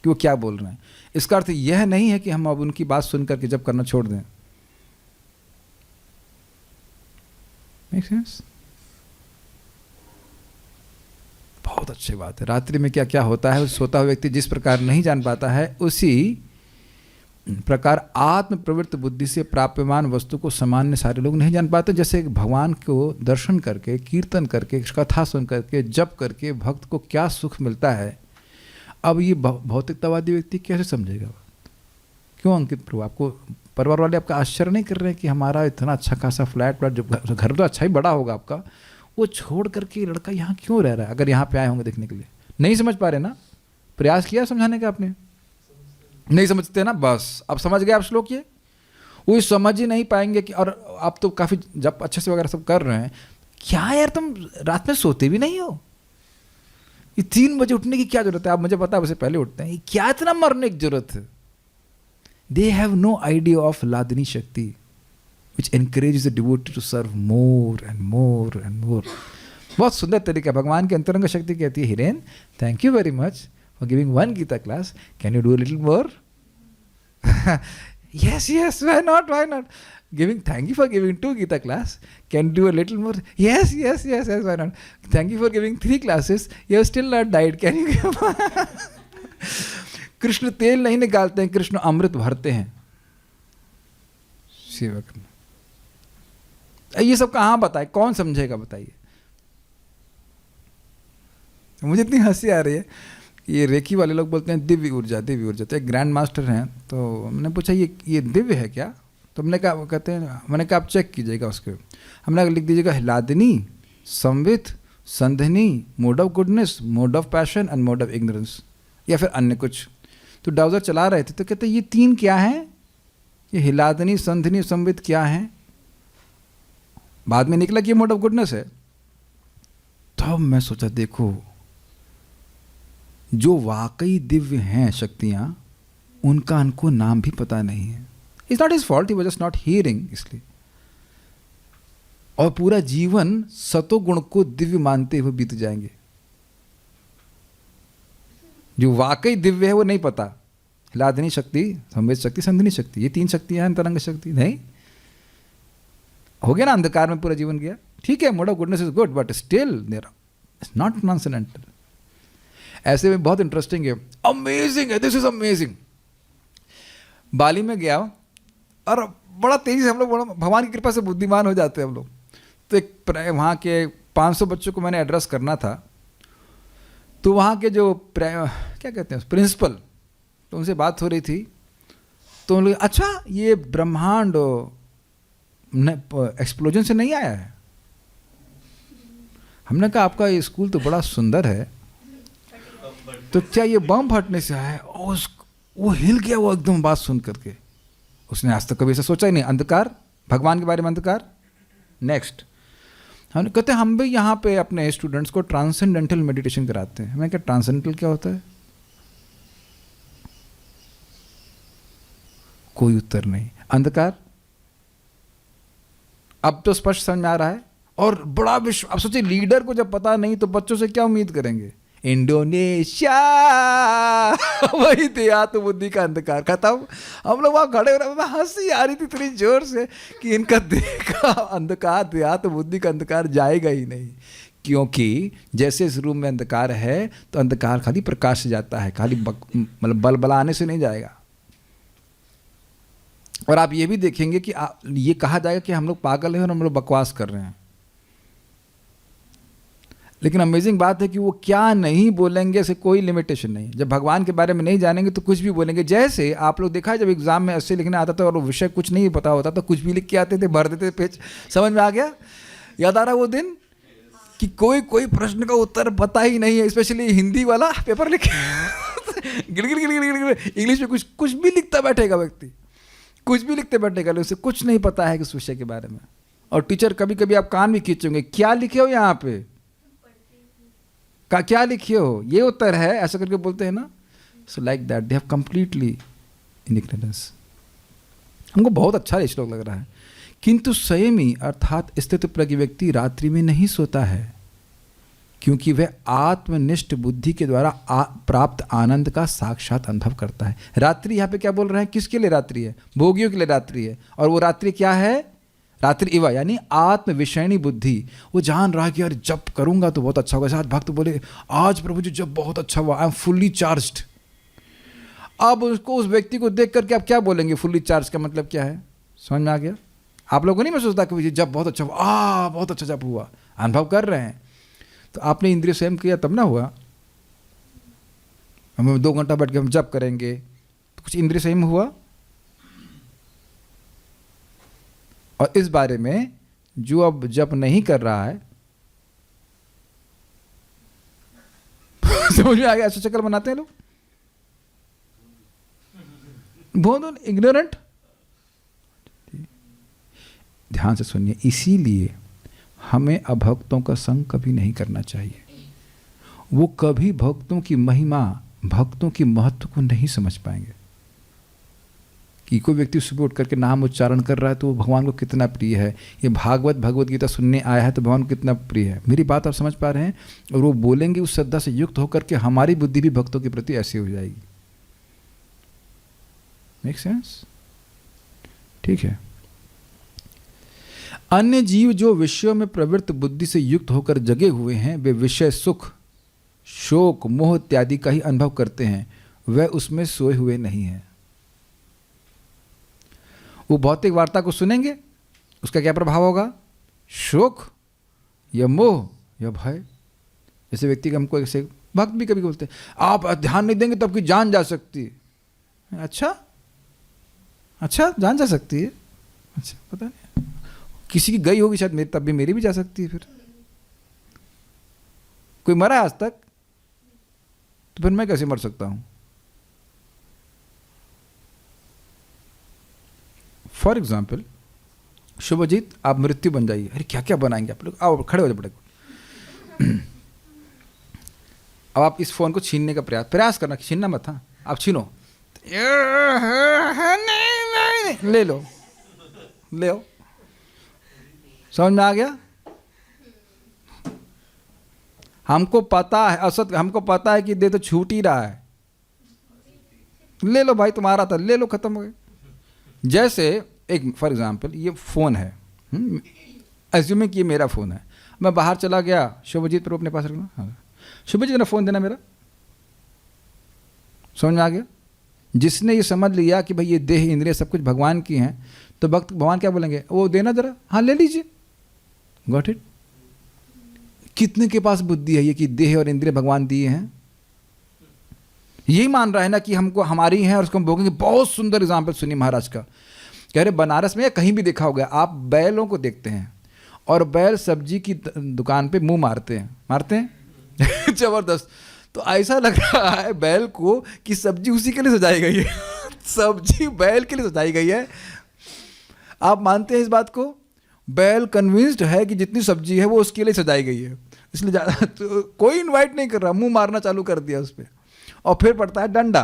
Speaker 1: कि वो क्या बोल रहे हैं। इसका अर्थ यह नहीं है कि हम अब उनकी बात सुन करके जब करना छोड़ दें। Make sense? बहुत अच्छी बात है। रात्रि में क्या क्या होता है सोता हुआ व्यक्ति जिस प्रकार नहीं जान पाता है, उसी प्रकार आत्म प्रवृत्त बुद्धि से प्राप्यमान वस्तु को सामान्य सारे लोग नहीं जान पाते। जैसे भगवान को दर्शन करके, कीर्तन करके, कथा सुन करके, जप करके भक्त को क्या सुख मिलता है, अब ये भौतिकतावादी व्यक्ति कैसे समझेगा? क्यों अंकित प्रभु, आपको परिवार वाले आपका आश्चर्य नहीं कर रहे हैं कि हमारा इतना अच्छा खासा फ्लैट जो घर तो अच्छा ही बड़ा होगा आपका, वो छोड़ करके लड़का यहाँ क्यों रह रहा है? अगर यहाँ पे आए होंगे देखने के लिए, नहीं समझ पा रहे ना? प्रयास किया समझाने का आपने? नहीं समझते ना, बस अब समझ गए आप श्लोक। ये वो समझ ही नहीं पाएंगे कि, और आप तो काफ़ी जब अच्छे से वगैरह सब कर रहे हैं, क्या यार तुम रात में सोते भी नहीं हो? ये 3 बजे उठने की क्या जरूरत है? आप मुझे पता है उससे पहले उठते हैं, क्या इतना मरने की जरूरत है? They have no idea of लादनी शक्ति which encourages the devotee to serve more and more and more. बहुत सुंदर तरीका। भगवान की अंतरंग शक्ति कहती है, Hiren thank you very much for giving one Gita class. Can you do a little more? Yes, why not? Thank you for giving 2 Gita class. Can you do a little more? Yes, why not? Thank you for giving 3 classes. You have still not died. Can you give? Krishna तेल नहीं निकालते हैं, कृष्ण अमृत भरते हैं सेवा करना। ये सब कहाँ बताए, कौन समझेगा बताइए? मुझे इतनी हंसी आ रही है। ये रेखी वाले लोग बोलते हैं दिव्य ऊर्जा, दिव्य ऊर्जा। तो एक ग्रैंड मास्टर हैं, तो हमने पूछा ये दिव्य है क्या? तो हमने कहा, कहते हैं, मैंने कहा आप चेक कीजिएगा उसके। हमने लिख दीजिएगा हिलादनी, संवित, संधनी, mode of goodness, mode of passion and mode of ignorance, या फिर अन्य कुछ। तो ब्राउज़र चला रहे थे तो कहते ये 3 क्या हैं? ये हिलादनी, संधनी, संवित क्या हैं? बाद में निकला कि ये मोड ऑफ गुडनेस है। तब मैं सोचा देखो जो वाकई दिव्य हैं शक्तियां, उनका उनको नाम भी पता नहीं है। It's not his fault, he was just not hearing, इसलिए। और पूरा जीवन सतोगुण को दिव्य मानते हुए बीत जाएंगे। जो वाकई दिव्य है वो नहीं पता। हिलादनी शक्ति, संवेद शक्ति, संधिनी शक्ति, ये 3 शक्तियां हैं। तरंग शक्ति नहीं हो गया ना, अंधकार में पूरा जीवन गया। ठीक है, mode of goodness is good, but still there it's not transcendental. ऐसे में बहुत इंटरेस्टिंग है, अमेजिंग है, दिस इज अमेजिंग। बाली में गया और बड़ा तेजी से हम लोग, बड़ा भगवान की कृपा से बुद्धिमान हो जाते हैं हम लोग। तो एक वहाँ के 500 बच्चों को मैंने एड्रेस करना था। तो वहाँ के जो क्या कहते हैं प्रिंसिपल, तो उनसे बात हो रही थी। तो उन्होंने, अच्छा ये ब्रह्मांड एक्सप्लोजन से नहीं आया है। हमने कहा आपका ये स्कूल तो बड़ा सुंदर है, तो क्या ये बम फटने से आया है? और वो हिल गया वो एकदम बात सुन करके। उसने आज तक कभी ऐसा सोचा ही नहीं। अंधकार, भगवान के बारे में अंधकार। नेक्स्ट, हम कहते हैं हम भी यहाँ पे अपने स्टूडेंट्स को ट्रांसेंडेंटल मेडिटेशन कराते हैं। मैं क्या, ट्रांसेंडेंटल क्या होता है? कोई उत्तर नहीं। अंधकार, अब तो स्पष्ट समझ में आ रहा है। और बड़ा विश्व, अब सोचिए लीडर को जब पता नहीं तो बच्चों से क्या उम्मीद करेंगे? इंडोनेशिया वही थे आत्मबुद्धि का अंधकार खत्म। हम लोग वहाँ खड़े हो रहे, हंसी आ रही थी इतनी जोर से कि इनका देखा अंधकार, आत्मबुद्धि का अंधकार जाएगा ही नहीं। क्योंकि जैसे इस रूम में अंधकार है तो अंधकार खाली प्रकाश से जाता है, खाली मतलब बलबलाने से नहीं जाएगा। और आप ये भी देखेंगे कि ये कहा जाएगा कि हम लोग पागल हैं और हम लोग बकवास कर रहे हैं। लेकिन अमेजिंग बात है कि वो क्या नहीं बोलेंगे, ऐसे कोई लिमिटेशन नहीं। जब भगवान के बारे में नहीं जानेंगे तो कुछ भी बोलेंगे। जैसे आप लोग देखा है, जब एग्जाम में ऐसे लिखने आता था और वो विषय कुछ नहीं पता होता तो कुछ भी लिख के आते थे, भर देते थे पेज। समझ में आ गया? याद आ रहा वो दिन कि कोई प्रश्न का उत्तर पता ही नहीं है, स्पेशली हिंदी वाला पेपर लिखे गिर गिर गिर गिर गिर इंग्लिश में कुछ भी लिखता बैठेगा व्यक्ति, कुछ भी लिखते बैठेगा, उसे कुछ नहीं पता है उस विषय के बारे में। और टीचर कभी कभी आप कान भी खींचोगे, क्या लिखे हो यहाँ पे, क्या लिखे हो, ये उत्तर है, ऐसा करके बोलते हैं ना। So like that they have completely in ignorance. हमको बहुत अच्छा ये श्लोक लग रहा है। किंतु संयमी अर्थात स्थित प्रज्ञ व्यक्ति रात्रि में नहीं सोता है, क्योंकि वह आत्मनिष्ठ बुद्धि के द्वारा प्राप्त आनंद का साक्षात अनुभव करता है। रात्रि यहाँ पे क्या बोल रहे हैं, किसके लिए रात्रि है? भोगियों के लिए रात्रि है। और वो रात्रि क्या है? रात्रि इवा यानी आत्म विषयणी बुद्धि। वो जान रहा है कि यार जब करूंगा तो बहुत अच्छा होगा। साथ भक्त बोले, आज प्रभु जी जब बहुत अच्छा हुआ, आई एम फुल्ली चार्ज्ड। अब उसको, उस व्यक्ति को देख करके आप क्या बोलेंगे? फुल्ली चार्ज का मतलब क्या है? समझ में आ गया? आप लोगों को नहीं महसूस होता कि जब बहुत अच्छा हुआ, बहुत अच्छा जब हुआ, अनुभव कर रहे हैं। तो आपने इंद्रिय संयम किया तब ना हुआ। हमें 2 घंटा बैठ के हम जप करेंगे तो कुछ इंद्रिय संयम हुआ? और इस बारे में जो अब जप नहीं कर रहा है समझ में आ गया? ऐसे चक्कर बनाते हैं लोग, बहुत इग्नोरेंट। ध्यान से सुनिए, इसीलिए हमें अभक्तों का संग कभी नहीं करना चाहिए। वो कभी भक्तों की महिमा, भक्तों की महत्व को नहीं समझ पाएंगे। कि कोई व्यक्ति सुबह उठ करके नाम उच्चारण कर रहा है तो वो भगवान को कितना प्रिय है, ये भागवत भगवत गीता सुनने आया है तो भगवान को कितना प्रिय है। मेरी बात आप समझ पा रहे हैं? और वो बोलेंगे उस श्रद्धा से युक्त होकर के, हमारी बुद्धि भी भक्तों के प्रति ऐसी हो जाएगी। Make sense? ठीक है। अन्य जीव जो विषयों में प्रवृत्त बुद्धि से युक्त होकर जगे हुए हैं, वे विषय सुख, शोक, मोह इत्यादि का ही अनुभव करते हैं, वह उसमें सोए हुए नहीं है। वो भौतिक वार्ता को सुनेंगे, उसका क्या प्रभाव होगा? शोक या मोह या भय। जैसे व्यक्ति का, हमको ऐसे भक्त भी कभी बोलते हैं, आप ध्यान नहीं देंगे तो आपकी जान जा सकती है। अच्छा जान जा सकती है? अच्छा, पता नहीं, किसी की गई होगी शायद, तब भी मेरी भी जा सकती है। फिर कोई मरा आज तक, तो फिर मैं कैसे मर सकता हूं? फॉर एग्जाम्पल, शुभजीत आप मृत्यु बन जाइए। अरे क्या क्या बनाएंगे आप लोग? आओ खड़े हो जाओ। बड़े अब आप इस फोन को छीनने का प्रयास करना, छीनना मत, हाँ आप छीनो, नहीं, ले लो, ले आओ। समझ में आ गया? हमको पता है असत, हमको पता है कि दे तो छूट ही रहा है, ले लो भाई, तुम्हारा था, ले लो, खत्म हो गया। जैसे एक फॉर एग्जांपल ये फ़ोन है, एज्यूमिंग कि ये मेरा फ़ोन है, मैं बाहर चला गया, शुभजीत पर अपने पास रखना, हाँ शुभजीत ने फ़ोन देना मेरा, समझ में आ गया? जिसने ये समझ लिया कि भाई ये देह इंद्रिय सब कुछ भगवान की हैं, तो भक्त भगवान क्या बोलेंगे, वो देना जरा, हाँ ले लीजिए, गॉट इट। कितने के पास बुद्धि है ये कि देह और इंद्रिय भगवान दिए हैं? यही मान रहा है ना कि हमको हमारी है और उसको हम भोगेंगे। बहुत सुंदर एग्जाम्पल सुनी महाराज का, कह रहे बनारस में या कहीं भी देखा होगा आप, बैलों को देखते हैं और बैल सब्जी की दुकान पे मुंह मारते हैं जबरदस्त। तो ऐसा लग रहा है बैल को कि सब्जी उसी के लिए सजाई गई है सब्जी बैल के लिए सजाई गई है। आप मानते हैं इस बात को? बैल कन्विंस्ड है कि जितनी सब्जी है वो उसके लिए सजाई गई है, इसलिए ज़्यादा तो कोई इनवाइट नहीं कर रहा, मुंह मारना चालू कर दिया उस पर। और फिर पड़ता है डंडा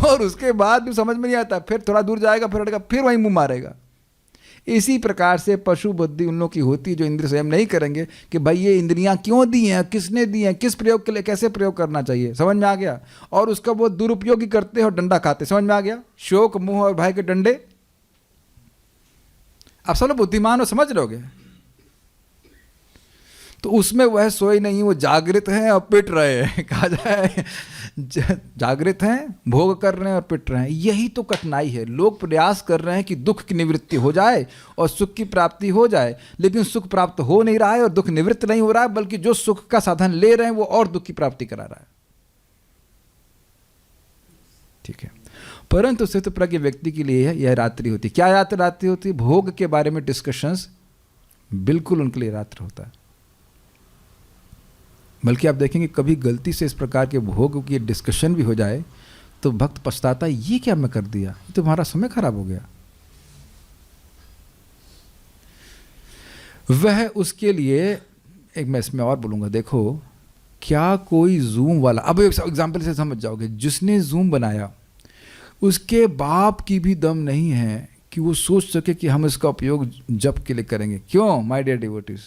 Speaker 1: और उसके बाद भी समझ में नहीं आता, फिर थोड़ा दूर जाएगा, फिर हटेगा, फिर वहीं मुंह मारेगा। इसी प्रकार से पशु बुद्धि उन लोगों की होती है जो इंद्रिय संयम नहीं करेंगे कि भाई ये इंद्रियां क्यों दी हैं, किसने दी हैं, किस प्रयोग के लिए, कैसे प्रयोग करना चाहिए, समझ में आ गया? और उसका वो दुरुपयोग ही करते हैं और डंडा खाते, समझ में आ गया? शोक मोह और भय के डंडे। आप सब लोग बुद्धिमान हो, समझ रहोगे? तो उसमें वह सोए नहीं, वो जागृत हैं और पिट रहे हैं, कहा जाए जागृत हैं, भोग कर रहे हैं और पिट रहे हैं। यही तो कठिनाई है। लोग प्रयास कर रहे हैं कि दुख की निवृत्ति हो जाए और सुख की प्राप्ति हो जाए, लेकिन सुख प्राप्त हो नहीं रहा है और दुख निवृत्त नहीं हो रहा है, बल्कि जो सुख का साधन ले रहे हैं वो और दुख की प्राप्ति करा रहा है। ठीक है, परंतु स्थित प्रज्ञ व्यक्ति के लिए यह रात्रि होती। क्या रात्रि होती? भोग के बारे में डिस्कशंस बिल्कुल उनके लिए रात्रि होता है। बल्कि आप देखेंगे कभी गलती से इस प्रकार के भोग की डिस्कशन भी हो जाए तो भक्त पछताता है, ये क्या मैं कर दिया, ये तो हमारा समय खराब हो गया। वह उसके लिए एक मैं इसमें और बोलूँगा, देखो क्या कोई जूम वाला, अब एग्जाम्पल से समझ जाओगे, जिसने जूम बनाया उसके बाप की भी दम नहीं है कि वो सोच सके कि हम इसका उपयोग जप के लिए करेंगे। क्यों माय डियर डिवोटीज?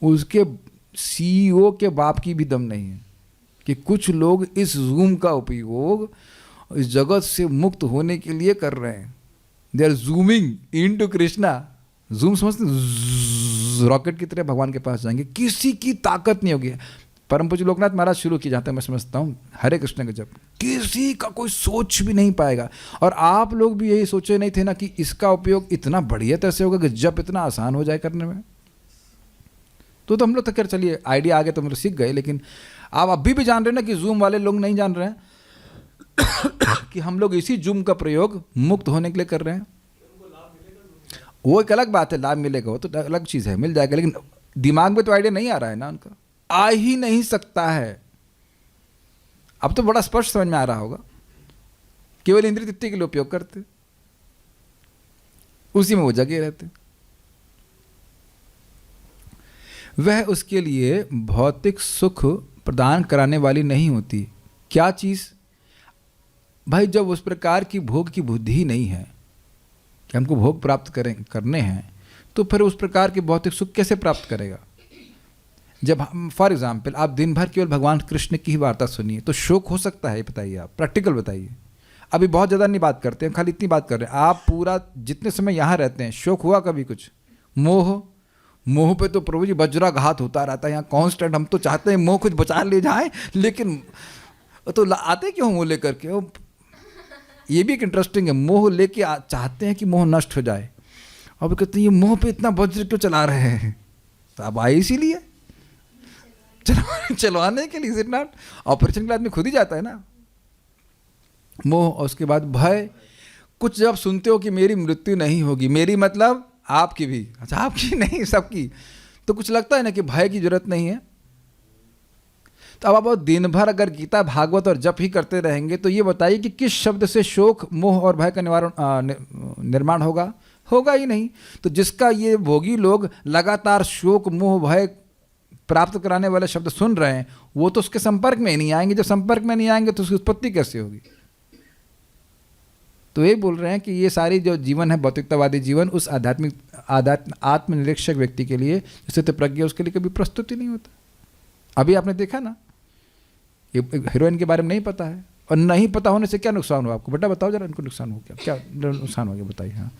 Speaker 1: उसके सीईओ के बाप की भी दम नहीं है कि कुछ लोग इस जूम का उपयोग इस जगत से मुक्त होने के लिए कर रहे हैं। They are zooming into Krishna. Zoom समझते, रॉकेट की तरह भगवान के पास जाएंगे, किसी की ताकत नहीं होगी। परम पूज्य लोकनाथ महाराज शुरू की जाते हैं, मैं समझता हूँ, हरे कृष्ण का जप किसी का कोई सोच भी नहीं पाएगा। और आप लोग भी यही सोचे नहीं थे ना कि इसका उपयोग इतना बढ़िया तरह से होगा कि जप इतना आसान हो जाए करने में। तो हम लोग तो खैर चलिए आइडिया आ गया तो हम लोग सीख गए, लेकिन आप अभी भी जान रहे हैं ना कि जूम वाले लोग नहीं जान रहे हैं कि हम लोग इसी जूम का प्रयोग मुक्त होने के लिए कर रहे हैं। वो एक अलग बात है, लाभ मिलेगा वो तो अलग चीज़ है, मिल जाएगा, लेकिन दिमाग में तो आइडिया नहीं आ रहा है ना उनका, आ ही नहीं सकता है। अब तो बड़ा स्पष्ट समझ में आ रहा होगा, केवल इंद्रिय तृप्ति के लिए उपयोग करते, उसी में वो जगे रहते। वह उसके लिए भौतिक सुख प्रदान कराने वाली नहीं होती। क्या चीज़ भाई? जब उस प्रकार की भोग की बुद्धि ही नहीं है कि हमको भोग प्राप्त करने हैं, तो फिर उस प्रकार के भौतिक सुख कैसे प्राप्त करेगा? जब हम फॉर एग्जाम्पल आप दिन भर केवल भगवान कृष्ण की ही वार्ता सुनिए तो शोक हो सकता है? बताइए आप, प्रैक्टिकल बताइए। अभी बहुत ज़्यादा नहीं बात करते हैं, खाली इतनी बात कर रहे हैं। आप पूरा जितने समय यहाँ रहते हैं शोक हुआ कभी कुछ? मोह पे तो प्रभु जी वज्राघात होता रहता है यहाँ कांस्टेंट। हम तो चाहते हैं मोह कुछ बचा ले जाए, लेकिन तो आते क्यों मोह लेकर के? ये भी एक इंटरेस्टिंग है, मोह लेके चाहते हैं कि मोह नष्ट हो जाए, और कहते हैं ये मोह पे इतना वज्र क्यों चला रहे हैं? तो अब आए इसीलिए चलवाने के लिए, इज इट नॉट? ऑपरेशन के लिए आदमी खुद ही जाता है ना। मोह, और उसके बाद भय। कुछ जब सुनते हो कि मेरी मृत्यु नहीं होगी, मेरी मतलब आपकी भी, अच्छा आपकी नहीं सबकी, तो कुछ लगता है ना कि भय की जरूरत नहीं है। तो अब आप दिन भर अगर गीता भागवत और जप ही करते रहेंगे तो ये बताइए कि किस शब्द से शोक मोह और भय का निर्माण होगा? होगा ही नहीं। तो जिसका ये भोगी लोग लगातार शोक मोह भय प्राप्त कराने वाले शब्द सुन रहे हैं वो तो उसके संपर्क में ही नहीं आएंगे। जब संपर्क में नहीं आएंगे तो उसकी उत्पत्ति कैसे होगी? तो ये बोल रहे हैं कि ये सारी जो जीवन है भौतिकतावादी जीवन उस आत्मनिरीक्षक व्यक्ति के लिए, स्थित प्रज्ञ, उसके लिए कभी प्रस्तुत ही नहीं होता। अभी आपने देखा ना, ये हीरोइन के बारे में नहीं पता है, और नहीं पता होने से क्या नुकसान हुआ आपको? बेटा बताओ जरा, इनको नुकसान हो क्या नुकसान हो गया बताइए। हाँ,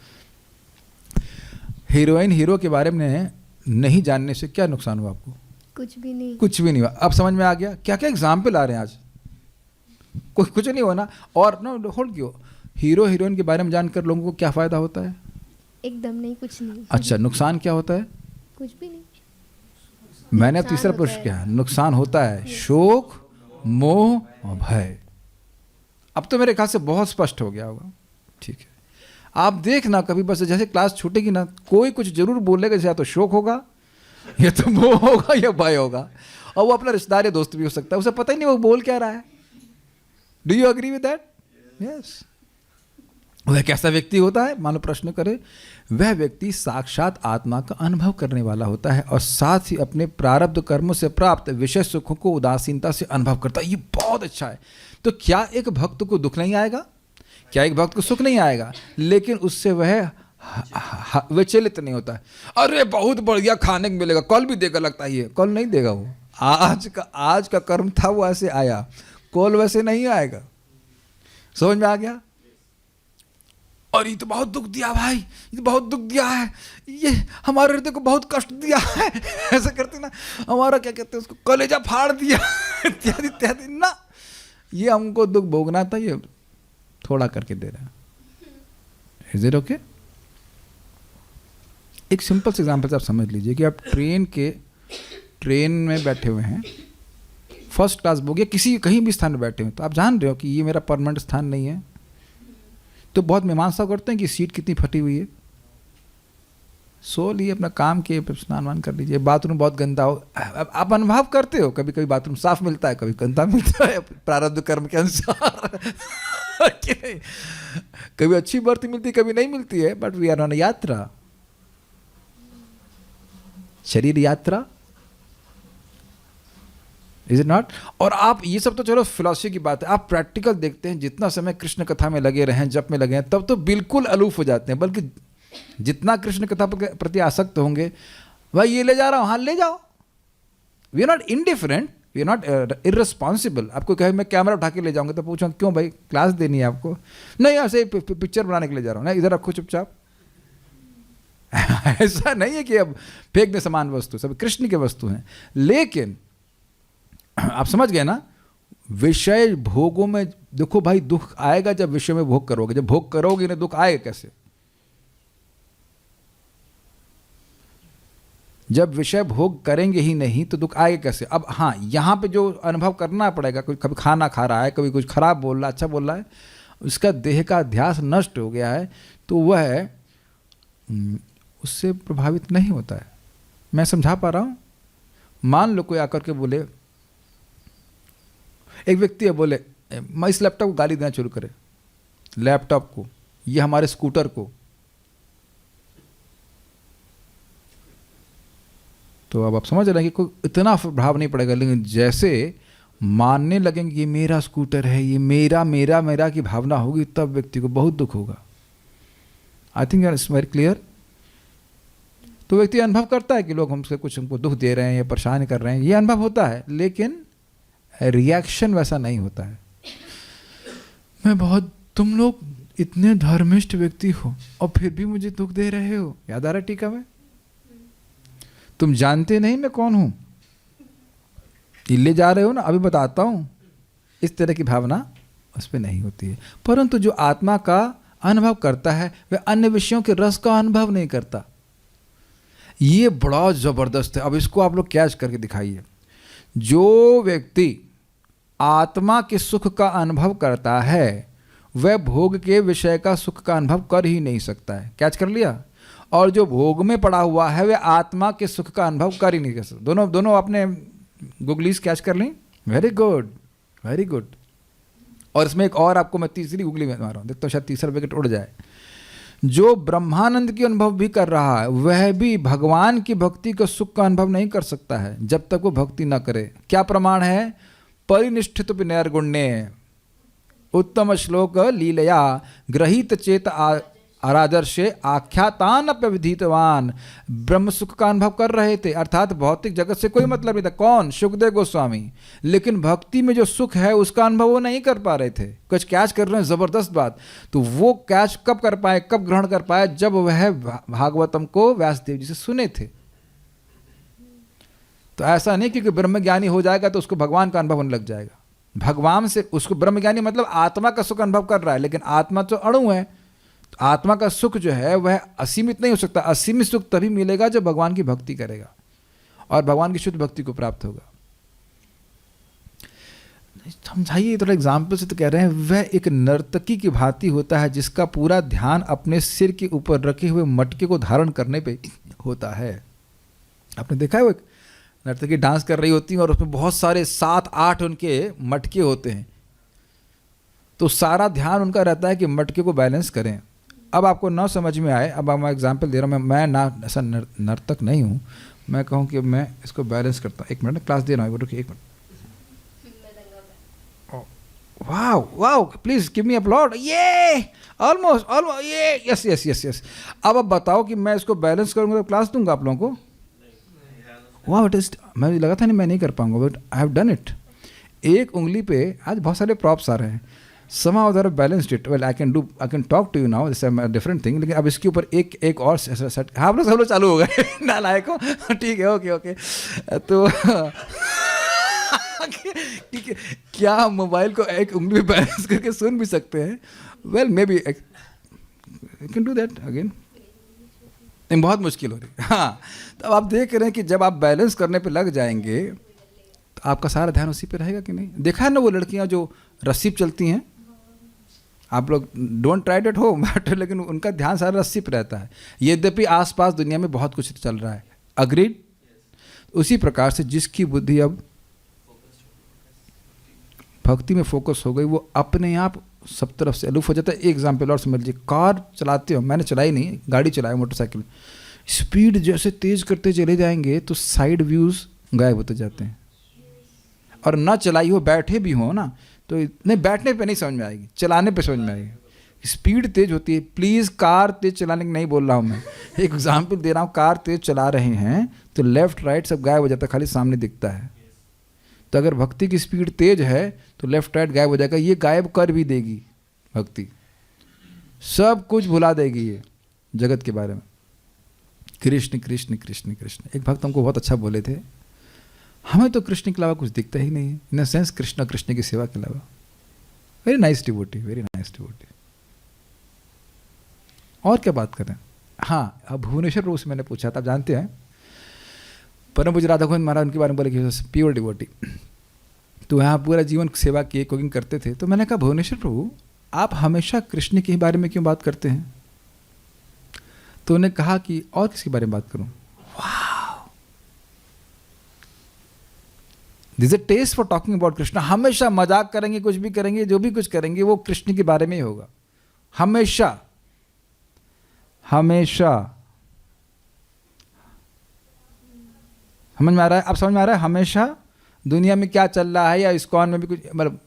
Speaker 1: हीरोइन हीरो के बारे में नहीं जानने से क्या नुकसान हुआ आपको?
Speaker 4: कुछ भी नहीं।
Speaker 1: कुछ भी नहीं हुआ। अब समझ में आ गया? क्या क्या एग्जाम्पल आ रहे हैं आज। कुछ नहीं होना। और नो होल्ड क्यों, हीरो हीरोइन के बारे में जानकर लोगों को क्या फायदा होता है?
Speaker 4: एकदम नहीं, कुछ नहीं।
Speaker 1: अच्छा, नुकसान क्या होता है?
Speaker 4: कुछ भी नहीं।
Speaker 1: मैंने अब तीसरा प्रश्न किया, नुकसान होता है शोक, मोह और भय। अब तो मेरे ख्याल से बहुत स्पष्ट हो गया होगा। ठीक है, आप देखना कभी, बस जैसे क्लास छूटेगी ना, कोई कुछ जरूर बोलेगा, जैसे या तो शोक होगा या तो मोह होगा या भय होगा, और वो अपना रिश्तेदार या दोस्त भी हो सकता है, उसे पता ही नहीं वो बोल क्या रहा है। Do you agree with that? Yes. वह कैसा व्यक्ति होता है? मान लो प्रश्न करे, वह व्यक्ति साक्षात आत्मा का अनुभव करने वाला होता है और साथ ही अपने प्रारब्ध कर्मों से प्राप्त विषय सुखों को उदासीनता से अनुभव करता है। ये बहुत अच्छा है। तो क्या एक भक्त को दुख नहीं आएगा? क्या एक भक्त को सुख नहीं आएगा? लेकिन उससे वह विचलित नहीं होता है। अरे बहुत बढ़िया खाने को मिलेगा, कल भी देगा, लगता है ये कल नहीं देगा। वो आज का कर्म था, वो ऐसे आया, कल वैसे नहीं आएगा। समझ में आ गया? और ये तो बहुत दुख दिया भाई, ये तो बहुत दुख दिया है, ये हमारे हृदय को बहुत कष्ट दिया है, ऐसा करते ना, हमारा क्या कहते हैं उसको, कलेजा फाड़ दिया, इत्यादि इत्यादि ना। ये हमको दुख भोगना था, ये थोड़ा करके दे रहा है। Is it okay? एक सिंपल से एग्जाम्पल से आप समझ लीजिए कि आप ट्रेन में बैठे हुए हैं, फर्स्ट क्लास बोगिया, किसी कहीं भी स्थान में बैठे हुए, तो आप जान रहे हो कि ये मेरा परमानेंट स्थान नहीं है, तो बहुत मीमांसा करते हैं कि सीट कितनी फटी हुई है। सो लिए, अपना काम किए, स्नान वान कर लीजिए। बाथरूम बहुत गंदा हो, आप अनुभव करते हो, कभी कभी बाथरूम साफ मिलता है, कभी गंदा मिलता है, प्रारब्ध कर्म के अनुसार। कभी अच्छी बर्थ मिलती है, कभी नहीं मिलती है, बट वी आर ऑन यात्रा, शरीर यात्रा। Is it not? और आप ये सब तो चलो फिलॉसफी की बात है, आप प्रैक्टिकल देखते हैं, जितना समय कृष्ण कथा में लगे रहें, जप में लगे हैं, तब तो बिल्कुल अलूफ हो जाते हैं। बल्कि जितना कृष्ण कथा प्रति आसक्त होंगे, भाई ये ले जा रहा हूँ, हाँ ले जाओ। We are not indifferent, we are not irresponsible. आपको कहे मैं कैमरा उठा के ले जाऊँगा, तो पूछूँ क्यों भाई, क्लास देनी है आपको? नहीं, ऐसे पिक्चर बनाने के लिए जा रहा हूँ, नहीं इधर रखो चुपचाप। ऐसा नहीं है कि अब फेंक दे समान वस्तु, सब कृष्ण के वस्तु हैं। लेकिन आप समझ गए ना, विषय भोगों में देखो भाई, दुख आएगा जब विषय में भोग करोगे। जब भोग करोगे ना, दुख आएगा कैसे? जब विषय भोग करेंगे ही नहीं तो दुख आएगा कैसे? अब हाँ, यहाँ पे जो अनुभव करना पड़ेगा, कोई कभी खाना खा रहा है, कभी कुछ खराब बोल रहा है, अच्छा बोल रहा है, उसका देह का अध्यास नष्ट हो गया है, तो वह उससे प्रभावित नहीं होता है। मैं समझा पा रहा हूँ? मान लो कोई आकर के बोले, एक व्यक्ति है, बोले मैं इस लैपटॉप को गाली देना शुरू करे, लैपटॉप को, ये हमारे स्कूटर को, तो अब आप समझ रहे हैं कि कोई इतना प्रभाव नहीं पड़ेगा। लेकिन जैसे मानने लगेंगे ये मेरा स्कूटर है, ये मेरा मेरा मेरा की भावना होगी, तब व्यक्ति को बहुत दुख होगा। I think it's very clear. तो व्यक्ति अनुभव करता है कि लोग हमको दुख दे रहे हैं या परेशान कर रहे हैं, ये अनुभव होता है, लेकिन रिएक्शन वैसा नहीं होता है। तुम लोग इतने धर्मिष्ठ व्यक्ति हो और फिर भी मुझे दुख दे रहे हो। याद आ रहा है टीका में? तुम जानते नहीं मैं कौन हूं, ले जा रहे हो ना, अभी बताता हूं। इस तरह की भावना उस पर नहीं होती है। परंतु जो आत्मा का अनुभव करता है वह अन्य विषयों के रस का अनुभव नहीं करता। ये बड़ा जबरदस्त है। अब इसको आप लोग कैच करके दिखाइए। जो व्यक्ति आत्मा के सुख का अनुभव करता है वह भोग के विषय का सुख का अनुभव कर ही नहीं सकता है। कैच कर लिया? और जो भोग में पड़ा हुआ है वह आत्मा के सुख का अनुभव कर ही नहीं कर सकता। दोनों अपने गुगलीज कैच कर लें। Very good, very good. और इसमें एक और आपको मैं तीसरी गुगली में मार रहा हूँ, देखता हूँ शायद तीसरा विकेट उड़ जाए। जो ब्रह्मानंद की अनुभव भी कर रहा है वह भी भगवान की भक्ति का सुख का अनुभव नहीं कर सकता है जब तक वो भक्ति ना करे। क्या प्रमाण है? परिनिष्ठित नैर्गुण्य उत्तम श्लोक लीलया गृहीत चेत आरादर्शे आख्यातानप्य विधितवान। ब्रह्म सुख का अनुभव कर रहे थे, अर्थात भौतिक जगत से कोई मतलब नहीं था। कौन? सुखदेव गोस्वामी। लेकिन भक्ति में जो सुख है उसका अनुभव वो नहीं कर पा रहे थे। कुछ कैच कर रहे हैं, जबरदस्त बात। तो वो कैच कब कर पाए, कब ग्रहण कर पाए? जब वह भागवतम को व्यासदेव जी से सुने थे। तो ऐसा नहीं क्योंकि ब्रह्मज्ञानी हो जाएगा तो उसको भगवान का अनुभव होने लग जाएगा। भगवान से उसको ब्रह्मज्ञानी मतलब आत्मा का सुख अनुभव कर रहा है, लेकिन आत्मा तो अणु है। तो आत्मा का सुख जो है वह असीमित नहीं हो सकता। असीमित सुख तभी मिलेगा जब भगवान की भक्ति करेगा और भगवान की शुद्ध भक्ति को प्राप्त होगा। समझाइए थोड़ा एग्जाम्पल से। तो कह रहे हैं वह एक नर्तकी की भांति होता है जिसका पूरा ध्यान अपने सिर के ऊपर रखे हुए मटके को धारण करने पे होता है। आपने देखा है वो नर्तकी डांस कर रही होती है और उसमें बहुत सारे 7-8 उनके मटके होते हैं, तो सारा ध्यान उनका रहता है कि मटके को बैलेंस करें। अब आपको ना समझ में आए, अब मैं एग्जांपल दे रहा हूँ। मैं ना ऐसा नर्तक नहीं हूँ, मैं कहूँ कि मैं इसको बैलेंस करता हूँ। एक मिनट क्लास दे रहा हूँ, रुकिए एक minute. Wow wow, please give me upload. ये ऑलमोस्ट ये यस यस यस यस। अब बताओ कि मैं इसको बैलेंस करूँगा तो क्लास दूंगा आप लोगों को? वाह इट इज, मैं लगा था नहीं मैं नहीं कर पाऊंगा, but I have done it. एक उंगली पे आज बहुत सारे प्रॉप्स आ रहे हैं। somehow they have balanced it. Well, I can talk to you now, this is a different thing. लेकिन अब इसके ऊपर एक और सेट। हाँ, सब लोग चालू हो गए नालायक हो। ठीक है, ओके ओके। तो ठीक है, क्या हम मोबाइल को एक उंगली पे बैलेंस करके सुन भी सकते हैं? Well may be you can do that again. बहुत मुश्किल हो रही है। हाँ, तो अब आप देख रहे हैं कि जब आप बैलेंस करने पे लग जाएंगे तो आपका सारा ध्यान उसी पे रहेगा कि नहीं? देखा है ना वो लड़कियां जो रस्सी पे चलती हैं, आप लोग डोंट ट्राई इट होम, लेकिन उनका ध्यान सारा रस्सी पे रहता है। यद्यपि आसपास दुनिया में बहुत कुछ चल रहा है। अग्रीड? उसी प्रकार से जिसकी बुद्धि अब भक्ति में फोकस हो गई, वो अपने आप सब तरफ से अलूफ हो जाता है। एक एग्जाम्पल और समझ लीजिए, कार चलाते हो, मैंने चलाई नहीं, गाड़ी चलाई मोटरसाइकिल, स्पीड जैसे तेज करते चले जाएंगे तो साइड व्यूज़ गायब होते जाते हैं। और ना चलाई हो, बैठे भी हो ना, तो नहीं, बैठने पे नहीं समझ में आएगी, चलाने पे समझ में आएगी। स्पीड तेज होती है। प्लीज़ कार तेज चलाने की नहीं बोल रहा हूँ मैं, एक एग्जाम्पल दे रहा हूँ। कार तेज चला रहे हैं तो लेफ्ट राइट सब गायब हो जाता है, खाली सामने दिखता है। तो अगर भक्ति की स्पीड तेज है तो लेफ्ट राइट गायब हो जाएगा। ये गायब कर भी देगी भक्ति, सब कुछ भुला देगी ये जगत के बारे में। कृष्ण कृष्ण कृष्ण कृष्ण। एक भक्त हमको बहुत अच्छा बोले थे, हमें तो कृष्ण के अलावा कुछ दिखता ही नहीं है, in the sense Krishna Krishna की सेवा के अलावा। Very nice devotee, very nice devotee. और क्या बात करें? हाँ, अब भुवनेश्वर रूप से मैंने पूछा था, आप जानते हैं परम पूज्य राधा गोविंद महाराज उनके बारे में बोले कि प्योर डिवोटी। तो यहाँ पूरा जीवन सेवा किए, कुकिंग करते थे। तो मैंने कहा भुवनेश्वर प्रभु आप हमेशा कृष्ण के बारे में क्यों बात करते हैं? तो उन्होंने कहा कि और किसके बारे में बात करूं? This is a test for talking about Krishna. हमेशा मजाक करेंगे, कुछ भी करेंगे, जो भी कुछ करेंगे वो कृष्ण के बारे में ही होगा, हमेशा हमेशा। समझ में आ रहा है? अब समझ में आ रहा है? हमेशा दुनिया में क्या चल रहा है, या इस्कॉन में भी कुछ, मतलब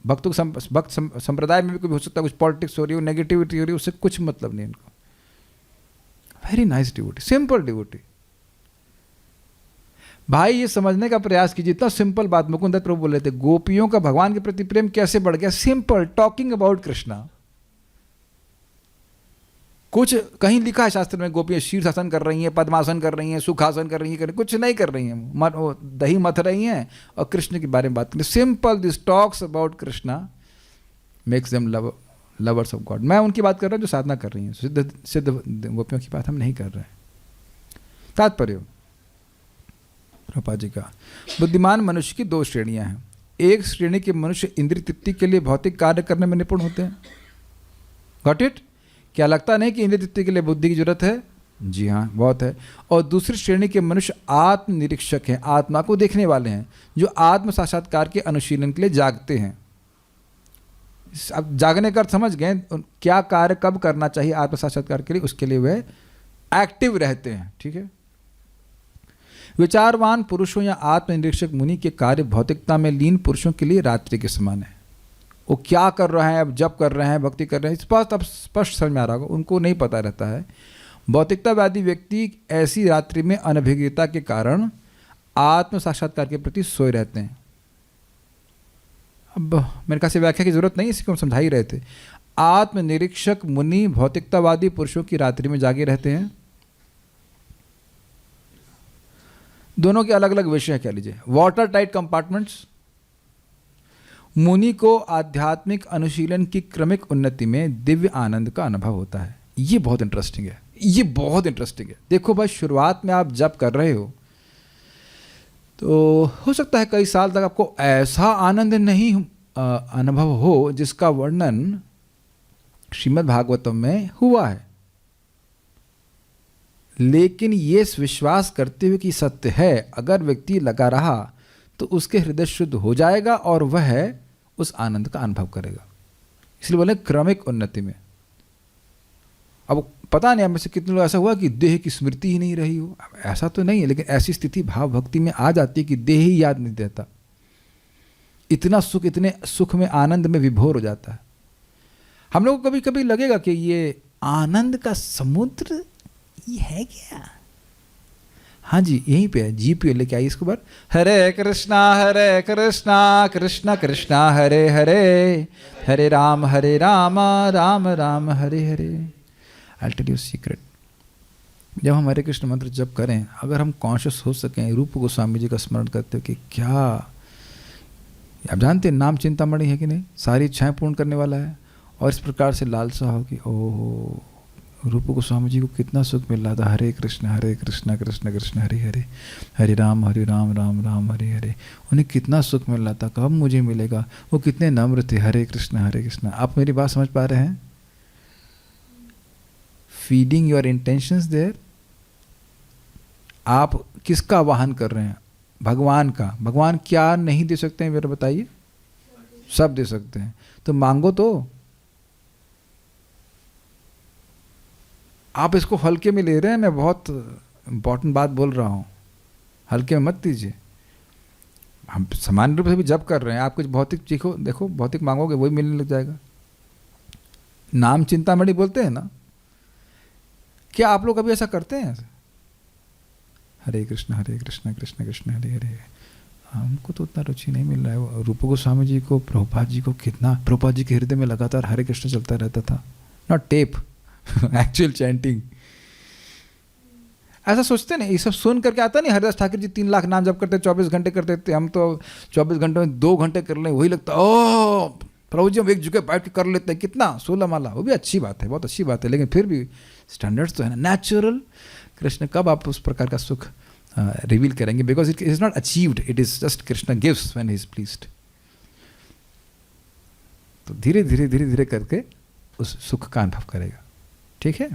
Speaker 1: भक्तों भक्त संप्रदाय में भी कुछ हो सकता है, कुछ पॉलिटिक्स हो रही हो, नेगेटिविटी हो रही हो, उससे कुछ मतलब नहीं इनको। Very nice devotee, simple devotee. भाई ये समझने का प्रयास कीजिए, इतना सिंपल बात। मुकुंद दत्त प्रभु बोल रहे थे गोपियों का भगवान के प्रति प्रेम कैसे बढ़ गया। Simple, talking about Krishna. कुछ कहीं लिखा है शास्त्र में गोपियां शीर्षासन कर रही हैं, पद्मासन कर रही हैं, सुखासन कर रही हैं, कुछ नहीं कर रही हैं, दही मथ रही हैं और कृष्ण के बारे में बात कर रही हैं। Simple, this talks about Krishna makes them lovers of God. मैं उनकी बात कर रहा हूँ जो साधना कर रही हैं, सिद्ध गोपियों की बात हम नहीं कर रहे हैं। तात्पर्य रूपा जी का, बुद्धिमान मनुष्य की दो श्रेणियां हैं। एक श्रेणी के मनुष्य इंद्रिय तृप्ति के लिए भौतिक कार्य करने में निपुण होते हैं। Got it? क्या लगता नहीं कि इंद्रिय तृप्ति के लिए बुद्धि की जरूरत है? जी हाँ, बहुत है। और दूसरी श्रेणी के मनुष्य आत्मनिरीक्षक हैं, आत्मा को देखने वाले हैं, जो आत्म साक्षात्कार के अनुशीलन के लिए जागते हैं। अब जागने का अर्थ समझ गए, क्या कार्य कब करना चाहिए आत्म साक्षात्कार के लिए, उसके लिए वे एक्टिव रहते हैं। ठीक है। विचारवान पुरुषों या आत्मनिरीक्षक मुनि के कार्य भौतिकता में लीन पुरुषों के लिए रात्रि के समान है। वो क्या कर रहे हैं, अब जप कर रहे हैं, भक्ति कर रहे हैं, स्पष्ट अब स्पष्ट समझ में आ रहा होगा, उनको नहीं पता रहता है। भौतिकतावादी व्यक्ति ऐसी रात्रि में अनभिज्ञता के कारण आत्म साक्षात्कार के प्रति सोए रहते हैं। अब मेरे ख्याल से व्याख्या की जरूरत नहीं, इसी को हम समझा ही रहे थे। आत्मनिरीक्षक मुनि भौतिकतावादी पुरुषों की रात्रि में जागे रहते हैं। दोनों के अलग अलग विषय कह लीजिए। Water tight compartments. मुनि को आध्यात्मिक अनुशीलन की क्रमिक उन्नति में दिव्य आनंद का अनुभव होता है। ये बहुत इंटरेस्टिंग है, ये बहुत इंटरेस्टिंग है। देखो भाई, शुरुआत में आप जब कर रहे हो तो हो सकता है कई साल तक आपको ऐसा आनंद नहीं अनुभव हो जिसका वर्णन श्रीमद् भागवतम में हुआ है, लेकिन ये विश्वास करते हुए कि सत्य है, अगर व्यक्ति लगा रहा तो उसके हृदय शुद्ध हो जाएगा और वह उस आनंद का अनुभव करेगा। इसलिए बोले क्रमिक उन्नति में। अब पता नहीं, हम में से कितने लोग ऐसा हुआ कि देह की स्मृति ही नहीं रही हो। अब ऐसा तो नहीं है, लेकिन ऐसी स्थिति भाव भक्ति में आ जाती है कि देह ही याद नहीं देता, इतना सुख, इतने सुख में, आनंद में विभोर हो जाता है। हम लोग को कभी कभी लगेगा कि ये आनंद का समुद्र ये है क्या? हाँ जी, यहीं पे है। जी पे लेके आइए इसको बार। हरे कृष्णा कृष्णा कृष्णा हरे हरे, हरे Ram Ram Ram Hare Hare. I tell you secret, जब हम हरे कृष्ण मंत्र जप करें, अगर हम कॉन्शियस हो सकें रूप गोस्वामी जी का स्मरण करते हो कि क्या, आप जानते हैं नाम चिंतामणि है कि नहीं, सारी इच्छाएं पूर्ण करने वाला है, और इस प्रकार से लालसा हो कि ओह रूप गोस्वामी जी को कितना सुख मिल रहा था। हरे कृष्ण कृष्ण कृष्ण हरे हरे, हरे राम राम राम हरे हरे। उन्हें कितना सुख मिल रहा था, कब मुझे मिलेगा। वो कितने नम्र थे। हरे कृष्ण। आप मेरी बात समझ पा रहे हैं? Feeding your intentions there. आप किसका वाहन कर रहे हैं? भगवान का। भगवान क्या नहीं दे सकते हैं मेरे बताइए? सब दे सकते हैं, तो मांगो तो। आप इसको हल्के में ले रहे हैं, मैं बहुत इंपॉर्टेंट बात बोल रहा हूँ, हल्के में मत दीजिए। हम सामान्य रूप से भी जब कर रहे हैं, आप कुछ भौतिक चीखो, देखो भौतिक मांगोगे वही मिलने लग जाएगा। नाम चिंतामणि बोलते हैं ना, क्या आप लोग कभी ऐसा करते हैं? हरे कृष्ण कृष्ण कृष्ण हरे हरे। हमको तो उतना रुचि नहीं मिल रहा है। रूप गोस्वामी जी को, प्रभुपाद जी को कितना, प्रभुपाद जी के हृदय में लगातार हरे कृष्ण चलता रहता था, नॉट टेप, एक्चुअल चैंटिंग। ऐसा सोचते नहीं, ये सब सुन करके आता नहीं। हरिदास ठाकुर जी 3 लाख नाम जप करते, 24 घंटे करते थे। हम तो 24 घंटे में 2 घंटे कर लें, वही लगता ओ प्रभु जी हम एक जगह बैठ के कर लेते हैं। कितना 16 माला, वो भी अच्छी बात है, बहुत अच्छी बात है, लेकिन फिर भी स्टैंडर्ड्स तो है ना। नेचुरल कृष्ण कब आप उस प्रकार का सुख रिवील करेंगे? Because it is not achieved, it is just Krishna gives when he is pleased. तो धीरे धीरे धीरे धीरे करके उस सुख का अनुभव करेगा। ठीक है।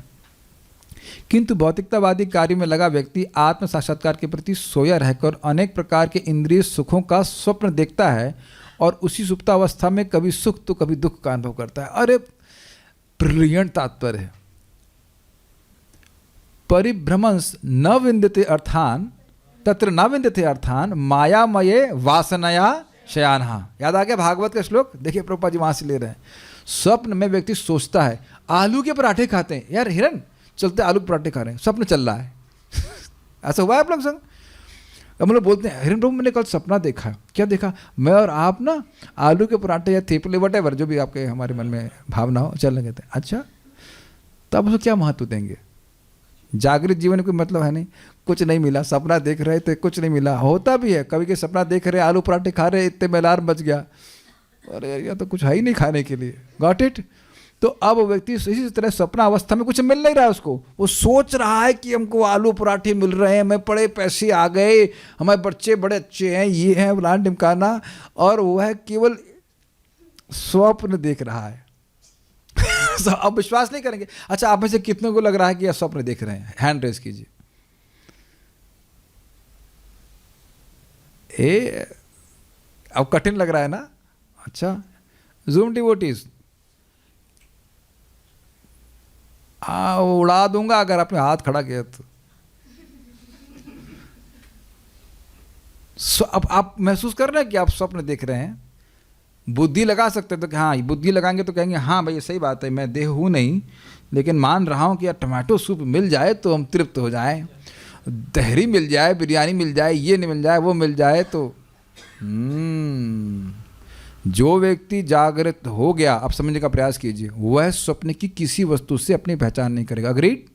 Speaker 1: किंतु भौतिकतावादी कार्य में लगा व्यक्ति आत्म साक्षात्कार के प्रति सोया रहकर अनेक प्रकार के इंद्रिय सुखों का स्वप्न देखता है और उसी सुप्तावस्था में कभी सुख तो कभी दुख का अनुभव करता है। अरे ब्रिलियंट तात्पर्य है। परिभ्रमंस न विंदते अर्थान तत्र न विंदते अर्थान मायामये वासनया शयानहा। याद आ गया भागवत का श्लोक? देखिए प्रभुपाद जी वहां से ले रहे हैं। स्वप्न में व्यक्ति सोचता है आलू के पराठे खाते हैं, यार हिरन चलते आलू के पराठे खा रहे हैं, स्वप्न चल रहा है। ऐसा हुआ है आप लोग संग? हम लोग बोलते हैं हिरन प्रभु मैंने कल सपना देखा। क्या देखा? मैं और आप ना आलू के पराठे या थेपले वटेवर जो भी आपके हमारे मन में भावना हो चल रहे थे। अच्छा, तो आप उसको क्या महत्व देंगे? जागृत जीवन में कोई मतलब है नहीं, कुछ नहीं मिला। सपना देख रहे थे, कुछ नहीं मिला। होता भी है कभी के सपना देख रहे, आलू पराठे खा रहे, इतने में अलार्म बच गया, अरे यार तो कुछ है ही नहीं खाने के लिए। Got it? तो अब व्यक्ति इसी तरह सपना अवस्था में कुछ मिल नहीं रहा है उसको, वो सोच रहा है कि हमको आलू पराठे मिल रहे हैं, मैं बड़े पैसे आ गए, हमारे बच्चे बड़े अच्छे हैं, ये हैं फलाना ढिमकाना, और वह केवल स्वप्न देख रहा है। अब विश्वास नहीं करेंगे। अच्छा, आप में से कितने को लग रहा है कि आप स्वप्न देख रहे हैं? हैंड रेज कीजिए। अब कठिन लग रहा है ना? अच्छा, जूम डिवोटीज उड़ा दूंगा अगर आपने हाथ खड़ा किया तो। अब आप महसूस कर रहे हैं कि आप स्वप्न देख रहे हैं। बुद्धि लगा सकते हैं तो कि हाँ, बुद्धि लगाएंगे तो कहेंगे हाँ भाई ये सही बात है, मैं देह हूँ नहीं, लेकिन मान रहा हूँ कि यार टमाटो सूप मिल जाए तो हम तृप्त हो जाएं, तहरी मिल जाए, बिरयानी मिल जाए, ये नहीं मिल जाए, वो मिल जाए तो जो व्यक्ति जागृत हो गया, आप समझने का प्रयास कीजिए, वह स्वप्न की किसी वस्तु से अपनी पहचान नहीं करेगा। अग्रीड?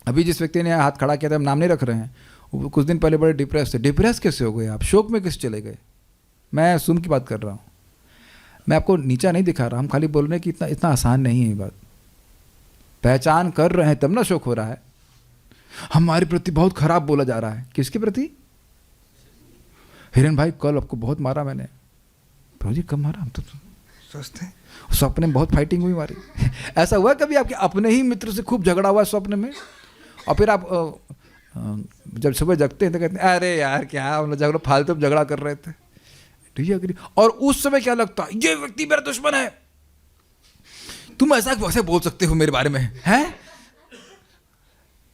Speaker 1: अभी जिस व्यक्ति ने हाथ खड़ा किया था, हम नाम नहीं रख रहे हैं, वो कुछ दिन पहले बड़े डिप्रेस थे। डिप्रेस कैसे हो गए आप? शोक में कैसे चले गए? मैं सुन की बात कर रहा हूँ, मैं आपको नीचा नहीं दिखा रहा, हम खाली बोल रहे हैं कि इतना आसान नहीं है ये बात। पहचान कर रहे हैं तब ना शोक हो रहा है। हमारे प्रति बहुत खराब बोला जा रहा है। किसके प्रति? हिरन भाई कल आपको बहुत मारा मैंने। प्रभु जी कब मारा? हम तो सोचते हैं स्वप्न में बहुत फाइटिंग हुई हमारी। ऐसा हुआ कभी आपके अपने ही मित्र से खूब झगड़ा हुआ स्वप्न में, और फिर आप जब सुबह जगते हैं तो कहते हैं अरे यार क्या हम लोग झगड़ा, फालतू झगड़ा कर रहे थे। Do you agree? और उस समय क्या लगता है, ये व्यक्ति मेरा दुश्मन है, तुम ऐसा कैसे बोल सकते हो मेरे बारे में, हैं?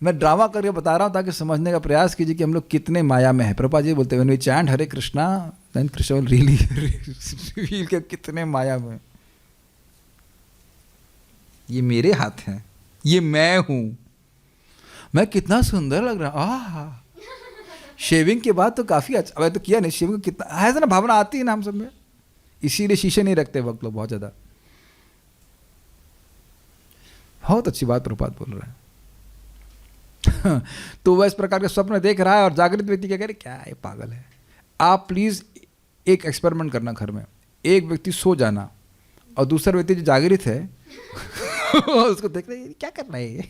Speaker 1: मैं ड्रामा करके बता रहा हूँ ताकि समझने का प्रयास कीजिए कि हम लोग कितने माया में हैं। प्रभुपाद जी बोलते हैं when we chant Hare Krishna then Krishna will really reveal के कितने माया में। ये मेरे हाथ हैं, ये मैं हूं, मैं कितना सुंदर लग रहा हूँ। शेविंग के बाद तो काफी अच्छा, अब तो किया नहीं शेविंग, कितना है ना भावना आती है ना हम सब में, इसीलिए शीशे नहीं रखते वक्त लोग बहुत ज्यादा। बहुत अच्छी बात प्रभुपाद बोल रहे हैं। तो वह इस प्रकार के स्वप्न देख रहा है और जागृत व्यक्ति क्या कह रहे, क्या है पागल है। आप प्लीज एक एक्सपेरिमेंट करना घर में, एक व्यक्ति सो जाना और दूसरा व्यक्ति जो जागृत है उसको देख रहे क्या करना है ये,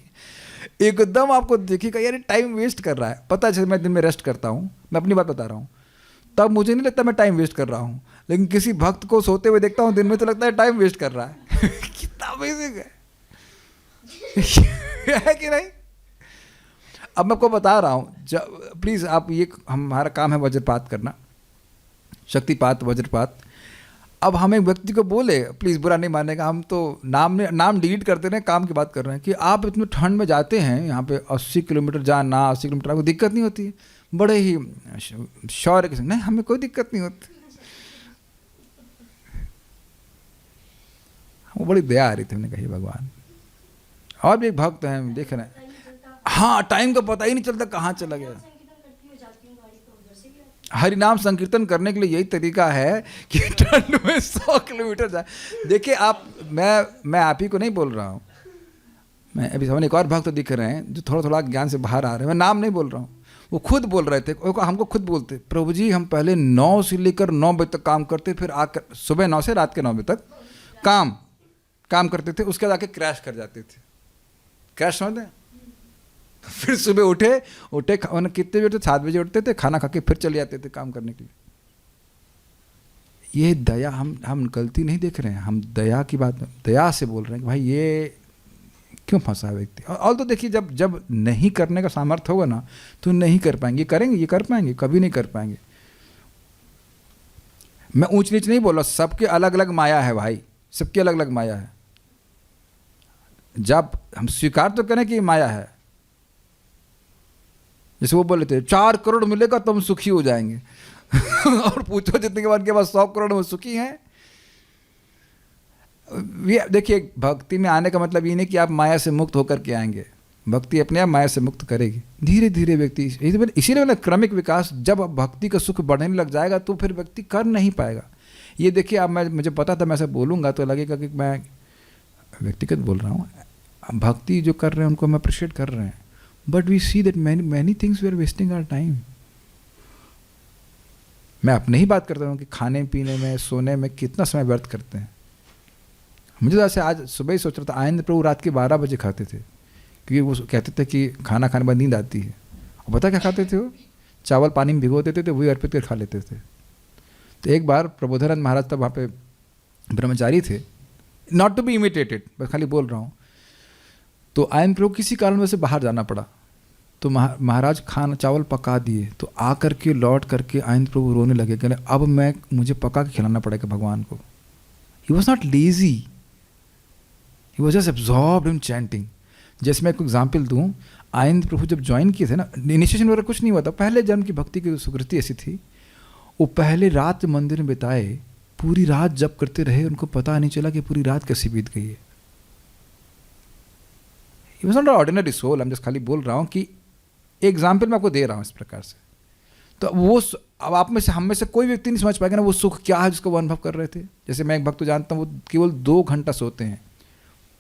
Speaker 1: एकदम आपको देखिएगा यार टाइम वेस्ट कर रहा है। पता है मैं दिन में रेस्ट करता हूँ, मैं अपनी बात बता रहा हूँ, तब मुझे नहीं लगता मैं टाइम वेस्ट कर रहा हूँ, लेकिन किसी भक्त को सोते हुए देखता हूँ दिन में तो लगता है टाइम वेस्ट कर रहा है। कितना बेसिक है कि नहीं? अब मैं आपको बता रहा हूँ, प्लीज़ आप ये, हमारा काम है वज्रपात करना, शक्तिपात वज्रपात। अब हम एक व्यक्ति को बोले, प्लीज़ बुरा नहीं मानेगा, हम तो नाम डिलीट करते रहे, काम की बात कर रहे हैं कि आप इतने ठंड में जाते हैं यहाँ पे 80 किलोमीटर जाना, 80 किलोमीटर, आपको दिक्कत नहीं होती? बड़े ही शौर्य के संग, नहीं हमें कोई दिक्कत नहीं होती। वो बड़ी दया आ रही थी, हमने कही भगवान। और भी एक भक्त हैं देख रहे हैं, हाँ टाइम का पता ही नहीं चलता कहाँ चला गया। हरि नाम संकीर्तन करने के लिए यही तरीका है कि ठंड में 100 किलोमीटर जाए। देखिए आप, मैं आप ही को नहीं बोल रहा हूँ, मैं अभी सामने एक और भक्त तो दिख रहे हैं जो थोड़ा थोड़ा ज्ञान से बाहर आ रहे हैं, मैं नाम नहीं बोल रहा हूँ, वो खुद बोल रहे थे, हमको खुद बोलते, प्रभु जी हम पहले 9 से लेकर 9 बजे तक काम करते, फिर आकर सुबह 9 से रात के 9 बजे तक काम करते थे, उसके बाद आके क्रैश कर जाते थे। क्रैश समझते हैं? फिर सुबह उठे कितने बजे उठते? 7 बजे उठते थे, खाना खा के फिर चले जाते थे काम करने के लिए। ये दया, हम गलती नहीं देख रहे हैं, हम दया की बात, दया से बोल रहे हैं कि भाई ये क्यों फंसा है व्यक्ति। और तो देखिए जब नहीं करने का सामर्थ्य होगा ना तो नहीं कर पाएंगे, करेंगे ये कर पाएंगे? कभी नहीं कर पाएंगे। मैं ऊंच नीच नहीं बोल रहा, सबके अलग अलग माया है भाई, सबकी अलग अलग माया है। जब हम स्वीकार तो करें कि माया है, जैसे वो बोले थे 4 करोड़ मिलेगा तो हम सुखी हो जाएंगे। और पूछो जितने के बाद के पास 100 करोड़ में सुखी हैं। देखिए भक्ति में आने का मतलब ये नहीं कि आप माया से मुक्त होकर के आएंगे, भक्ति अपने आप माया से मुक्त करेगी धीरे धीरे व्यक्ति। इसीलिए मतलब क्रमिक विकास, जब भक्ति का सुख बढ़ने लग जाएगा तो फिर व्यक्ति कर नहीं पाएगा। ये देखिए अब मुझे पता था मैं ऐसा बोलूँगा तो लगेगा कि मैं व्यक्तिगत बोल रहा हूँ, भक्ति जो कर रहे हैं उनको हम अप्रिशिएट कर रहे हैं, but we see that many things we are wasting our time. मैं अपने ही बात करता हूँ कि खाने पीने में, सोने में कितना समय व्यर्थ करते हैं। मुझे तो ऐसे आज सुबह ही सोच रहा था, आनंद प्रभु रात के 12 बजे खाते थे, क्योंकि वो कहते थे कि खाना खाने के बाद नींद आती है। और पता क्या खाते थे वो? चावल पानी में भिगो देते थे, वही अर्पित कर खा लेते थे। तो एक बार प्रबोधानंद महाराज तब वहाँ पे ब्रह्मचारी थे, नॉट टू बी इमिटेटेड, बस खाली बोल रहा हूँ। तो आनंद प्रभु किसी कारण से बाहर जाना पड़ा, तो महाराज खाना चावल पका दिए, तो आकर के लौट करके आनंद प्रभु रोने लगे, कहने अब मुझे पका के खिलाना पड़ेगा भगवान को। He was not lazy, he was just absorbed in chanting. जैसे मैं एक एग्जाम्पल दूँ, आनंद प्रभु जब ज्वाइन किए थे ना, इनिशिएशन वगैरह कुछ नहीं हुआ था, पहले जन्म की भक्ति की सुकृति ऐसी थी, वो पहले रात मंदिर में बिताए, पूरी रात जप करते रहे, उनको पता नहीं चला कि पूरी रात कैसी बीत गई है। He was not an ordinary soul, I'm just खाली बोल रहा हूँ कि एग्जाम्पल मैं आपको दे रहा हूँ इस प्रकार से। तो वो अब आप में से, हम में से कोई व्यक्ति नहीं समझ पाएगा ना वो सुख क्या है जिसको वो अनुभव कर रहे थे। जैसे मैं एक भक्त जानता हूँ, वो केवल 2 घंटा सोते हैं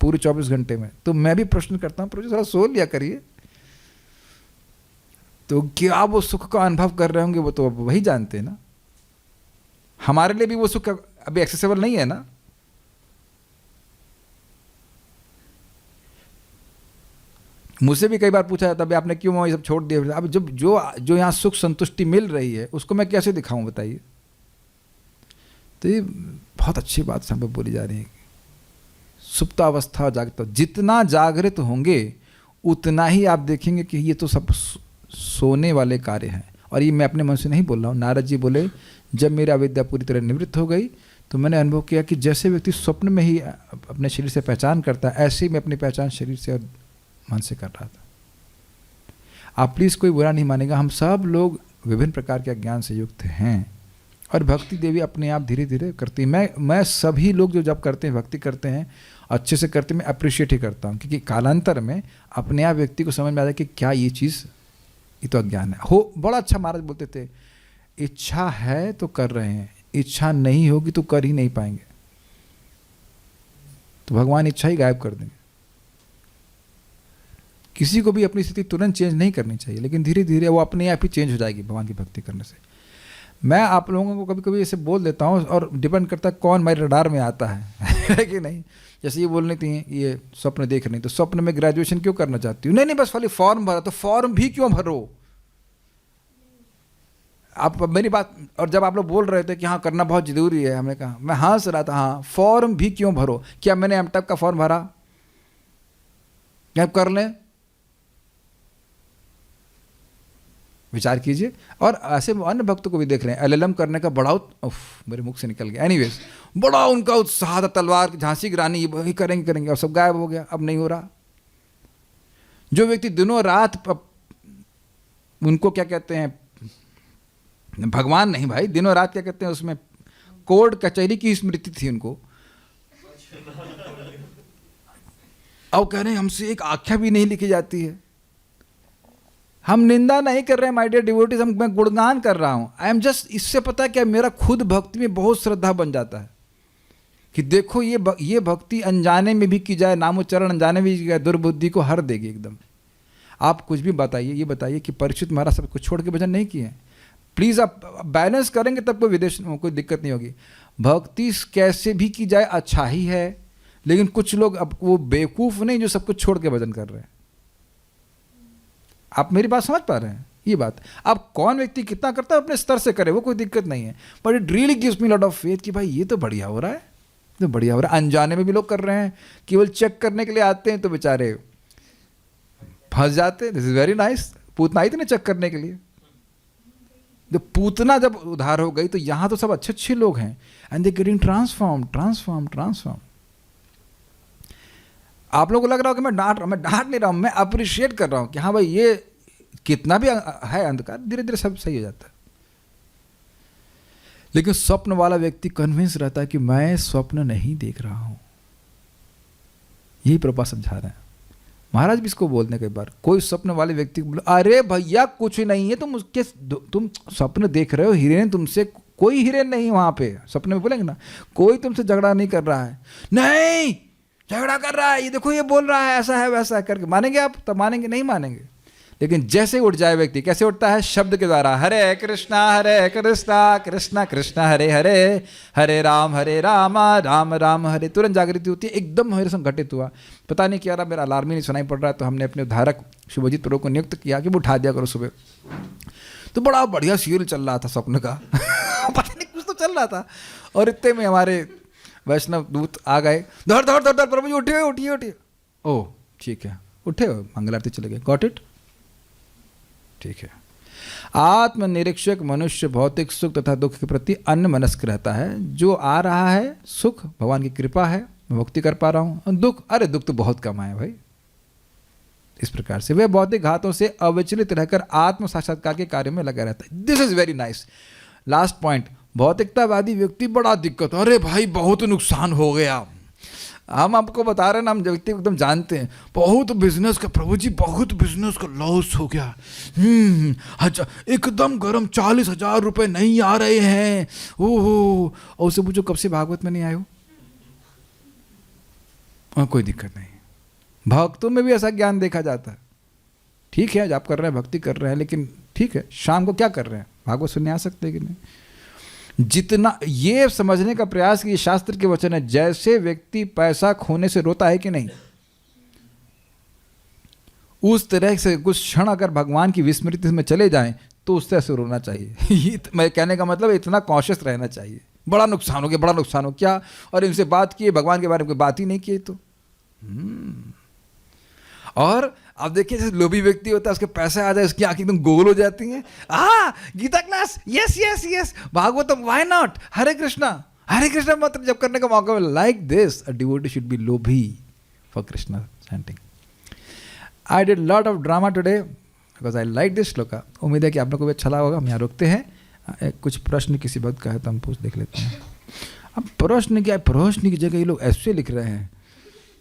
Speaker 1: पूरे 24 घंटे में। तो मैं भी प्रश्न करता हूँ, प्रभु थोड़ा सो लिया करिए। तो क्या वो सुख का अनुभव कर रहे होंगे, वो तो वही जानते हैं ना। हमारे लिए भी वो सुख अभी एक्सेसिबल नहीं है ना। मुझसे भी कई बार पूछा जाता है, आपने क्यों ये सब छोड़ दिया? अब जब जो यहाँ सुख संतुष्टि मिल रही है उसको मैं कैसे दिखाऊं, बताइए। तो ये बहुत अच्छी बात यहाँ पे बोली जा रही है। सुप्तावस्था और जागृत, जितना जागृत होंगे उतना ही आप देखेंगे कि ये तो सब सोने वाले कार्य हैं। और ये मैं अपने मन से नहीं बोल रहा हूँ। नारद जी बोले, जब मेरी अविद्या पूरी तरह निवृत्त हो गई तो मैंने अनुभव किया कि जैसे व्यक्ति स्वप्न में ही अपने शरीर से पहचान करता है, ऐसे ही मैं अपनी पहचान शरीर से और मन से कर रहा था। आप प्लीज़ कोई बुरा नहीं मानेगा, हम सब लोग विभिन्न प्रकार के ज्ञान से युक्त हैं और भक्ति देवी अपने आप धीरे धीरे करती है। मैं सभी लोग जो जब करते हैं, भक्ति करते हैं, अच्छे से करते, मैं अप्रिशिएट ही करता हूँ, क्योंकि कालांतर में अपने आप व्यक्ति को समझ में आ जाए कि क्या ये चीज़, ये तो अज्ञान है। हो बड़ा अच्छा महाराज बोलते थे, इच्छा है तो कर रहे हैं, इच्छा नहीं होगी तो कर ही नहीं पाएंगे। तो भगवान इच्छा ही गायब कर देंगे। किसी को भी अपनी स्थिति तुरंत चेंज नहीं करनी चाहिए, लेकिन धीरे धीरे वो अपने आप ही चेंज हो जाएगी भगवान की भक्ति करने से। मैं आप लोगों को कभी कभी ऐसे बोल देता हूँ, और डिपेंड करता है कौन मेरे रडार में आता है कि नहीं। जैसे ये बोलनी थी, ये स्वप्न देख रही, तो स्वप्न में ग्रेजुएशन क्यों करना चाहती हूँ? नहीं बस खाली फॉर्म भरा, तो फॉर्म भी क्यों भरो आप? मेरी बात, और जब आप लोग बोल रहे थे कि हाँ करना बहुत जरूरी है, हमने कहा, मैं हंस रहा था, हाँ फॉर्म भी क्यों भरो? क्या मैंने एमटेक का फॉर्म भरा? क्या कर लें? विचार कीजिए। और ऐसे अन्य भक्तों को भी देख रहे हैं, एलएलएम करने का बड़ा मेरे मुख से निकल गया, एनीवेज, बड़ा उनका उत्साह था, तलवार झांसी की रानी ये करेंगे, और सब गायब हो गया, अब नहीं हो रहा। जो व्यक्ति दिनों रात, उनको क्या कहते हैं, भगवान नहीं भाई, दिनों रात क्या कहते हैं, उसमें कोर्ट कचहरी की स्मृति थी उनको। अब कह रहे हैं हमसे एक आख्या भी नहीं लिखी जाती है। हम निंदा नहीं कर रहे हैं माय डियर डिवोटीज, मैं गुणगान कर रहा हूं। आई एम जस्ट, इससे पता है क्या, मेरा खुद भक्ति में बहुत श्रद्धा बन जाता है कि देखो ये भक्ति अनजाने में भी की जाए, नामोच्चारण अनजाने में भी की जाए, दुर्बुद्धि को हर देगी एकदम। आप कुछ भी बताइए, ये बताइए कि परीक्षित महाराज सब कुछ छोड़ के भजन नहीं किए हैं। प्लीज़ आप बैलेंस करेंगे तब कोई दिक्कत नहीं होगी। भक्ति कैसे भी की जाए अच्छा ही है, लेकिन कुछ लोग अब वो बेवकूफ़ नहीं जो सब कुछ छोड़ के भजन कर रहे हैं। आप मेरी बात समझ पा रहे हैं? ये बात अब कौन व्यक्ति कितना करता है अपने स्तर से करे, वो कोई दिक्कत नहीं है, but it really gives me lot of faith कि भाई ये तो बढ़िया हो रहा है, तो बढ़िया हो रहा है। अनजाने में भी लोग कर रहे हैं, केवल चेक करने के लिए आते हैं तो बेचारे फंस जाते हैं। This is very nice. Putana आई थी ना चेक करने के लिए, जब पूतना जब उधार हो गई तो यहाँ तो सब अच्छे अच्छे लोग हैं, एंड दे गेटिंग ट्रांसफॉर्म। आप लोगों को लग रहा हो कि मैं डांट नहीं रहा हूँ, मैं अप्रिशिएट कर रहा हूँ कि हाँ भाई ये कितना भी है अंधकार, धीरे धीरे सब सही हो जाता है। लेकिन स्वप्न वाला व्यक्ति कन्विंस रहता है कि मैं स्वप्न नहीं देख रहा हूँ। यही प्रभुपाद समझा रहे हैं। महाराज भी इसको बोलने कई बार, कोई स्वप्न वाले व्यक्ति को बोले, अरे भैया कुछ नहीं है, तुम स्वप्न देख रहे हो, हिरेन तुमसे, कोई हिरेन नहीं वहाँ पे। स्वप्न में बोलेंगे ना, कोई तुमसे झगड़ा नहीं कर रहा है, नहीं झगड़ा कर रहा है, ये देखो ये बोल रहा है, ऐसा है वैसा है करके मानेंगे आप? तब मानेंगे? नहीं मानेंगे। लेकिन जैसे उठ जाए व्यक्ति, कैसे उठता है? शब्द के द्वारा, हरे कृष्णा कृष्णा कृष्णा हरे हरे, हरे राम राम राम हरे, तुरंत जागृति होती है, एकदम मेरे संग घटित हुआ। पता नहीं क्या रहा, मेरा अलार्म ही नहीं सुनाई पड़ रहा है, तो हमने अपने उद्धारक शुभजीत प्रभु को नियुक्त किया कि वो उठा दिया करो सुबह। तो बड़ा बढ़िया सीरियल चल रहा था स्वप्न का पता नहीं कुछ तो चल रहा था, और इतने में हमारे वैष्णव दूत आ गए, धड़ प्रभु जी उठिए। ओह ठीक है, उठे, मंगल आरती चले गए, गॉट इट, ठीक है। आत्मनिरीक्षक मनुष्य भौतिक सुख तथा दुख के प्रति अन्यमनस्क रहता है। जो आ रहा है सुख भगवान की कृपा है, मैं भक्ति कर पा रहा हूँ, और दुख, अरे दुख तो बहुत कम आए भाई। इस प्रकार से वह भौतिक घातों से अविचलित रहकर आत्म साक्षात्कार के कार्य में लगा रहता है। This is very nice. Last point, भौतिकतावादी व्यक्ति बड़ा दिक्कत, अरे भाई बहुत नुकसान हो गया। हम आपको बता रहे हैं ना, हम व्यक्ति को एकदम जानते हैं, बहुत बिजनेस का, प्रभु जी बहुत बिजनेस का लॉस हो गया। अच्छा एकदम गरम 40,000 रुपये नहीं आ रहे हैं। ओहो, और उससे पूछो कब से भागवत में नहीं आए हो? कोई दिक्कत नहीं। भक्तों में भी ऐसा ज्ञान देखा जाता है। ठीक है आप कर रहे हैं, भक्ति कर रहे हैं, लेकिन ठीक है शाम को क्या कर रहे हैं? भागवत सुनने आ सकते हैं कि नहीं? जितना ये समझने का प्रयास कि शास्त्र के वचन है, जैसे व्यक्ति पैसा खोने से रोता है कि नहीं, उस तरह से कुछ क्षण अगर भगवान की विस्मृति में चले जाएं तो उस तरह से रोना चाहिए। मैं कहने का मतलब इतना कॉशियस रहना चाहिए। बड़ा नुकसान हो गया, बड़ा नुकसान हो क्या, और इनसे बात किए, भगवान के बारे में कोई बात ही नहीं की तो। और अब देखिए जैसे लोभी व्यक्ति होता है, उसके पैसे आ जाए, उसकी आंखें एकदम गोल हो जाती हैं। Gita class, yes yes yes, Bhagavatam, why not, Hare Krishna मंत्र जब करने का मौका मिले, like this a devotee should be लोभी for Krishna chanting. I did lot of drama today because I like this shloka. उम्मीद है कि आप लोगों को भी अच्छा लगा होगा। हम यहाँ रुकते हैं। कुछ प्रश्न किसी भक्त का है तो हम पूछ देख लेते हैं। अब प्रश्न क्या है, प्रश्न की जगह ये लोग ऐसे लिख रहे हैं,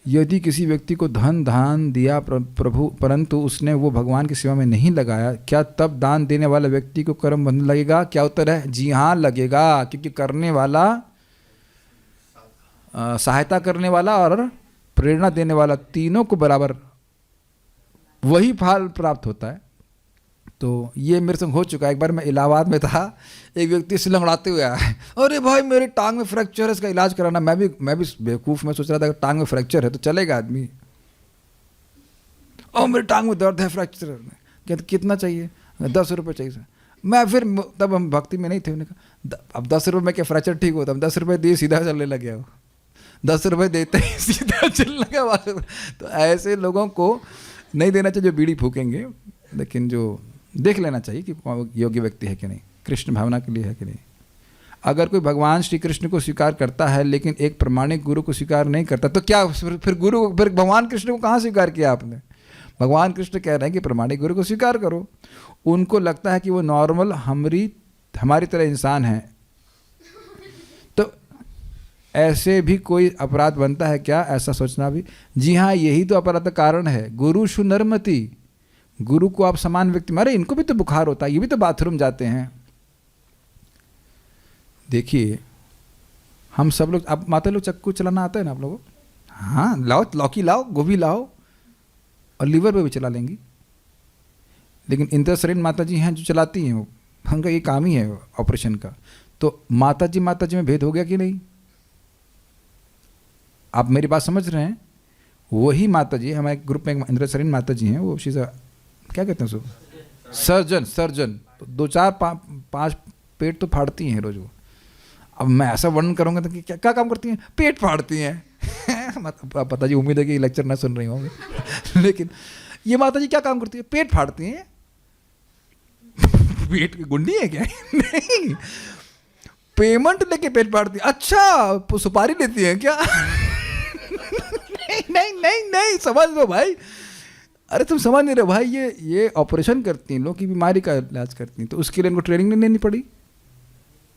Speaker 1: यदि किसी व्यक्ति को धन दान दिया प्रभु, परंतु उसने वो भगवान की सेवा में नहीं लगाया, क्या तब दान देने वाला व्यक्ति को कर्म बंधन लगेगा? क्या उत्तर है? जी हाँ लगेगा, क्योंकि करने वाला, सहायता करने वाला और प्रेरणा देने वाला, तीनों को बराबर वही फल प्राप्त होता है। तो ये मेरे संग हो चुका है। एक बार मैं इलाहाबाद में था, एक व्यक्ति से लंगड़ाते हुए आया, अरे भाई मेरे टांग में फ्रैक्चर है, इसका इलाज कराना। मैं भी बेवकूफ़ में सोच रहा था कि टांग में फ्रैक्चर है तो चलेगा आदमी। और मेरे टांग में दर्द है, फ्रैक्चर है। कहते कितना चाहिए? 10 रुपये चाहिए सर। मैं फिर, तब हम भक्ति में नहीं थे, उन्होंने कहा अब 10 रुपये में क्या फ्रैक्चर ठीक होता? हम 10 रुपये दिए, सीधा चलने लग गया। 10 रुपये देते ही सीधा चलने लगा। तो ऐसे लोगों को नहीं देना चाहिए जो बीड़ी फूकेंगे, लेकिन जो देख लेना चाहिए कि योग्य व्यक्ति है कि नहीं, कृष्ण भावना के लिए है कि नहीं। अगर कोई भगवान श्री कृष्ण को स्वीकार करता है लेकिन एक प्रमाणिक गुरु को स्वीकार नहीं करता, तो क्या फिर भगवान कृष्ण को कहाँ स्वीकार किया आपने? भगवान कृष्ण कह रहे हैं कि प्रमाणिक गुरु को स्वीकार करो। उनको लगता है कि वो नॉर्मल हमारी तरह इंसान है, तो ऐसे भी कोई अपराध बनता है क्या? ऐसा सोचना भी, जी हाँ यही तो अपराध का कारण है। गुरु शु नरमति, गुरु को आप समान व्यक्ति, अरे इनको भी तो बुखार होता है, ये भी तो बाथरूम जाते हैं। देखिए हम सब लोग, आप माता लोग चक्कू चलाना आता है ना आप लोगों? हाँ लाओ, लौकी लाओ, गोभी लाओ, और लीवर पे भी चला लेंगी। लेकिन इंद्रसरीन माता जी हैं जो चलाती हैं, वो उनका ये काम ही है ऑपरेशन का। तो माता जी में भेद हो गया कि नहीं? आप मेरी बात समझ रहे हैं? वही माता जी, हमारे ग्रुप में इंद्रसरीन माता जी हैं, वो क्या कहते हैं उसको, सर्जन। तो 2-4-5 पेट तो फाड़ती हैं रोज वो। अब मैं ऐसा वर्णन करूँगा तो क्या क्या काम करती हैं? पेट फाड़ती हैं। पता जी, उम्मीद है कि लेक्चर ना सुन रही होंगे। लेकिन ये माता जी क्या काम करती है? पेट फाड़ती हैं। पेट की गुंडी है क्या? नहीं, पेमेंट लेके पेट फाड़ती है। अच्छा सुपारी लेती है क्या? नहीं, समझ लो भाई। अरे तुम समझ नहीं रहे भाई, ये ऑपरेशन करती हैं, लोगों की बीमारी का इलाज करती हैं, तो उसके लिए इनको ट्रेनिंग नहीं लेनी पड़ी।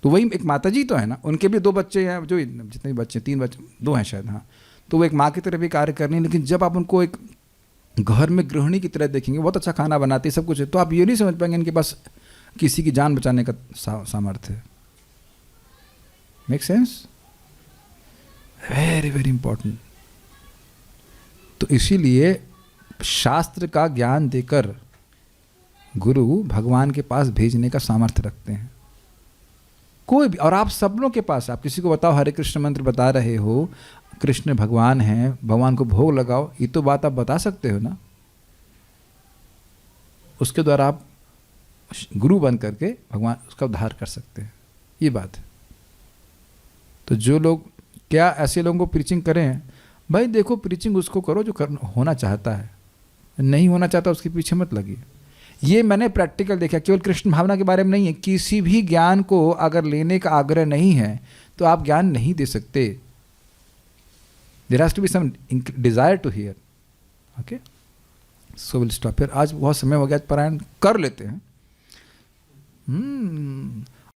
Speaker 1: तो वही एक माता जी तो है ना, उनके भी 2 बच्चे हैं, जो जितने भी बच्चे, 3 बच्चे, 2 हैं शायद, हाँ। तो वो एक माँ की तरह भी कार्य करनी है। लेकिन जब आप उनको एक घर में गृहिणी की तरह देखेंगे, बहुत अच्छा खाना बनाती है, सब कुछ है, तो आप ये नहीं समझ पाएंगे इनके पास किसी की जान बचाने का सामर्थ्य है। Make sense? Very very important. तो इसीलिए शास्त्र का ज्ञान देकर गुरु भगवान के पास भेजने का सामर्थ्य रखते हैं, कोई भी। और आप सब लोगों के पास, आप किसी को बताओ हरे कृष्ण मंत्र बता रहे हो, कृष्ण भगवान हैं, भगवान को भोग लगाओ, ये तो बात आप बता सकते हो ना। उसके द्वारा आप गुरु बन करके भगवान उसका उद्धार कर सकते हैं, ये बात है। तो जो लोग क्या ऐसे लोगों को प्रीचिंग करें, भाई देखो प्रीचिंग उसको करो जो होना चाहता है, नहीं होना चाहता उसके पीछे मत लगिए। ये मैंने प्रैक्टिकल देखा, केवल कृष्ण भावना के बारे में नहीं है, किसी भी ज्ञान को अगर लेने का आग्रह नहीं है तो आप ज्ञान नहीं दे सकते. There has to be some desire to hear. Okay, so will stop here. आज बहुत समय हो गया, पारायण कर लेते हैं.